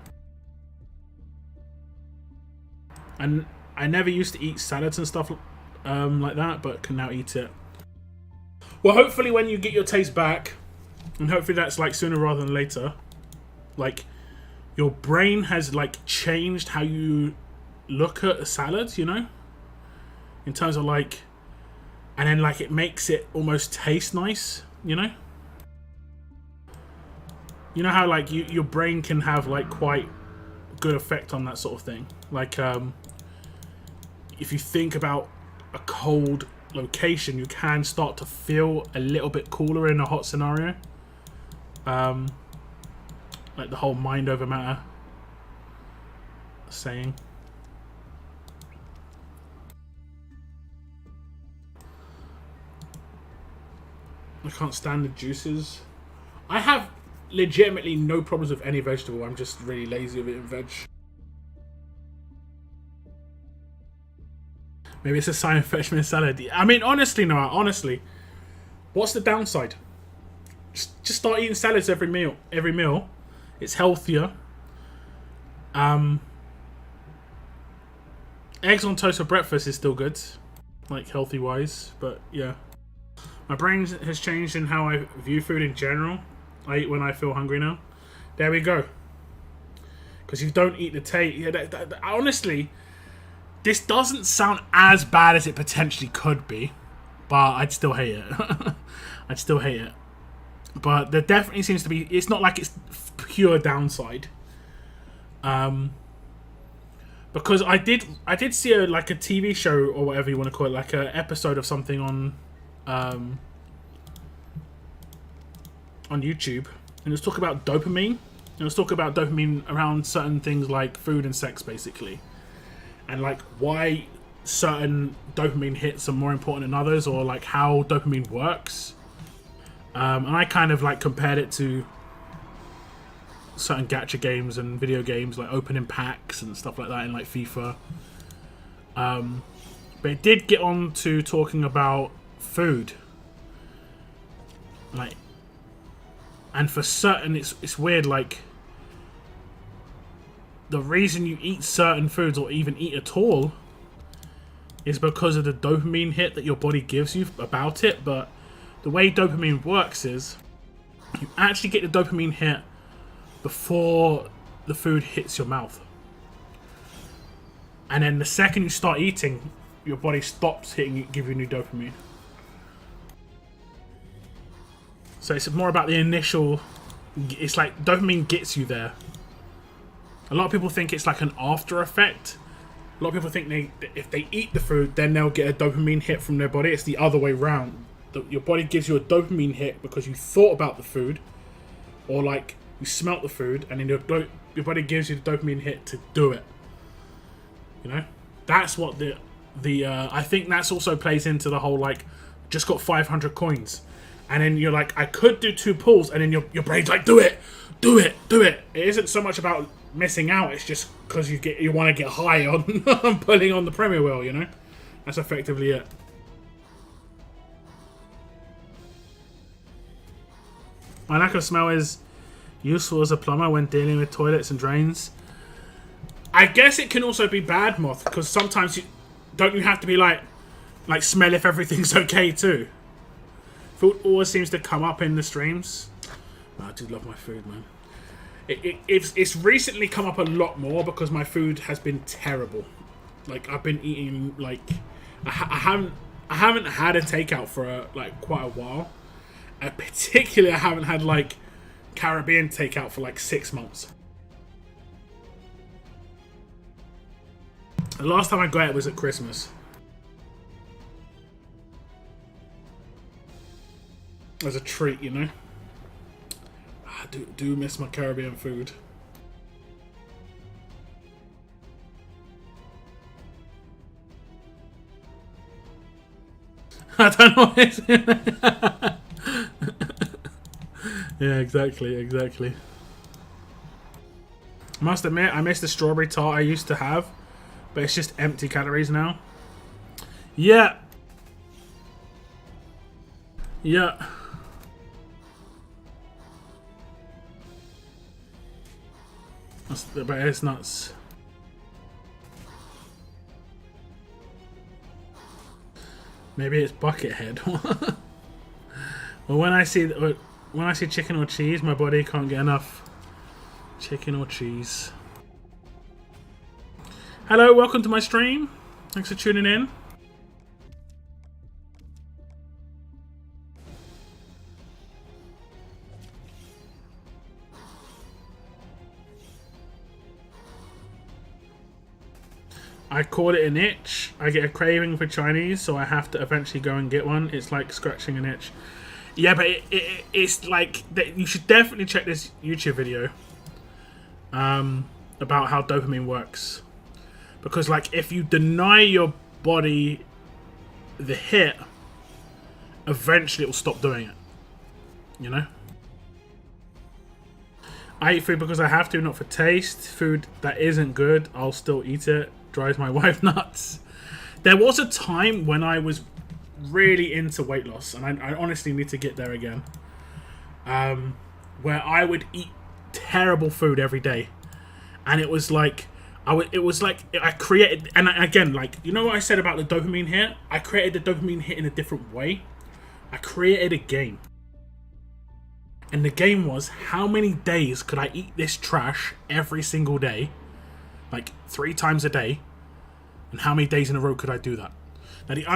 And I never used to eat salads and stuff like that, but can now eat it. Well, hopefully when you get your taste back. And hopefully that's like sooner rather than later. Like your brain has like changed how you look at a salad, you know? In terms of like, and then like it makes it almost taste nice, you know? You know how like your brain can have like quite good effect on that sort of thing. Like if you think about a cold location, you can start to feel a little bit cooler in a hot scenario. Like the whole mind over matter saying. I can't stand the juices. I have legitimately no problems with any vegetable. I'm just really lazy with eating veg. Maybe it's a sign of freshman salad. I mean, honestly, Noah, honestly, what's the downside? just start eating salads every meal. It's healthier. Eggs on toast for breakfast is still good, like healthy wise, but yeah. My brain has changed in how I view food in general. I eat when I feel hungry now. There we go. Because you don't eat the taste. Yeah, honestly, this doesn't sound as bad as it potentially could be, but I'd still hate it. I'd still hate it. But there definitely seems to be. It's not like it's pure downside. Because I did see a TV show or whatever you want to call it, like an episode of something on YouTube, and it was talking about dopamine. It was talking about dopamine around certain things like food and sex, basically, and like why certain dopamine hits are more important than others, or like how dopamine works. And I kind of like compared it to certain gacha games and video games, like opening packs and stuff like that in like FIFA. But it did get on to talking about food, like, and for certain it's weird, like the reason you eat certain foods or even eat at all is because of the dopamine hit that your body gives you about it. But the way dopamine works is you actually get the dopamine hit before the food hits your mouth, and then the second you start eating, your body stops giving you dopamine. So it's more about the initial. It's like dopamine gets you there. A lot of people think it's like an after effect. A lot of people think if they eat the food, then they'll get a dopamine hit from their body. It's the other way around. Your body gives you a dopamine hit because you thought about the food, or like you smelt the food, and then your body gives you the dopamine hit to do it. You know, that's what the I think that's also plays into the whole like just got 500 coins, and then you're like, I could do 2 pulls, and then your brain's like, do it. It isn't so much about missing out. It's just because you want to get high on pulling on the Premier Wheel. You know, that's effectively it. My lack of smell is useful as a plumber when dealing with toilets and drains. I guess it can also be bad, Moth, because sometimes you have to be like smell if everything's okay too. Food always seems to come up in the streams. Oh, I do love my food, man. It's recently come up a lot more because my food has been terrible. Like I've been eating like I haven't had a takeout for quite a while. Particularly, I haven't had like Caribbean takeout for like 6 months. The last time I got it was at Christmas. As a treat, you know. I do miss my Caribbean food. I don't know what it is. Yeah, exactly. Must admit, I miss the strawberry tart I used to have, but it's just empty calories now. Yeah. But it's nuts. Maybe it's Buckethead. Well, when I see chicken or cheese, my body can't get enough. Chicken or cheese. Hello, welcome to my stream. Thanks for tuning in. I call it an itch. I get a craving for Chinese, so I have to eventually go and get one. It's like scratching an itch. Yeah, but it's like you should definitely check this YouTube video about how dopamine works, because like if you deny your body the hit, eventually it will stop doing it. You know. I eat food because I have to, not for taste. Food that isn't good, I'll still eat it. Drives my wife nuts. There was a time when I was really into weight loss, and I honestly need to get there again. where I would eat terrible food every day, and it was like I created, and again, like, you know what I said about the dopamine hit? I created the dopamine hit in a different way. I created a game. And the game was, how many days could I eat this trash every single day? Like 3 times a day. And how many days in a row could I do that? Now the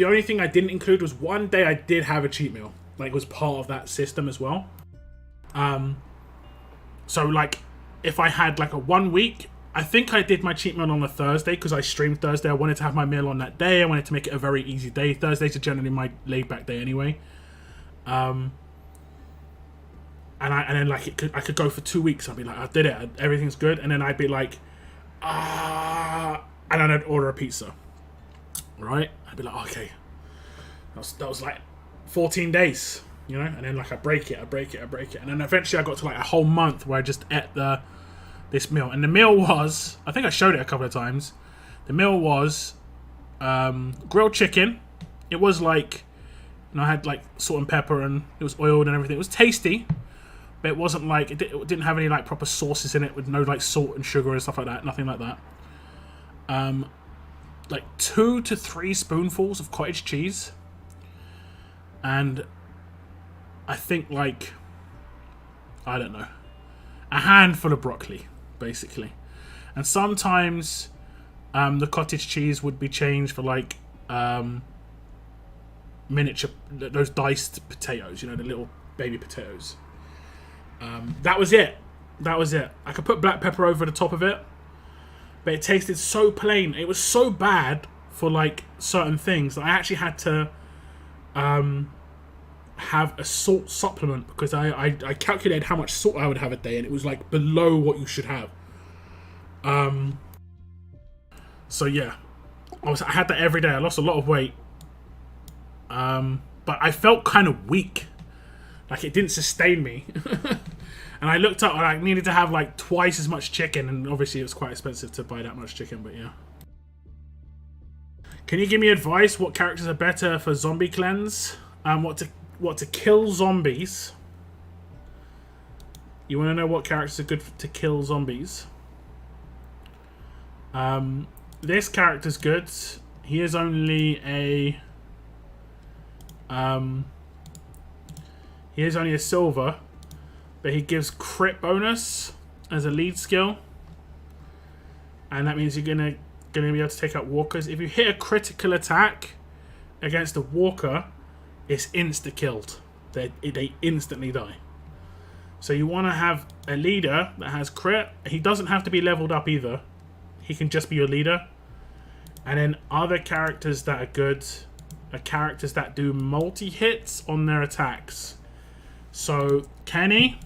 only thing I didn't include was one day I did have a cheat meal. Like, it was part of that system as well. So like, if I had like a 1 week, I think I did my cheat meal on a Thursday because I streamed Thursday. I wanted to have my meal on that day. I wanted to make it a very easy day. Thursdays are generally my laid back day anyway. And then like I could go for 2 weeks. I'd be like, I did it. Everything's good. And then I'd be like, and then I'd order a pizza. Right? I'd be like, okay, that was like 14 days, you know. And then like I break it, and then eventually I got to like a whole month where I just ate this meal. And the meal was, I think I showed it a couple of times. The meal was grilled chicken. It was like, I had like salt and pepper, and it was oiled and everything. It was tasty, but it wasn't like, it didn't have any like proper sauces in it, with no like salt and sugar and stuff like that. Nothing like that. Like 2 to 3 spoonfuls of cottage cheese, and I think like, I don't know, a handful of broccoli, basically. And sometimes the cottage cheese would be changed for like miniature, those diced potatoes, you know, the little baby potatoes. That was it. I could put black pepper over the top of it, but it tasted so plain. It was so bad for like certain things that I actually had to have a salt supplement, because I calculated how much salt I would have a day, and it was like below what you should have. So yeah, I had that every day. I lost a lot of weight, but I felt kind of weak, like it didn't sustain me. And I looked up, and I needed to have like twice as much chicken, and obviously it was quite expensive to buy that much chicken, but yeah. Can you give me advice? What characters are better for zombie cleanse? What to kill zombies? You want to know what characters are good to kill zombies? This character's good. He is only a silver, but he gives crit bonus as a lead skill, and that means you're gonna be able to take out walkers. If you hit a critical attack against a walker, it's insta killed. They instantly die. So you want to have a leader that has crit. He doesn't have to be leveled up either. He can just be your leader. And then other characters that are good are characters that do multi-hits on their attacks. So Kenny,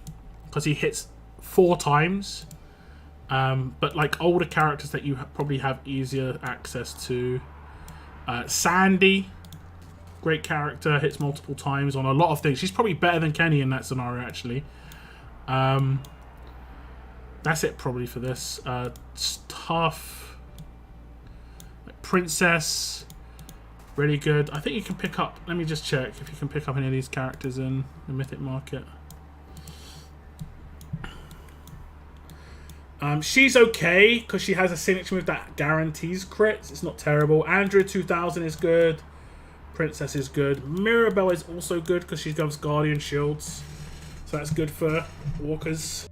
because he hits 4 times. But like older characters that you probably have easier access to. Sandy, great character, hits multiple times on a lot of things. She's probably better than Kenny in that scenario, actually. That's it probably for this. Tough. Like Princess, really good. I think you can pick up, let me just check if you can pick up any of these characters in the Mythic market. She's okay because she has a signature move that guarantees crits. It's not terrible. Andrea 2000 is good. Princess is good. Mirabelle is also good because she gives Guardian Shields. So that's good for walkers.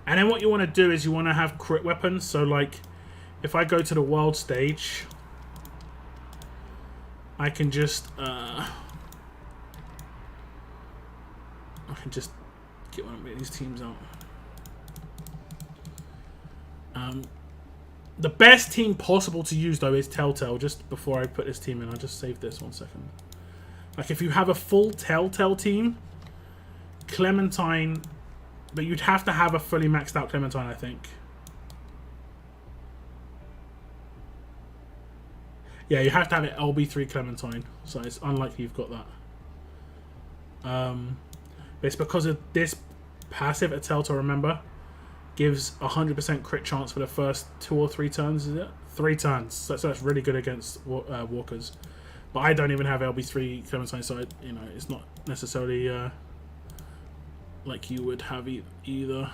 And then what you want to do is you want to have crit weapons. So like, if I go to the world stage, I can just get one of these teams out. The best team possible to use though is Telltale. Just before I put this team in, I'll just save this 1 second. Like if you have a full Telltale team, Clementine, but you'd have to have a fully maxed out Clementine, I think. Yeah, you have to have an LB3 Clementine, so it's unlikely you've got that. But it's because of this passive at Telltale, remember? Gives 100% crit chance for the first 2 or 3 turns, is it? 3 turns. So that's really good against walkers. But I don't even have LB3 Clementine, so it's not necessarily like you would have either.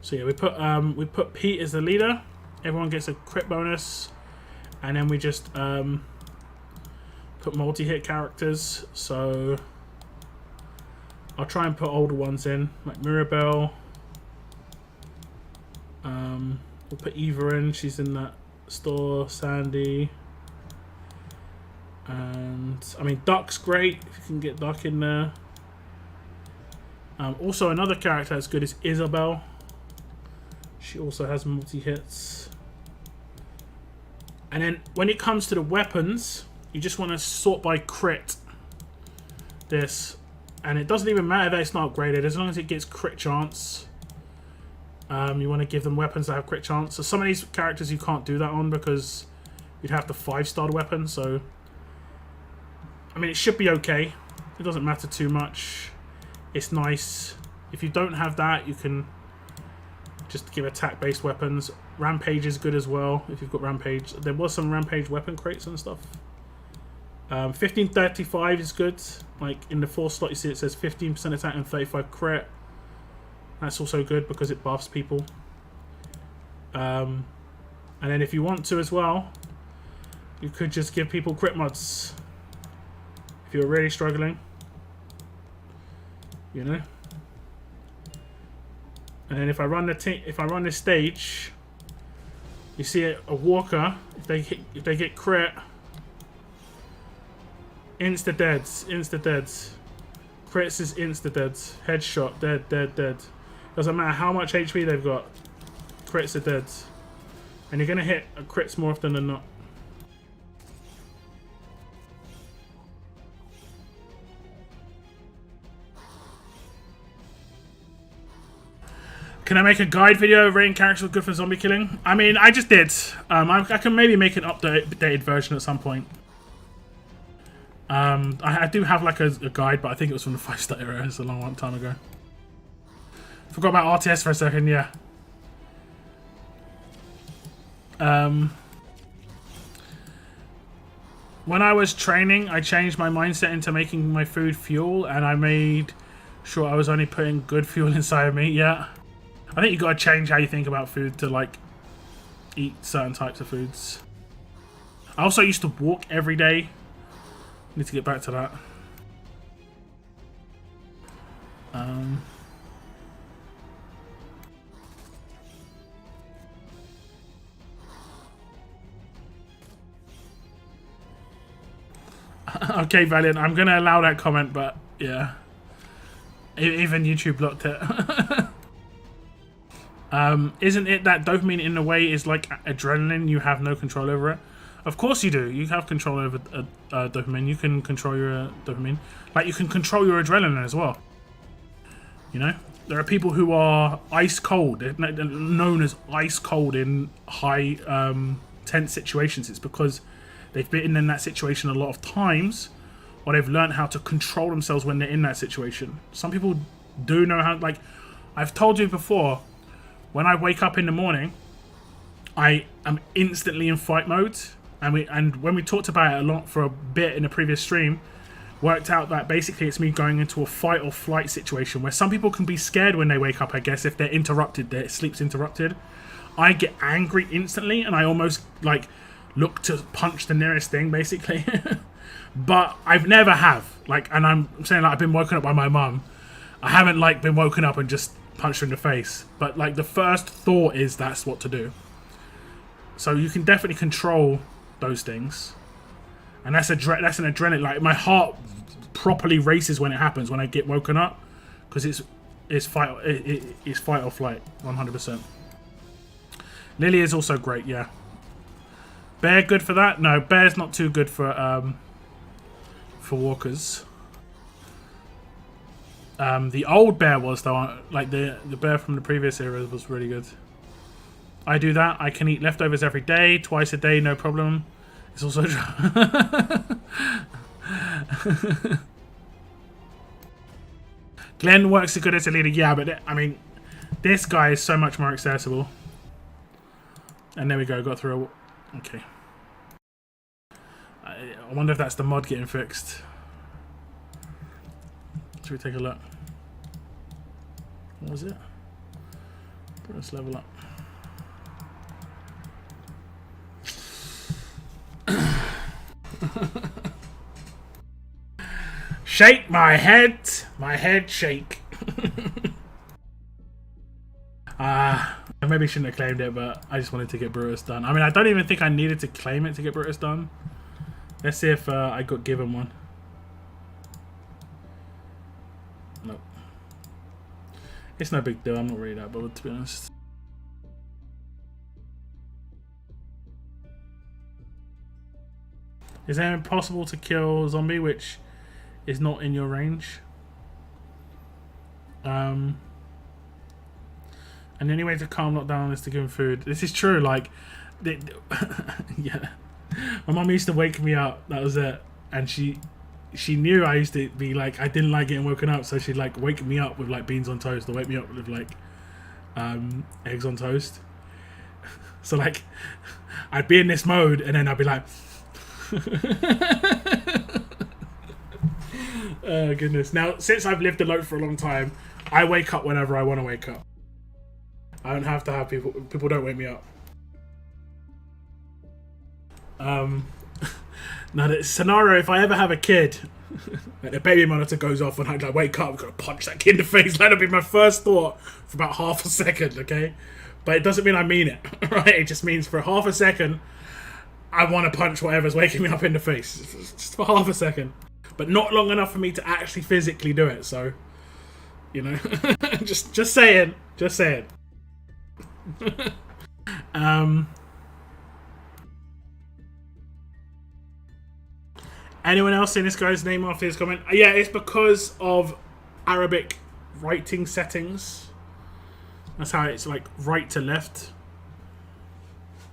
So yeah, we put Pete as the leader. Everyone gets a crit bonus, and then we just put multi-hit characters. So I'll try and put older ones in, like Mirabelle. We'll put Eva in. She's in that store. Sandy. And I mean, Duck's great if you can get Duck in there. Also, another character that's good is Isabel. She also has multi-hits. And then when it comes to the weapons, you just want to sort by crit. This, and it doesn't even matter that it's not upgraded as long as it gets crit chance. You want to give them weapons that have crit chance. So some of these characters you can't do that on because you'd have to 5-star weapon. So I mean, it should be okay. It doesn't matter too much. It's nice. If you don't have that, you can just give attack-based weapons. Rampage is good as well if you've got Rampage. There was some Rampage weapon crates and stuff. 1535 is good. Like in the 4 slot, you see it says 15% attack and 35 crit. That's also good because it buffs people. And then if you want to as well, you could just give people crit mods. If you're really struggling, you know. And then if I run this stage, you see a walker. If they get crit, insta deads. Crits is insta deads. Headshot, dead. Doesn't matter how much HP they've got. Crits are dead, and you're gonna hit crits more often than not. Can I make a guide video rating characters good for zombie killing? I mean, I just did. I can maybe make an updated version at some point. I do have like a guide, but I think it was from the 5-star era. It's a long time ago. Forgot about RTS for a second, yeah. When I was training, I changed my mindset into making my food fuel, and I made sure I was only putting good fuel inside of me, yeah. I think you got to change how you think about food to like eat certain types of foods. I also used to walk every day. Need to get back to that. Okay, Valiant, I'm gonna allow that comment, but yeah, even YouTube blocked it. Isn't it that dopamine in a way is like adrenaline? You have no control over it. Of course you do. You have control over dopamine. You can control your dopamine. Like you can control your adrenaline as well. You know? There are people who are ice cold. They're known as ice cold in high tense situations. It's because they've been in that situation a lot of times, or they've learned how to control themselves when they're in that situation. Some people do know how, like, I've told you before, when I wake up in the morning, I am instantly in fight mode. And when we talked about it a lot for a bit in a previous stream, worked out that basically it's me going into a fight or flight situation where some people can be scared when they wake up, I guess, if they're interrupted, their sleep's interrupted. I get angry instantly and I almost like look to punch the nearest thing, basically. But I've never have. Like, and I'm saying like I've been woken up by my mum. I haven't like been woken up and just punched her in the face. But like the first thought is that's what to do. So you can definitely control those things. And that's an adrenaline. Like my heart properly races when it happens, when I get woken up, because it's fight or flight, 100%. Lily is also great, yeah. Bear good for that? No, Bear's not too good for walkers. The old Bear was though, like the Bear from the previous era was really good. I do that. I can eat leftovers every day, twice a day, no problem. It's also Glenn works as good as a leader, yeah, but I mean, this guy is so much more accessible. And there we go, got through a... Okay. I wonder if that's the mod getting fixed. Should we take a look? What was it? Let's level up. Shake my head shake. I maybe shouldn't have claimed it, but I just wanted to get Brutus done. I mean, I don't even think I needed to claim it to get Brutus done. Let's see if I got given one. Nope. It's no big deal. I'm not really that bothered, to be honest. Is it impossible to kill a zombie which is not in your range? And the only way to calm lockdown is to give him food. This is true. Like, yeah, my mum used to wake me up. That was it, and she knew I used to be like, I didn't like getting woken up, so she'd like wake me up with like beans on toast, or wake me up with like eggs on toast. So like, I'd be in this mode, and then I'd be like, oh goodness. Now, since I've lived alone for a long time, I wake up whenever I want to wake up. I don't have to have people. People don't wake me up. Now the scenario, if I ever have a kid, like the baby monitor goes off and I like wake up, I'm gonna punch that kid in the face. That'll be my first thought for about half a second, okay? But it doesn't mean I mean it, right? It just means for half a second, I want to punch whatever's waking me up in the face, just for half a second, but not long enough for me to actually physically do it. So, you know, just saying. Anyone else seen this guy's name after his comment? Yeah, it's because of Arabic writing settings. That's how it's like right to left.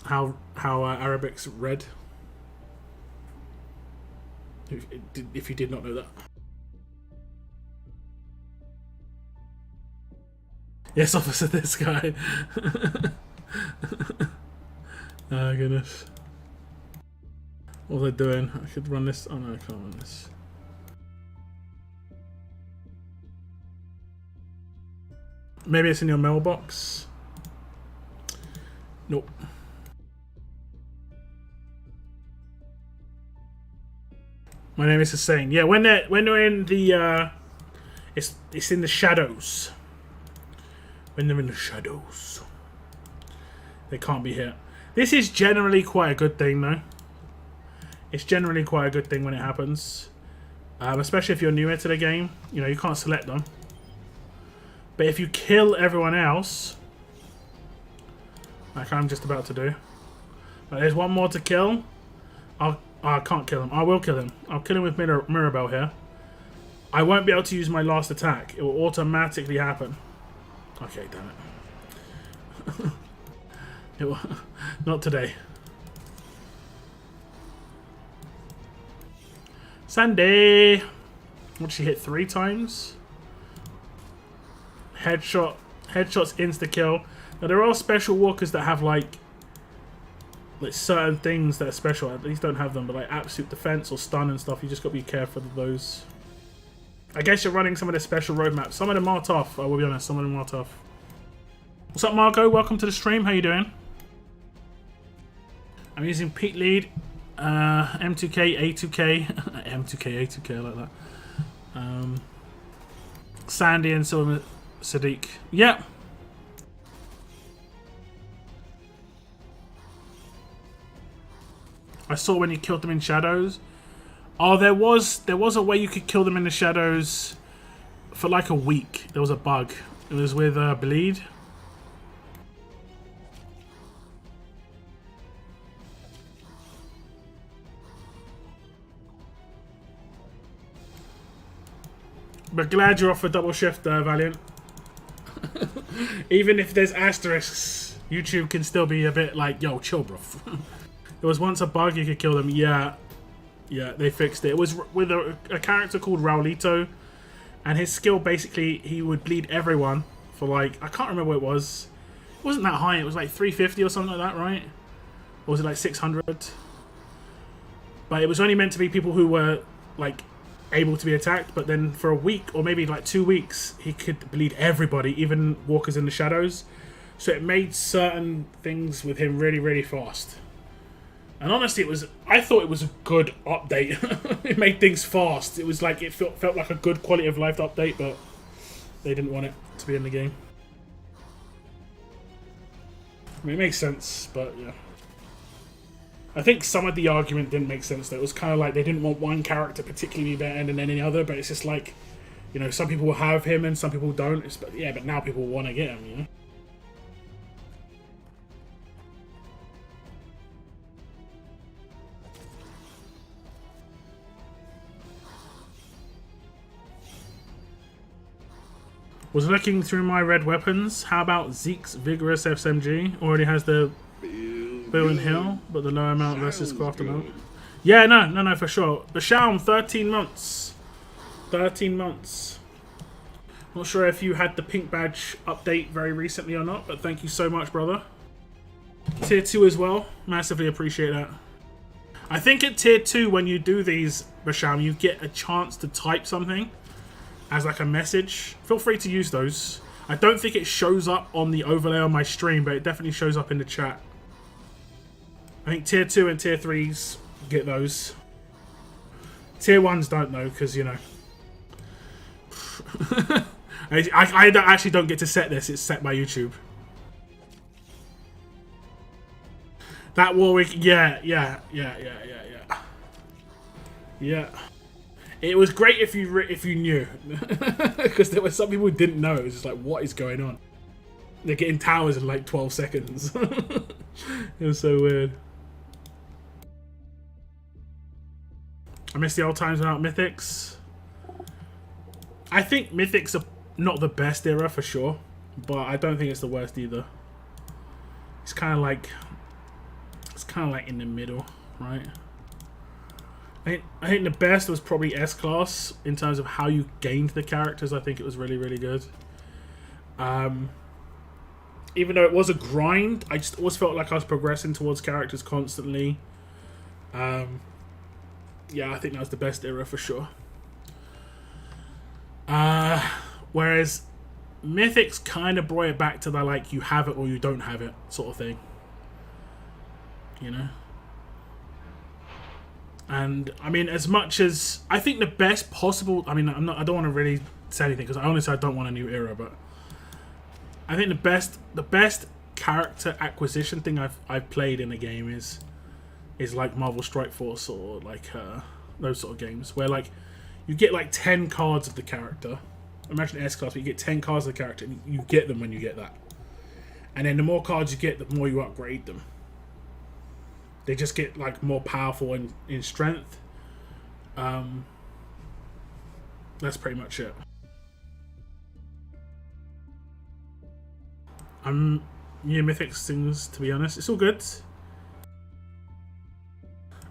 How Arabic's read. If you did not know that. Yes, officer, this guy. Oh, goodness. What are they doing? I could run this. Oh, no, I can't run this. Maybe it's in your mailbox. Nope. My name is Hussein. Yeah, when they're in the it's in the shadows. When they're in the shadows, they can't be hit. This is generally quite a good thing, though. It's generally quite a good thing when it happens, especially if you're newer to the game. You know, you can't select them. But if you kill everyone else, like I'm just about to do, but there's one more to kill. I can't kill him. I will kill him. I'll kill him with Mirabelle here. I won't be able to use my last attack. It will automatically happen. Okay, damn it. It will, not today. Sandy! What, she hit 3 times? Headshot. Headshot's insta-kill. Now, there are special walkers that have, like certain things that are special. At least don't have them, but like absolute defense or stun and stuff. You just got to be careful of those. I guess you're running some of the special roadmaps. Some of them are tough, I will be honest. Some of them are tough. What's up, Marco? Welcome to the stream. How you doing? I'm using Pete Lead, M2K, A2K, M2K, A2K, I like that. Sandy and Silver Sadiq. Yep. I saw when you killed them in shadows. Oh, there was a way you could kill them in the shadows for like a week. There was a bug. It was with Bleed. But glad you're off for double shift, Valiant. Even if there's asterisks, YouTube can still be a bit like, yo, chill, bro. There was once a bug you could kill them. Yeah, they fixed it. It was with a character called Raulito, and his skill basically, he would bleed everyone for like, I can't remember what it was. It wasn't that high. It was like 350 or something like that, right? Or was it like 600? But it was only meant to be people who were like able to be attacked, but then for a week or maybe like 2 weeks, he could bleed everybody, even walkers in the shadows. So it made certain things with him really, really fast. And honestly, I thought it was a good update. It made things fast. It was like, it felt like a good quality of life update, but they didn't want it to be in the game. I mean, it makes sense, but yeah. I think some of the argument didn't make sense though. It was kind of like they didn't want one character particularly better than any other, but it's just like, you know, some people will have him and some people don't. But now people want to get him, you know? Was looking through my red weapons. How about Zeke's Vigorous SMG? Already has the Bill and Hill, but the lower amount versus craft amount. Yeah, no, for sure. The Shaum, 13 months. 13 months. Not sure if you had the pink badge update very recently or not, but thank you so much, brother. Tier 2 as well. Massively appreciate that. I think at Tier 2, when you do these, Basham, you get a chance to type something as like a message. Feel free to use those. I don't think it shows up on the overlay on my stream, but it definitely shows up in the chat. I think Tier 2 and Tier 3s get those. Tier 1s don't though, because, you know. I actually don't get to set this. It's set by YouTube. That Warwick, yeah. Yeah. It was great if you knew. Because there were some people who didn't know. It was just like, what is going on? They're getting towers in like 12 seconds. It was so weird. I miss the old times without Mythics. I think Mythics are not the best era for sure, but I don't think it's the worst either. It's kind of like in the middle, right? I think the best was probably S-Class in terms of how you gained the characters. I think it was really, really good. Even though it was a grind, I just always felt like I was progressing towards characters constantly. Yeah, I think that was the best era for sure. Whereas Mythics kind of brought it back to the like you have it or you don't have it sort of thing. You know? And I mean, as much as I think the best possible, I mean, I don't want to really say anything because honestly I don't want a new era, but I think the best character acquisition thing I've played in a game is like Marvel Strike Force or like those sort of games where like you get like 10 cards of the character. Imagine S-Class, but you get 10 cards of the character and you get them when you get that. And then the more cards you get, the more you upgrade them. They just get like more powerful in strength. That's pretty much it. I'm new Mythics things, to be honest. It's all good.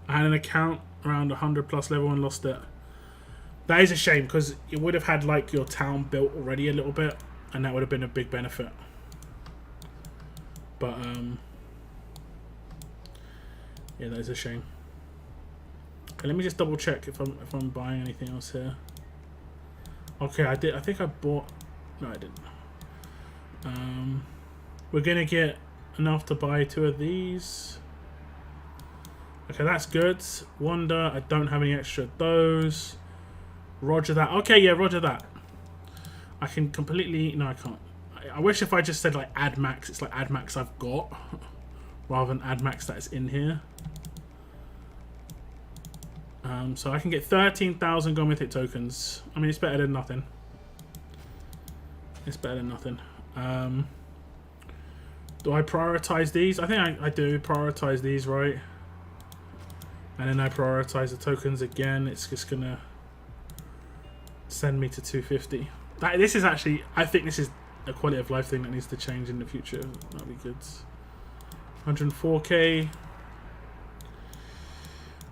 I had an account around 100 plus level and lost it. That is a shame because it would have had like your town built already a little bit, and that would have been a big benefit. But yeah, that is a shame. Okay, let me just double check if I'm buying anything else here. Okay, I did. I think I bought. No, I didn't. We're gonna get enough to buy 2 of these. Okay, that's good. Wonder, I don't have any extra of those. Roger that. Okay, yeah, roger that. I can completely... No, I can't. I wish if I just said, like, add max. It's like add max I've got. Rather than add max that's in here. So I can get 13,000 Gold Mythic tokens. I mean, it's better than nothing. It's better than nothing. Do I prioritize these? I think I do prioritize these, right? And then I prioritize the tokens again. It's just gonna send me to 250. This is actually, I think this is a quality of life thing that needs to change in the future. That'd be good. 104k.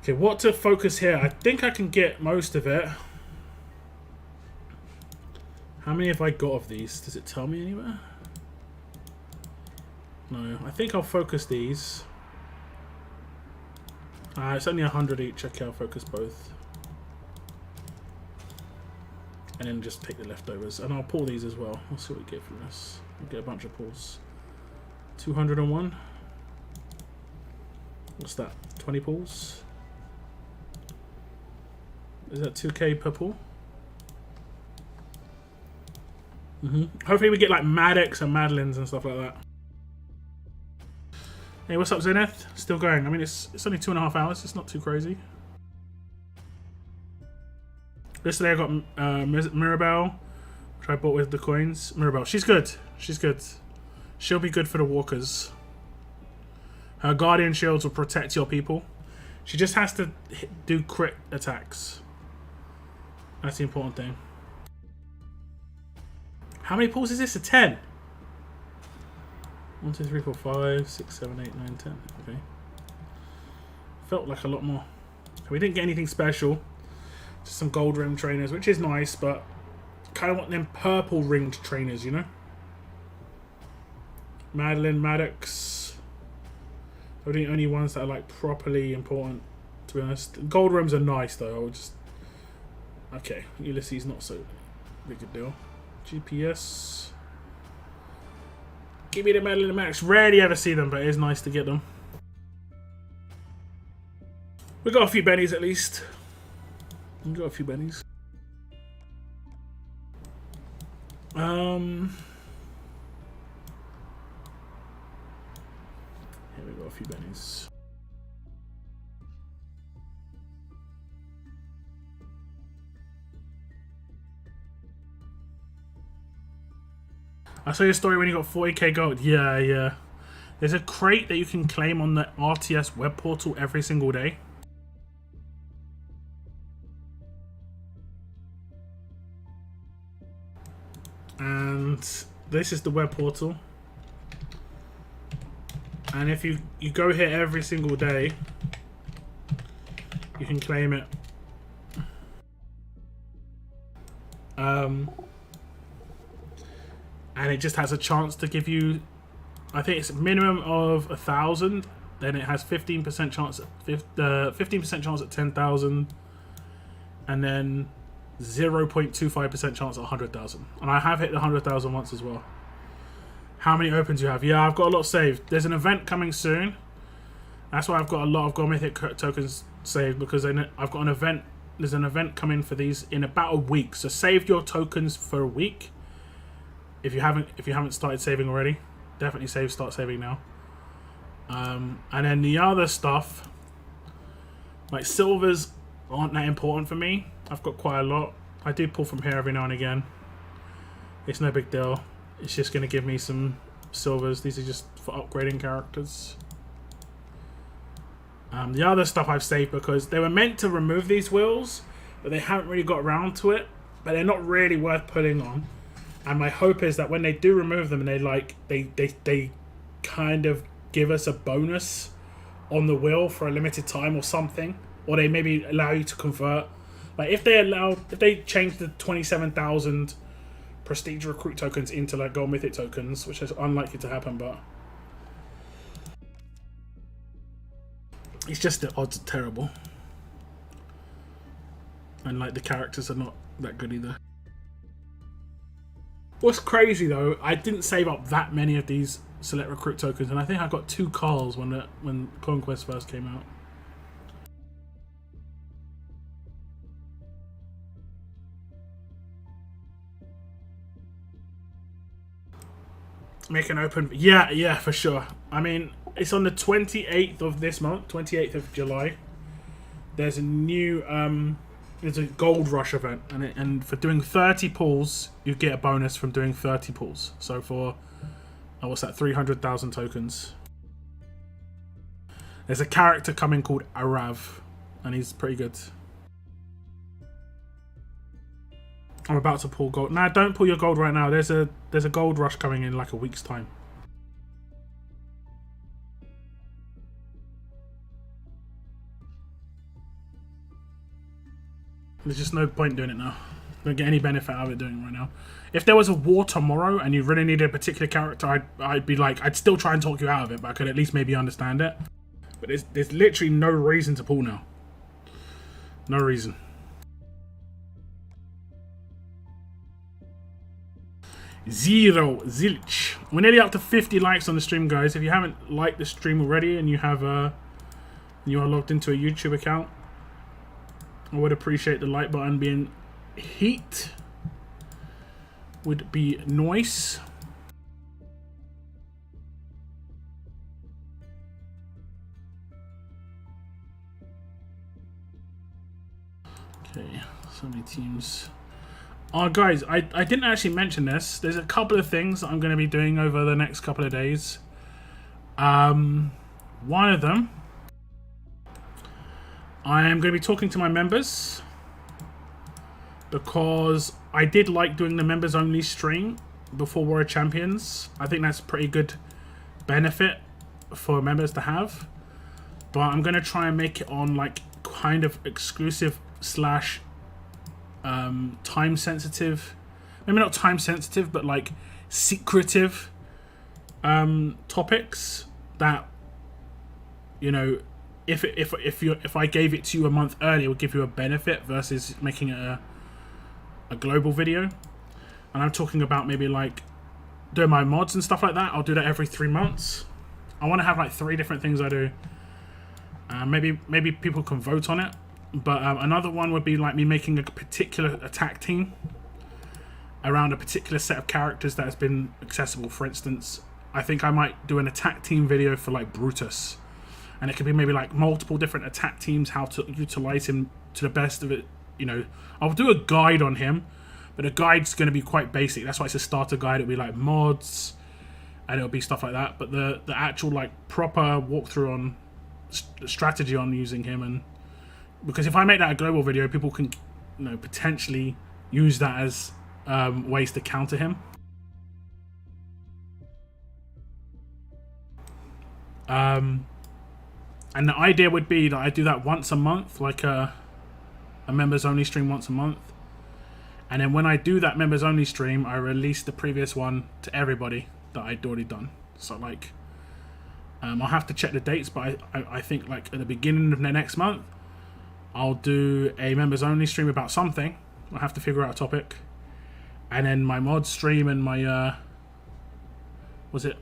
Okay, what to focus here? I think I can get most of it. How many have I got of these? Does it tell me anywhere? No, I think I'll focus these. It's only 100 each. Okay, I'll focus both. And then just take the leftovers. And I'll pull these as well. We'll see what we get from this. We'll get a bunch of pulls. 201. What's that? 20 pulls? Is that 2k per pull? Hopefully we get like Maddox and Madeleines and stuff like that. Hey, what's up, Zenith? Still going. I mean, it's only 2.5 hours. It's not too crazy. Yesterday I got Mirabelle, which I bought with the coins. Mirabelle, she's good. She's good. She'll be good for the walkers. Her guardian shields will protect your people. She just has to do crit attacks. That's the important thing. How many pulls is this? A 10. 1, 2, 3, 4, 5, 6, 7, 8, 9, 10. Okay. Felt like a lot more. We didn't get anything special. Just some gold rim trainers, which is nice, but kind of want them purple ringed trainers, you know? Madeleine, Maddox. They're the only ones that are like properly important, to be honest. Gold rims are nice though. I would just. Okay, Ulysses not so big a deal. GPS. Give me the Madeleine and Maddox. Rarely ever see them, but it is nice to get them. We got a few bennies at least. We got a few bennies. Here we got a few bennies. I saw your story when you got 40k gold. Yeah. There's a crate that you can claim on the RTS web portal every single day. And this is the web portal. And if you go here every single day, you can claim it. And it just has a chance to give you, I think it's a minimum of 1,000. Then it has 15% chance at 15% chance at 10,000, and then 0.25% chance at 100,000. And I have hit the 100,000 once as well. How many opens you have? Yeah, I've got a lot saved. There's an event coming soon. That's why I've got a lot of Gold Mythic tokens saved, because I've got an event. There's an event coming for these in about a week. So save your tokens for a week. If you haven't started saving already, definitely start saving now. And then the other stuff, like silvers, aren't that important for me. I've got quite a lot. I do pull from here every now and again. It's no big deal. It's just going to give me some silvers. These are just for upgrading characters. The other stuff I've saved because they were meant to remove these wheels, but they haven't really got around to it. But they're not really worth putting on. And my hope is that when they do remove them, and they kind of give us a bonus on the wheel for a limited time or something, or they maybe allow you to convert. Like if they change the 27,000 prestige recruit tokens into like gold mythic tokens, which is unlikely to happen, but it's just the odds are terrible, and like the characters are not that good either. What's crazy though, I didn't save up that many of these select recruit tokens, and I think I got 2 Carls when Conquest first came out. Make an open, yeah, for sure. I mean, it's on the 28th of this month, 28th of July. There's a new there's a gold rush event, and for doing 30 pulls, you get a bonus from doing 30 pulls. So for what's that, 300,000 tokens. There's a character coming called Arav, and he's pretty good. I'm about to pull gold. Nah, don't pull your gold right now. There's a gold rush coming in like a week's time. There's just no point doing it now. Don't get any benefit out of it doing it right now. If there was a war tomorrow and you really needed a particular character, I'd be like, I'd still try and talk you out of it, but I could at least maybe understand it. But there's literally no reason to pull now. No reason. Zero zilch. We're nearly up to 50 likes on the stream, guys. If you haven't liked the stream already and you have you are logged into a YouTube account, I would appreciate the like button being hit. Would be nice. Okay, so many teams. Oh, guys, I didn't actually mention this. There's a couple of things that I'm going to be doing over the next couple of days. One of them, I am going to be talking to my members, because I did like doing the members only stream before Warrior Champions. I think that's a pretty good benefit for members to have. But I'm going to try and make it on like kind of exclusive slash time sensitive, maybe not time sensitive, but like secretive topics that, you know, if I gave it to you a month earlier, it would give you a benefit versus making it a global video. And I'm talking about maybe like doing my mods and stuff like that. I'll do that every 3 months. I want to have like 3 different things I do. Maybe people can vote on it. But another one would be like me making a particular attack team around a particular set of characters that has been accessible. For instance, I think I might do an attack team video for like Brutus. And it could be maybe like multiple different attack teams, how to utilize him to the best of it. You know, I'll do a guide on him, but the guide's going to be quite basic. That's why it's a starter guide. It'll be like mods, and it'll be stuff like that. But the actual like proper walkthrough on strategy on using him, and because if I make that a global video, people can, you know, potentially use that as ways to counter him. And the idea would be that I do that once a month, like a members only stream once a month. And then when I do that members only stream, I release the previous one to everybody that I'd already done. So like, I'll have to check the dates, but I think like at the beginning of the next month, I'll do a members only stream about something. I'll have to figure out a topic. And then my mod stream and my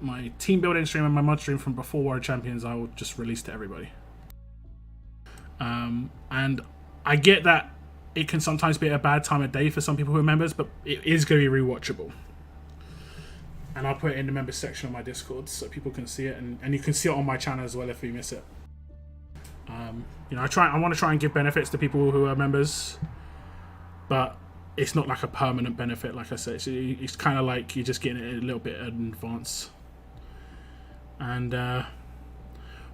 my team building stream and my mod stream from before Warrior Champions, I will just release to everybody. And I get that it can sometimes be a bad time of day for some people who are members, but it is going to be rewatchable. And I'll put it in the members section of my Discord so people can see it, and you can see it on my channel as well if you miss it. You know, I want to try and give benefits to people who are members, but it's not like a permanent benefit, like I said. It's kind of like you're just getting it a little bit in advance. And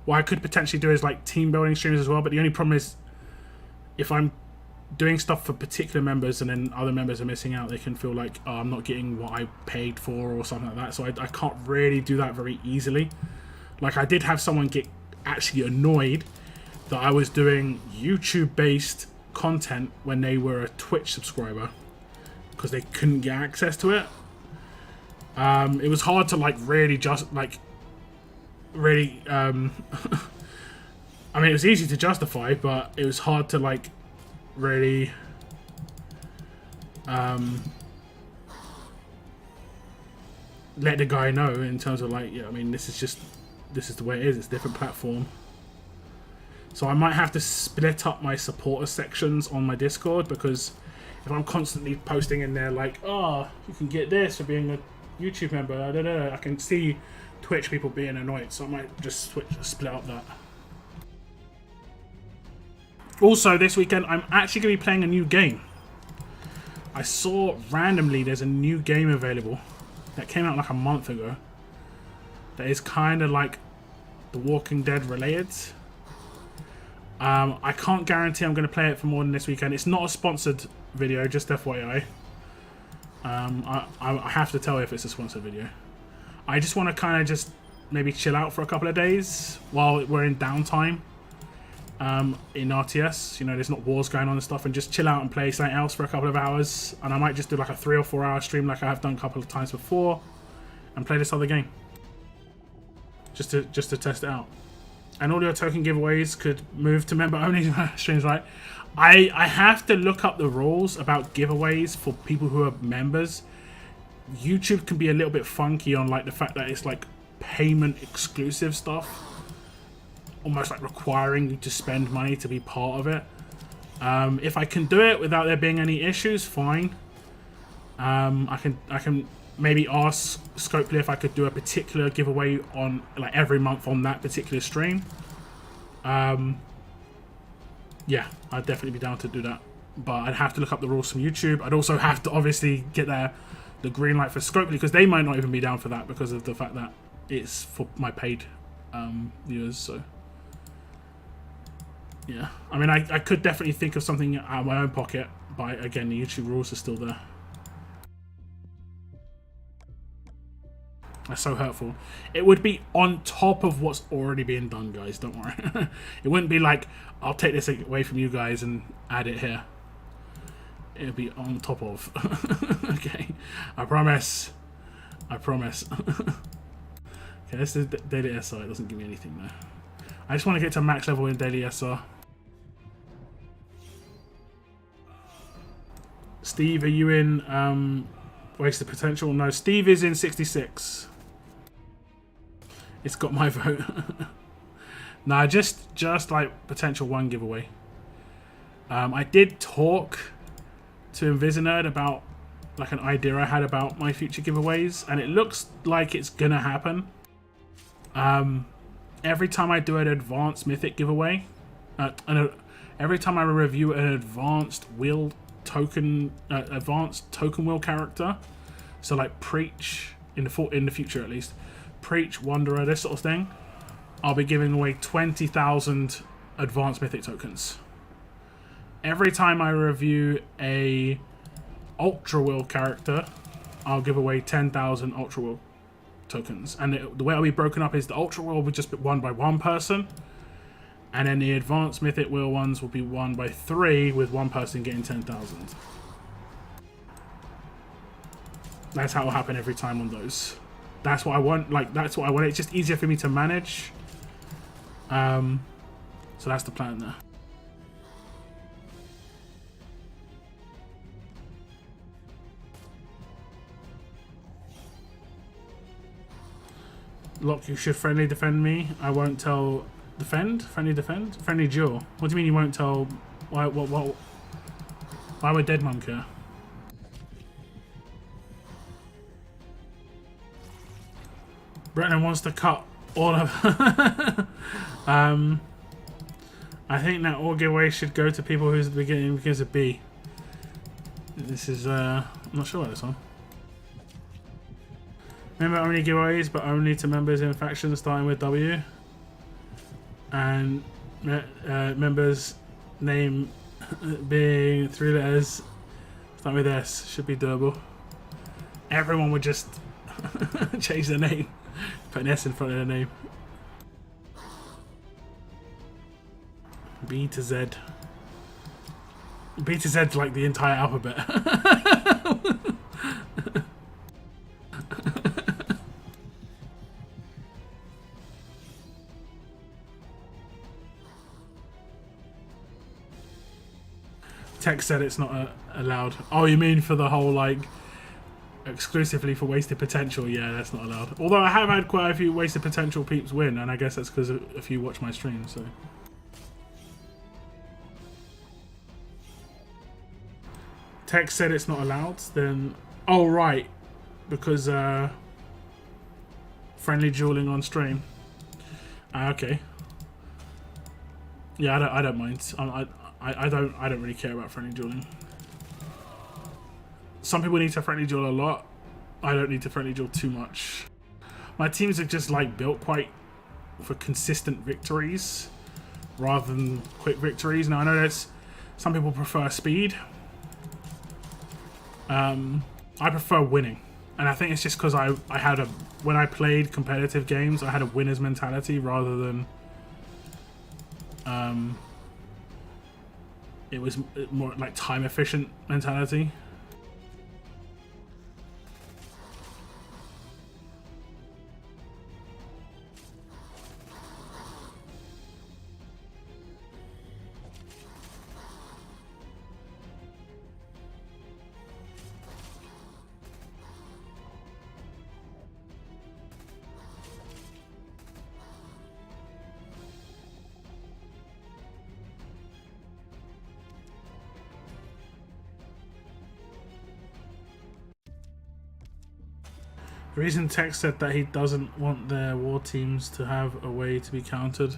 what I could potentially do is like team building streams as well, but the only problem is if I'm doing stuff for particular members and then other members are missing out, they can feel like, oh, I'm not getting what I paid for or something like that. So I can't really do that very easily. Like I did have someone get actually annoyed that I was doing YouTube-based content when they were a Twitch subscriber because they couldn't get access to it. It was hard to like really just like really I mean, it was easy to justify, but it was hard to like really let the guy know in terms of like, yeah, I mean, this is the way it is. It's a different platform. So I might have to split up my supporter sections on my Discord, because if I'm constantly posting in there like, oh, you can get this for being a YouTube member, I can see Twitch people being annoyed, so I might just split up that. Also, this weekend, I'm actually going to be playing a new game. I saw randomly there's a new game available that came out like a month ago that is kind of like The Walking Dead related. I can't guarantee I'm going to play it for more than this weekend. It's not a sponsored video, just FYI. I have to tell you if it's a sponsored video. I just want to kind of just maybe chill out for a couple of days while we're in downtime in RTS. You know, there's not wars going on and stuff, and just chill out and play something else for a couple of hours. And I might just do like a 3 or 4 hour stream like I have done a couple of times before and play this other game. Just to test it out. And all your token giveaways could move to member only streams, right? I have to look up the rules about giveaways for people who are members. YouTube can be a little bit funky on like the fact that it's like payment exclusive stuff, almost like requiring you to spend money to be part of it. If I can do it without there being any issues, fine. I can maybe ask Scopely if I could do a particular giveaway on like every month on that particular stream. Yeah, I'd definitely be down to do that, but I'd have to look up the rules from YouTube. I'd also have to obviously get the green light for Scopely, because they might not even be down for that because of the fact that it's for my paid viewers. So yeah, I mean, I could definitely think of something out of my own pocket, but again, the YouTube rules are still there. That's so hurtful. It would be on top of what's already being done, guys. Don't worry. It wouldn't be like, I'll take this away from you guys and add it here. It would be on top of. Okay. I promise. I promise. Okay, this is daily SR. It doesn't give me anything there. I just want to get to max level in daily SR. Steve, are you in Wasted Potential? No, Steve is in 66. It's got my vote. Nah, just like potential one giveaway. I did talk to Invisinerd about like an idea I had about my future giveaways, and it looks like it's gonna happen. Every time I do an advanced Mythic giveaway, every time I review an advanced wheel token, advanced token wheel character, so like Preach in the future at least, Preach, Wanderer, this sort of thing, I'll be giving away 20,000 advanced Mythic tokens. Every time I review a Ultra Wheel character, I'll give away 10,000 Ultra Wheel tokens. And the way it'll be broken up is the Ultra Wheel will just be won by one person, and then the advanced Mythic Wheel ones will be won by 3, with one person getting 10,000. That's how it'll happen every time on those. That's what I want. Like, that's what I want. It's just easier for me to manage. So that's the plan there. Lock, you should friendly defend me. I won't tell. Defend? Friendly defend? Friendly duel. What do you mean you won't tell? Why? What? Why would Dead Mum care? Brennan wants to cut all of. I think that all giveaways should go to people who's at the beginning because of B. This is I'm not sure about this one. Member only giveaways, but only to members in factions starting with W. And members' name being 3 letters starting with S should be doable. Everyone would just change their name, put an S in front of their name. B to Z. B to Z's like the entire alphabet. Text said it's not allowed. Oh, you mean for the whole, like, exclusively for Wasted Potential? Yeah, that's not allowed. Although I have had quite a few Wasted Potential peeps win, and I guess that's because a few watch my stream, so. Text said it's not allowed, then... Oh, right. Because, friendly dueling on stream. Okay. Yeah, I don't mind. I don't really care about friendly dueling. Some people need to friendly duel a lot. I don't need to friendly duel too much. My teams are just like built quite for consistent victories rather than quick victories. Now I know that some people prefer speed. I prefer winning, and I think it's just because I had when I played competitive games, I had a winner's mentality rather than it was more like time efficient mentality. The reason Tech said that he doesn't want their war teams to have a way to be countered.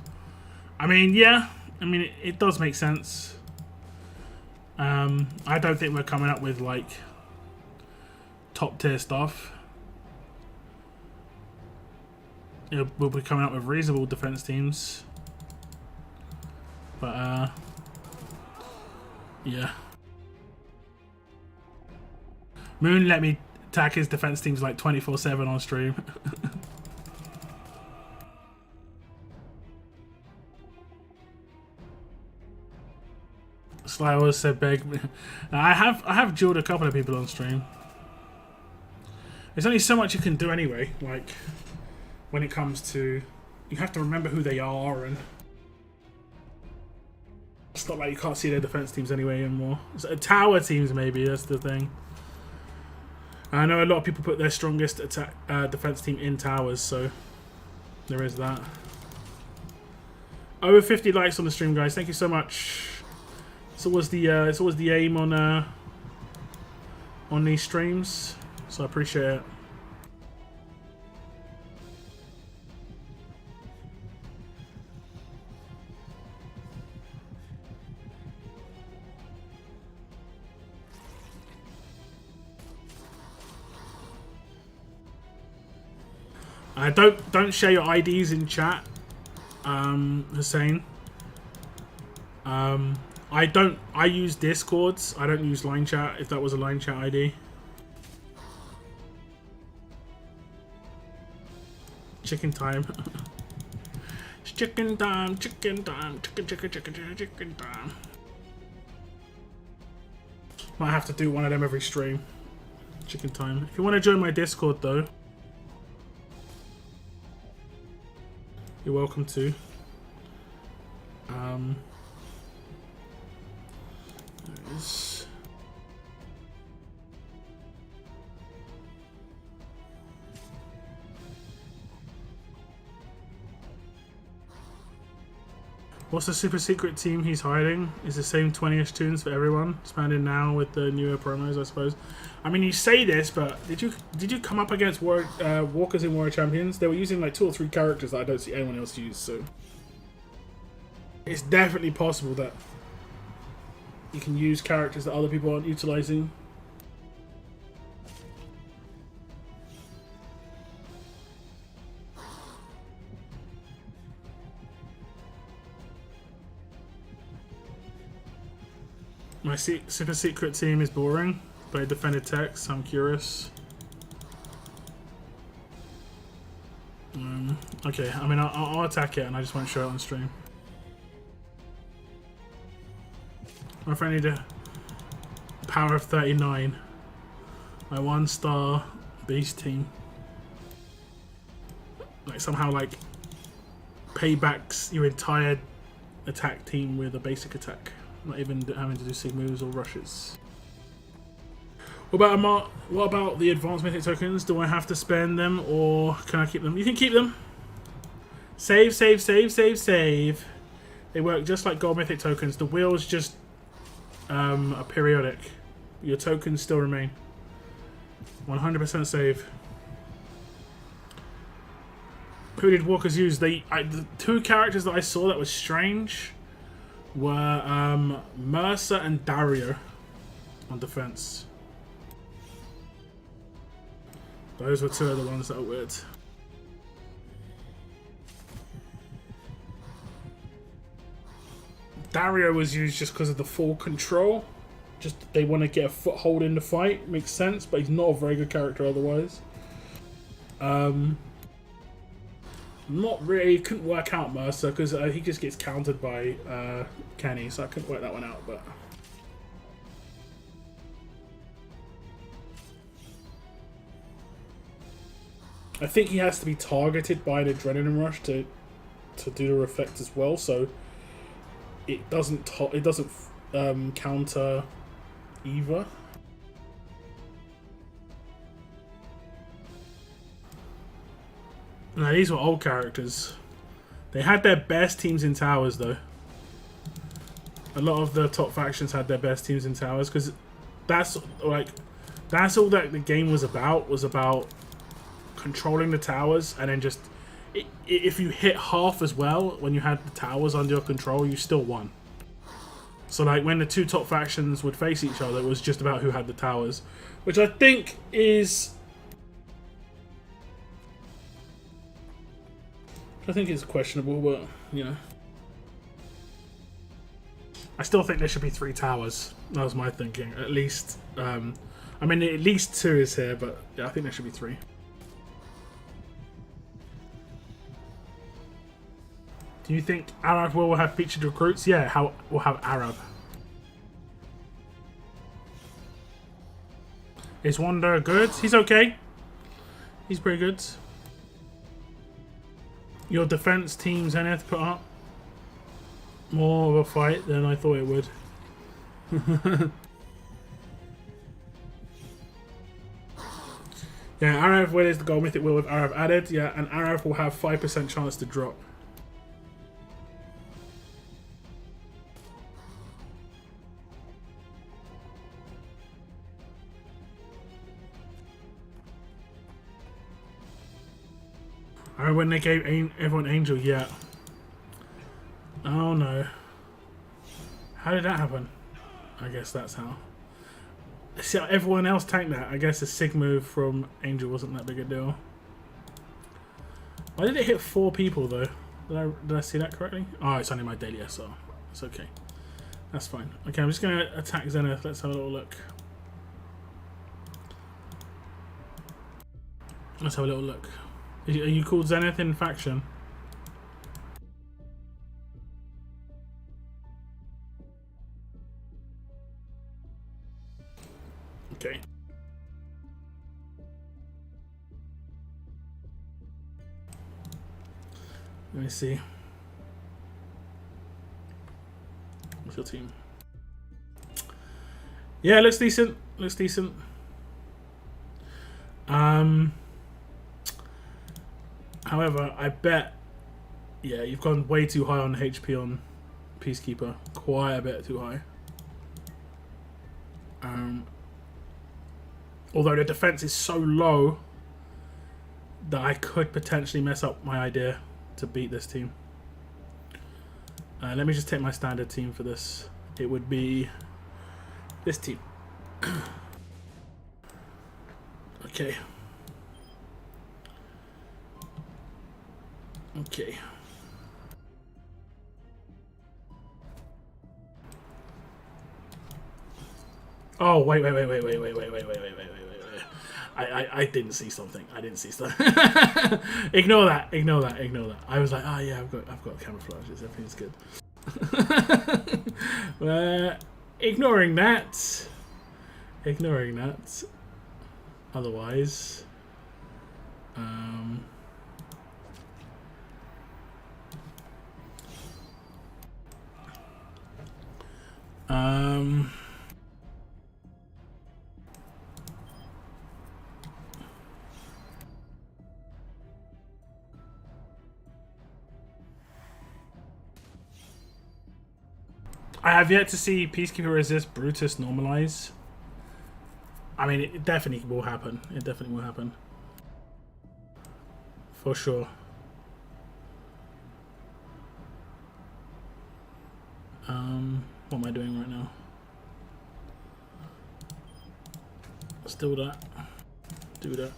I mean, yeah. I mean, it does make sense. I don't think we're coming up with, like, top tier stuff. We'll be coming up with reasonable defense teams. But, yeah. Moon let me attack his defense teams like 24/7 on stream. Sly always said beg. I have dueled a couple of people on stream. There's only so much you can do anyway, like when it comes to, you have to remember who they are, and it's not like you can't see their defense teams anyway anymore. So, tower teams maybe, that's the thing. I know a lot of people put their strongest attack defense team in towers, so there is that. Over 50 likes on the stream, guys. Thank you so much. It's always the aim on these streams, so I appreciate it. Don't share your IDs in chat, Hussein. I use Discords. I don't use line chat. If that was a line chat ID. Chicken time. It's chicken time. Chicken time. Chicken time. Might have to do one of them every stream. Chicken time. If you want to join my Discord though, you're welcome to. There is. What's the super secret team he's hiding? Is the same 20ish tunes for everyone, expanded now with the newer promos, I suppose. I mean, you say this, but did you come up against Walkers in Warrior Champions? They were using like 2 or 3 characters that I don't see anyone else use, so it's definitely possible that you can use characters that other people aren't utilizing. My super secret team is boring, but I defended Tech, so I'm curious. Okay, I mean, I'll attack it and I just won't show it on stream. My friend need a power of 39. My 1-star beast team. Like somehow like paybacks your entire attack team with a basic attack. Not even having to do sig moves or rushes. What about the advanced mythic tokens? Do I have to spend them or can I keep them? You can keep them. Save, save, save, save, save. They work just like gold mythic tokens. The wheels just are periodic. Your tokens still remain. 100% save. Who did Walkers use? The 2 characters that I saw that was strange were Mercer and Dario on defense. Those were 2 of the ones that were weird. Dario was used just because of the full control. Just they want to get a foothold in the fight. Makes sense, but he's not a very good character otherwise. Not really. Couldn't work out Mercer because he just gets countered by Kenny, so I couldn't work that one out. But I think he has to be targeted by an adrenaline rush to do the reflect as well. So it doesn't counter either. Now these were old characters. They had their best teams in towers though. A lot of the top factions had their best teams in towers because that's all that the game was about controlling the towers, and then just if you hit half as well when you had the towers under your control, you still won. So like when the two top factions would face each other, it was just about who had the towers, which I think is questionable, but you know. I still think there should be 3 towers. That was my thinking. At least, I mean, at least 2 is here, but yeah, I think there should be 3. Do you think Arab will have featured recruits? Yeah, we'll have Arab. Is Wanda good? He's okay. He's pretty good. Your defense team, Zenith, put up more of a fight than I thought it would. Yeah, Arab will is the goal. Mythic will with Arab added. Yeah, and Arab will have 5% chance to drop. I remember when they gave everyone Angel, yeah. Oh no. How did that happen? I guess that's how. See how everyone else tanked that. I guess the Sig move from Angel wasn't that big a deal. Why did it hit 4 people though? Did I see that correctly? Oh, it's only my daily SR. It's okay. That's fine. Okay, I'm just going to attack Zenith. Let's have a little look. Let's have a little look. Are you called Zenith in faction? Okay. Let me see. What's your team? Yeah, looks decent. Looks decent. However, I bet, yeah, you've gone way too high on HP on Peacekeeper. Quite a bit too high. Although the defense is so low that I could potentially mess up my idea to beat this team. Let me just take my standard team for this. It would be this team. Okay. Okay. Oh, wait. I didn't see something. I didn't see something. Ignore that. I was like, oh yeah, I've got camouflages. Everything's good. Ignoring that. Otherwise, I have yet to see Peacekeeper resist Brutus normalize. I mean, it definitely will happen. It definitely will happen. For sure. What am I doing right now? Still that. Do that.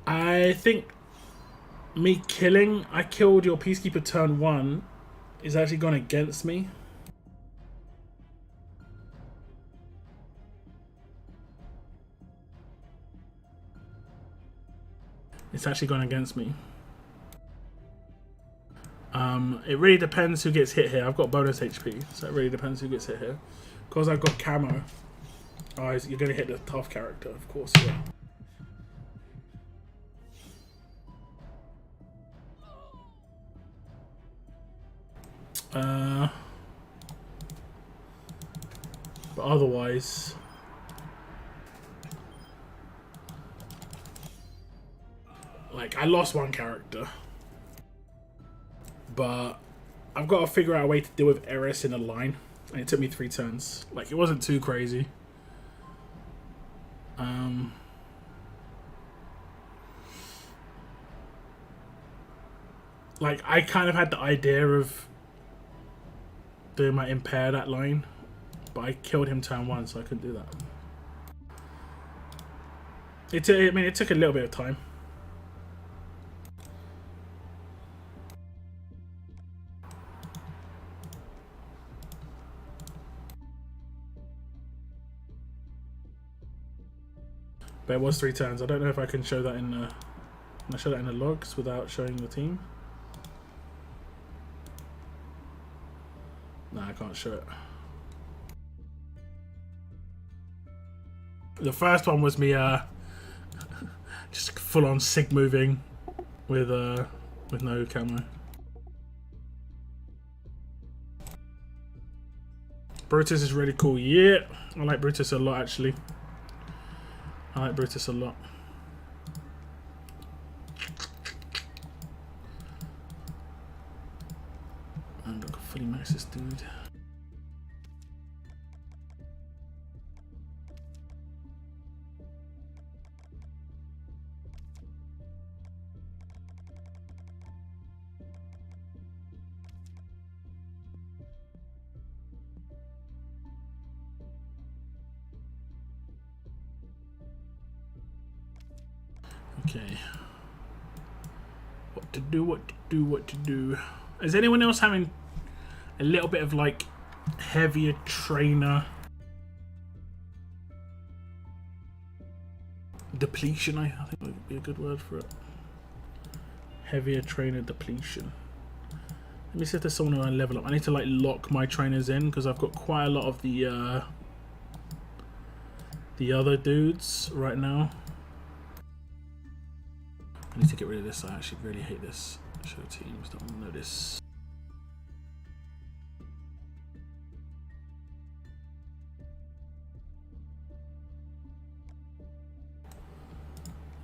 I think me killing, I killed your Peacekeeper turn 1 is actually gone against me. It's actually gone against me. It really depends who gets hit here. I've got bonus HP, so it really depends who gets hit here. Because I've got camo. Oh, you're going to hit the tough character, of course, yeah. But otherwise, like, I lost one character. But I've got to figure out a way to deal with Eris in a line. And it took me 3 turns. Like, it wasn't too crazy. Like, I kind of had the idea of doing my impair that line, but I killed him turn 1, so I couldn't do that. It took a little bit of time. But it was 3 turns. I don't know if I can show that in the... Can I show that in the logs without showing the team? Nah, I can't show it. The first one was me just full on sig moving with no camo. Brutus is really cool. Yeah, I like Brutus a lot actually. I like Brutus a lot. I'm gonna fully max this dude. Okay. What to do, what to do, what to do. Is anyone else having a little bit of like heavier trainer depletion? I think that would be a good word for it. Heavier trainer depletion. Let me see if there's someone who I level up. I need to like lock my trainers in because I've got quite a lot of the other dudes right now. I need to get rid of this. I actually really hate this. Show teams, don't want to know this.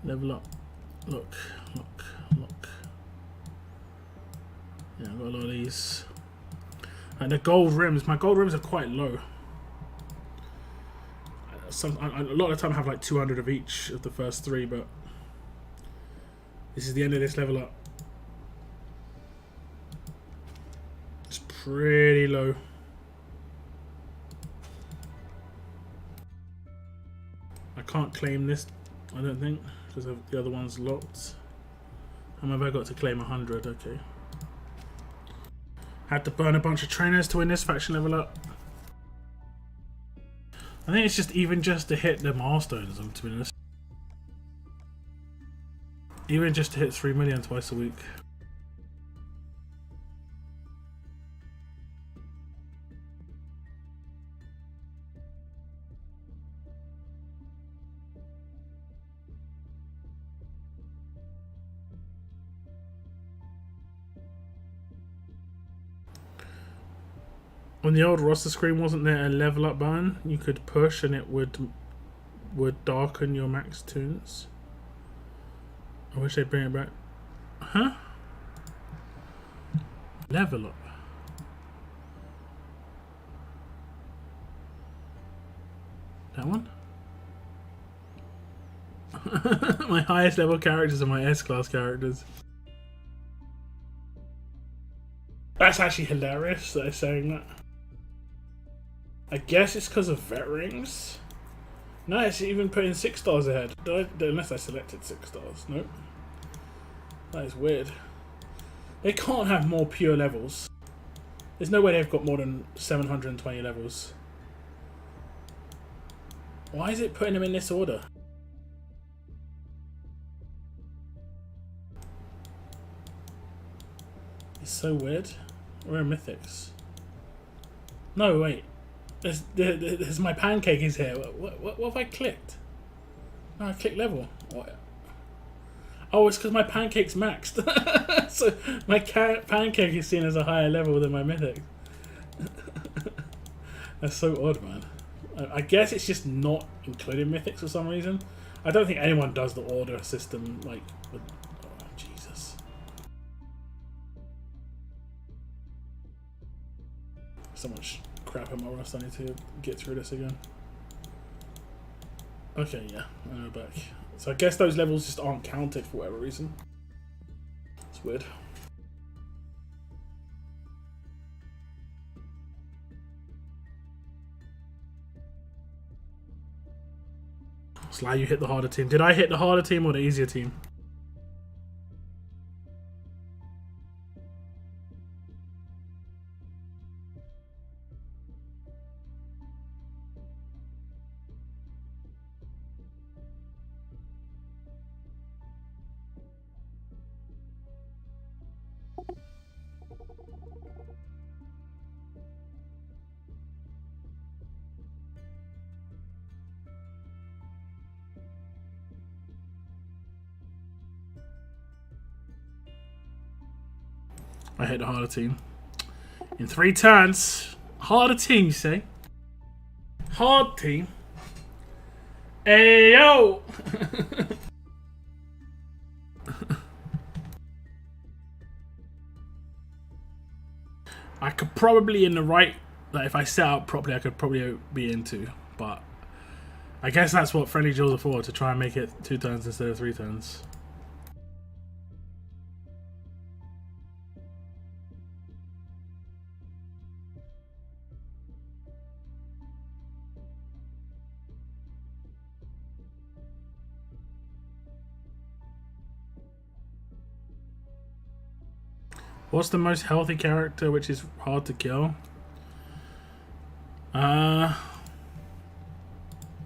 Level up. Look, look, look. Yeah, I've got a lot of these. And the gold rims, my gold rims are quite low. A lot of the time I have like 200 of each of the first 3, but this is the end of this level up. It's pretty low. I can't claim this, I don't think, because the other one's locked. How have I got to claim 100? Okay. Had to burn a bunch of trainers to win this faction level up. I think it's just to hit the milestones, to be honest. Even just to hit 3 million twice a week. On the old roster screen, wasn't there a level up button you could push and it would darken your max tunes? I wish they'd bring it back. Huh? Level up. That one? My highest level characters are my S-class characters. That's actually hilarious that they're saying that. I guess it's because of vet rings. No, it's even putting 6 stars ahead. Unless I selected 6 stars. Nope. That is weird. They can't have more pure levels. There's no way they've got more than 720 levels. Why is it putting them in this order? It's so weird. Where are Mythics? No, wait. There's my pancake is here. What have I clicked? No, I clicked level. What? Oh, it's because my pancake's maxed. So my pancake is seen as a higher level than my mythic. That's so odd, man. I guess it's just not including mythics for some reason. I don't think anyone does the order system like with, oh, Jesus. So much crap in my rust. I need to get through this again. Okay, yeah, I know back. So I guess those levels just aren't counted for whatever reason. It's weird. Sly, you hit the harder team. Did I hit the harder team or the easier team? I hit the harder team. In 3 turns. Harder team, you say? Hard team? Hey, yo! I could probably in the right... Like, if I set up properly, I could probably be into. But I guess that's what friendly drills are for, to try and make it 2 turns instead of 3 turns. What's the most healthy character which is hard to kill?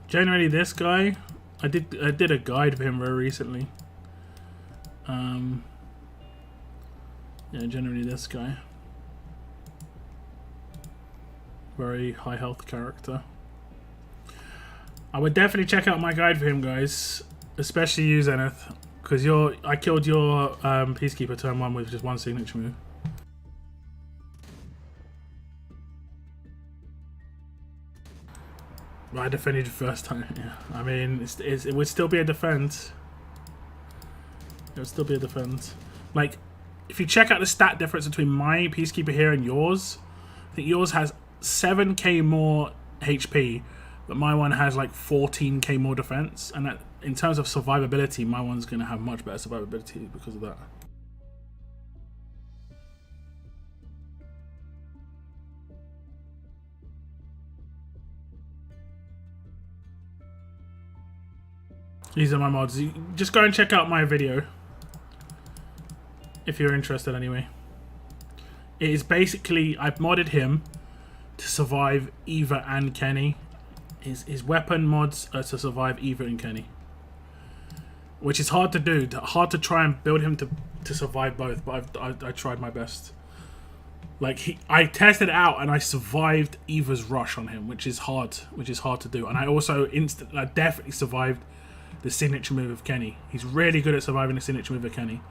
Generally this guy. I did a guide for him very recently. Yeah, generally this guy. Very high health character. I would definitely check out my guide for him, guys. Especially you, Zenith. Because I killed your Peacekeeper turn 1 with just 1 signature move. I defended the first time. Yeah, I mean, it would still be a defense. It would still be a defense. Like, if you check out the stat difference between my Peacekeeper here and yours, I think yours has 7k more HP, but my one has like 14k more defense, and that, in terms of survivability, my one's going to have much better survivability because of that. These are my mods. Just go and check out my video if you're interested anyway. It is basically, I've modded him to survive Eva and Kenny. His weapon mods are to survive Eva and Kenny, which is hard to do. Hard to try and build him to survive both, but I tried my best. Like, I tested it out and I survived Eva's rush on him, which is hard to do. And I also I definitely survived the signature move of Kenny. He's really good at surviving the signature move of Kenny.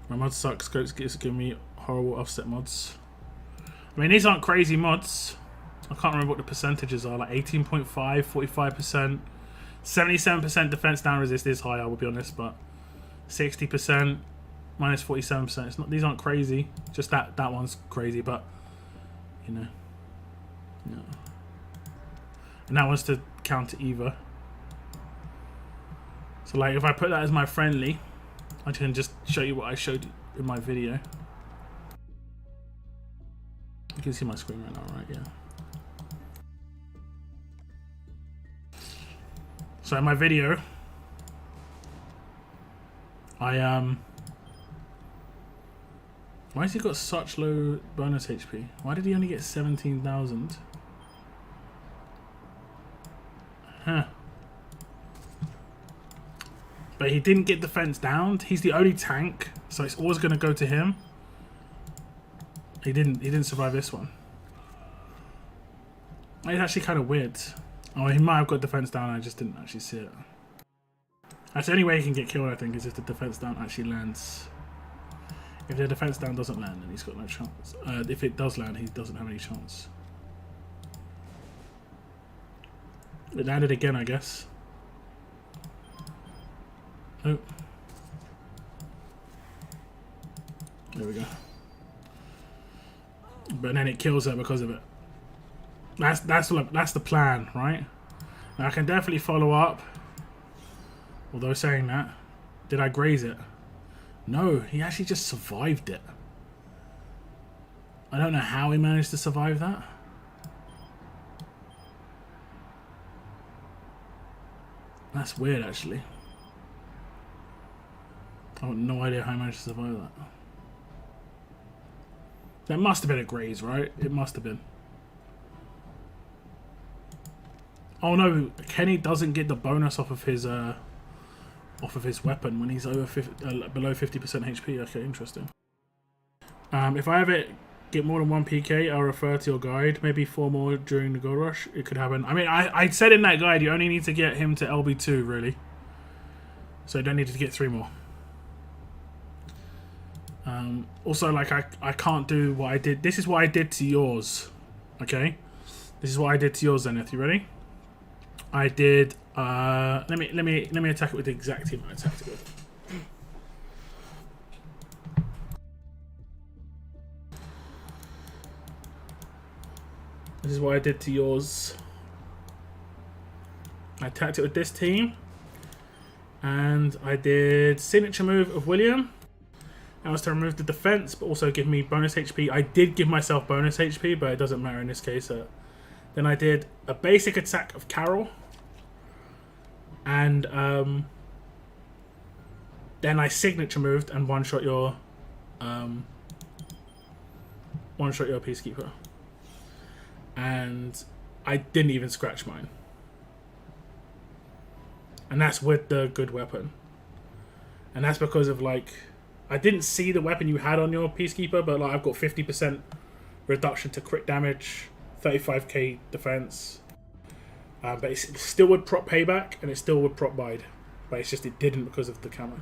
My mods suck. Scopes give me horrible offset mods. I mean, these aren't crazy mods. I can't remember what the percentages are. Like 18.5, 45%, 77% defense down resist is high, I will be honest, but 60%, minus 47%. It's not. These aren't crazy. Just that one's crazy, but you know. No. And that one's to counter Eva. So like, if I put that as my friendly, I can just show you what I showed in my video. You can see my screen right now, right? Yeah. So in my video, why has he got such low bonus HP? Why did he only get 17,000? Huh. But he didn't get defense down. He's the only tank, so it's always going to go to him. He didn't survive this one. It's actually kind of weird. Oh, he might have got defense down, I just didn't actually see it. That's the only way he can get killed, I think, is if the defense down actually lands. If the defense down doesn't land, then he's got no chance. If it does land, he doesn't have any chance. It landed again, I guess. Oh. There we go. But then it kills her because of it. That's the plan, right? Now I can definitely follow up. Although saying that, did I graze it? No, he actually just survived it. I don't know how he managed to survive that. That's weird, actually. I have no idea how he managed to survive that. That must have been a graze, right? It must have been. Oh no, Kenny doesn't get the bonus off of his weapon when he's over below 50% HP. Okay, interesting. If I ever get more than 1 PK, I'll refer to your guide. Maybe 4 more during the gold rush. It could happen. I mean, I said in that guide you only need to get him to LB2, really. So you don't need to get 3 more. Also, like, I can't do what I did. This is what I did to yours. Okay? This is what I did to yours, Zenith. You ready? I did... let me attack it with the exact team I attacked it with. This is what I did to yours. I attacked it with this team. And I did signature move of William. That was to remove the defense, but also give me bonus HP. I did give myself bonus HP, but it doesn't matter in this case. Then I did a basic attack of Carol. And then I signature moved and one-shot your Peacekeeper. And I didn't even scratch mine. And that's with the good weapon. And that's because of, like, I didn't see the weapon you had on your Peacekeeper, but like I've got 50% reduction to crit damage, 35k defense. But it still would prop payback, and it still would prop bide. But it's just it didn't because of the camo.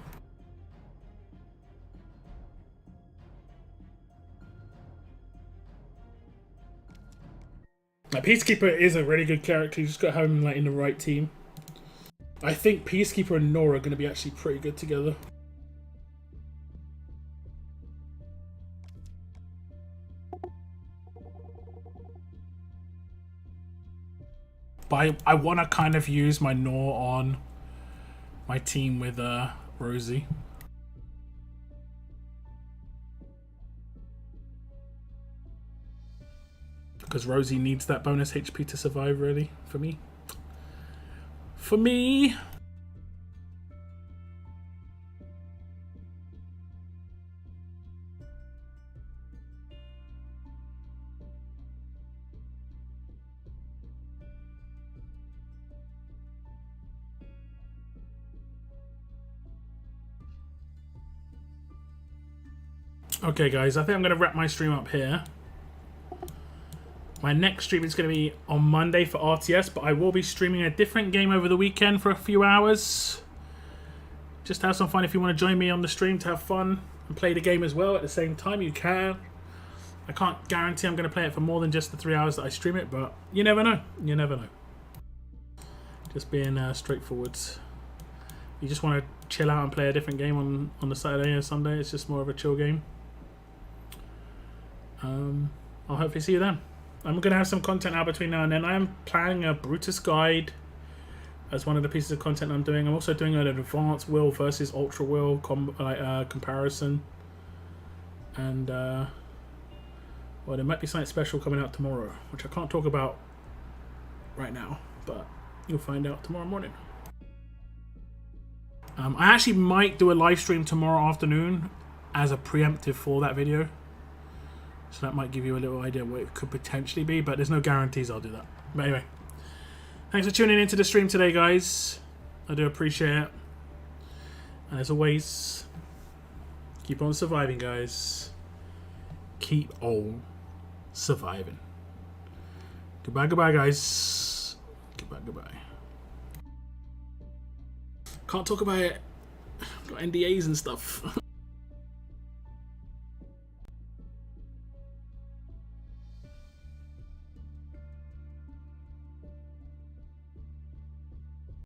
Like, Peacekeeper is a really good character. You just got to have him like in the right team. I think Peacekeeper and Nora are going to be actually pretty good together. But I want to kind of use my Nora on my team with Rosie. Because Rosie needs that bonus HP to survive, really, for me. For me! Okay, guys, I think I'm going to wrap my stream up here. My next stream is going to be on Monday for RTS, but I will be streaming a different game over the weekend for a few hours. Just have some fun. If you want to join me on the stream to have fun and play the game as well at the same time, you can. I can't guarantee I'm going to play it for more than just the 3 hours that I stream it, but you never know. You never know. Just being straightforward. You just want to chill out and play a different game on the Saturday or Sunday. It's just more of a chill game. I'll hopefully see you then. I'm going to have some content out between now and then. I am planning a Brutus guide as one of the pieces of content I'm doing. I'm also doing an advanced will versus ultra will comparison. And, well, there might be something special coming out tomorrow, which I can't talk about right now, but you'll find out tomorrow morning. I actually might do a live stream tomorrow afternoon as a preemptive for that video. So that might give you a little idea of what it could potentially be, but there's no guarantees I'll do that. But anyway, thanks for tuning into the stream today, guys. I do appreciate it. And as always, keep on surviving, guys. Keep on surviving. Goodbye, goodbye, guys. Goodbye, goodbye. Can't talk about it. Got NDAs and stuff.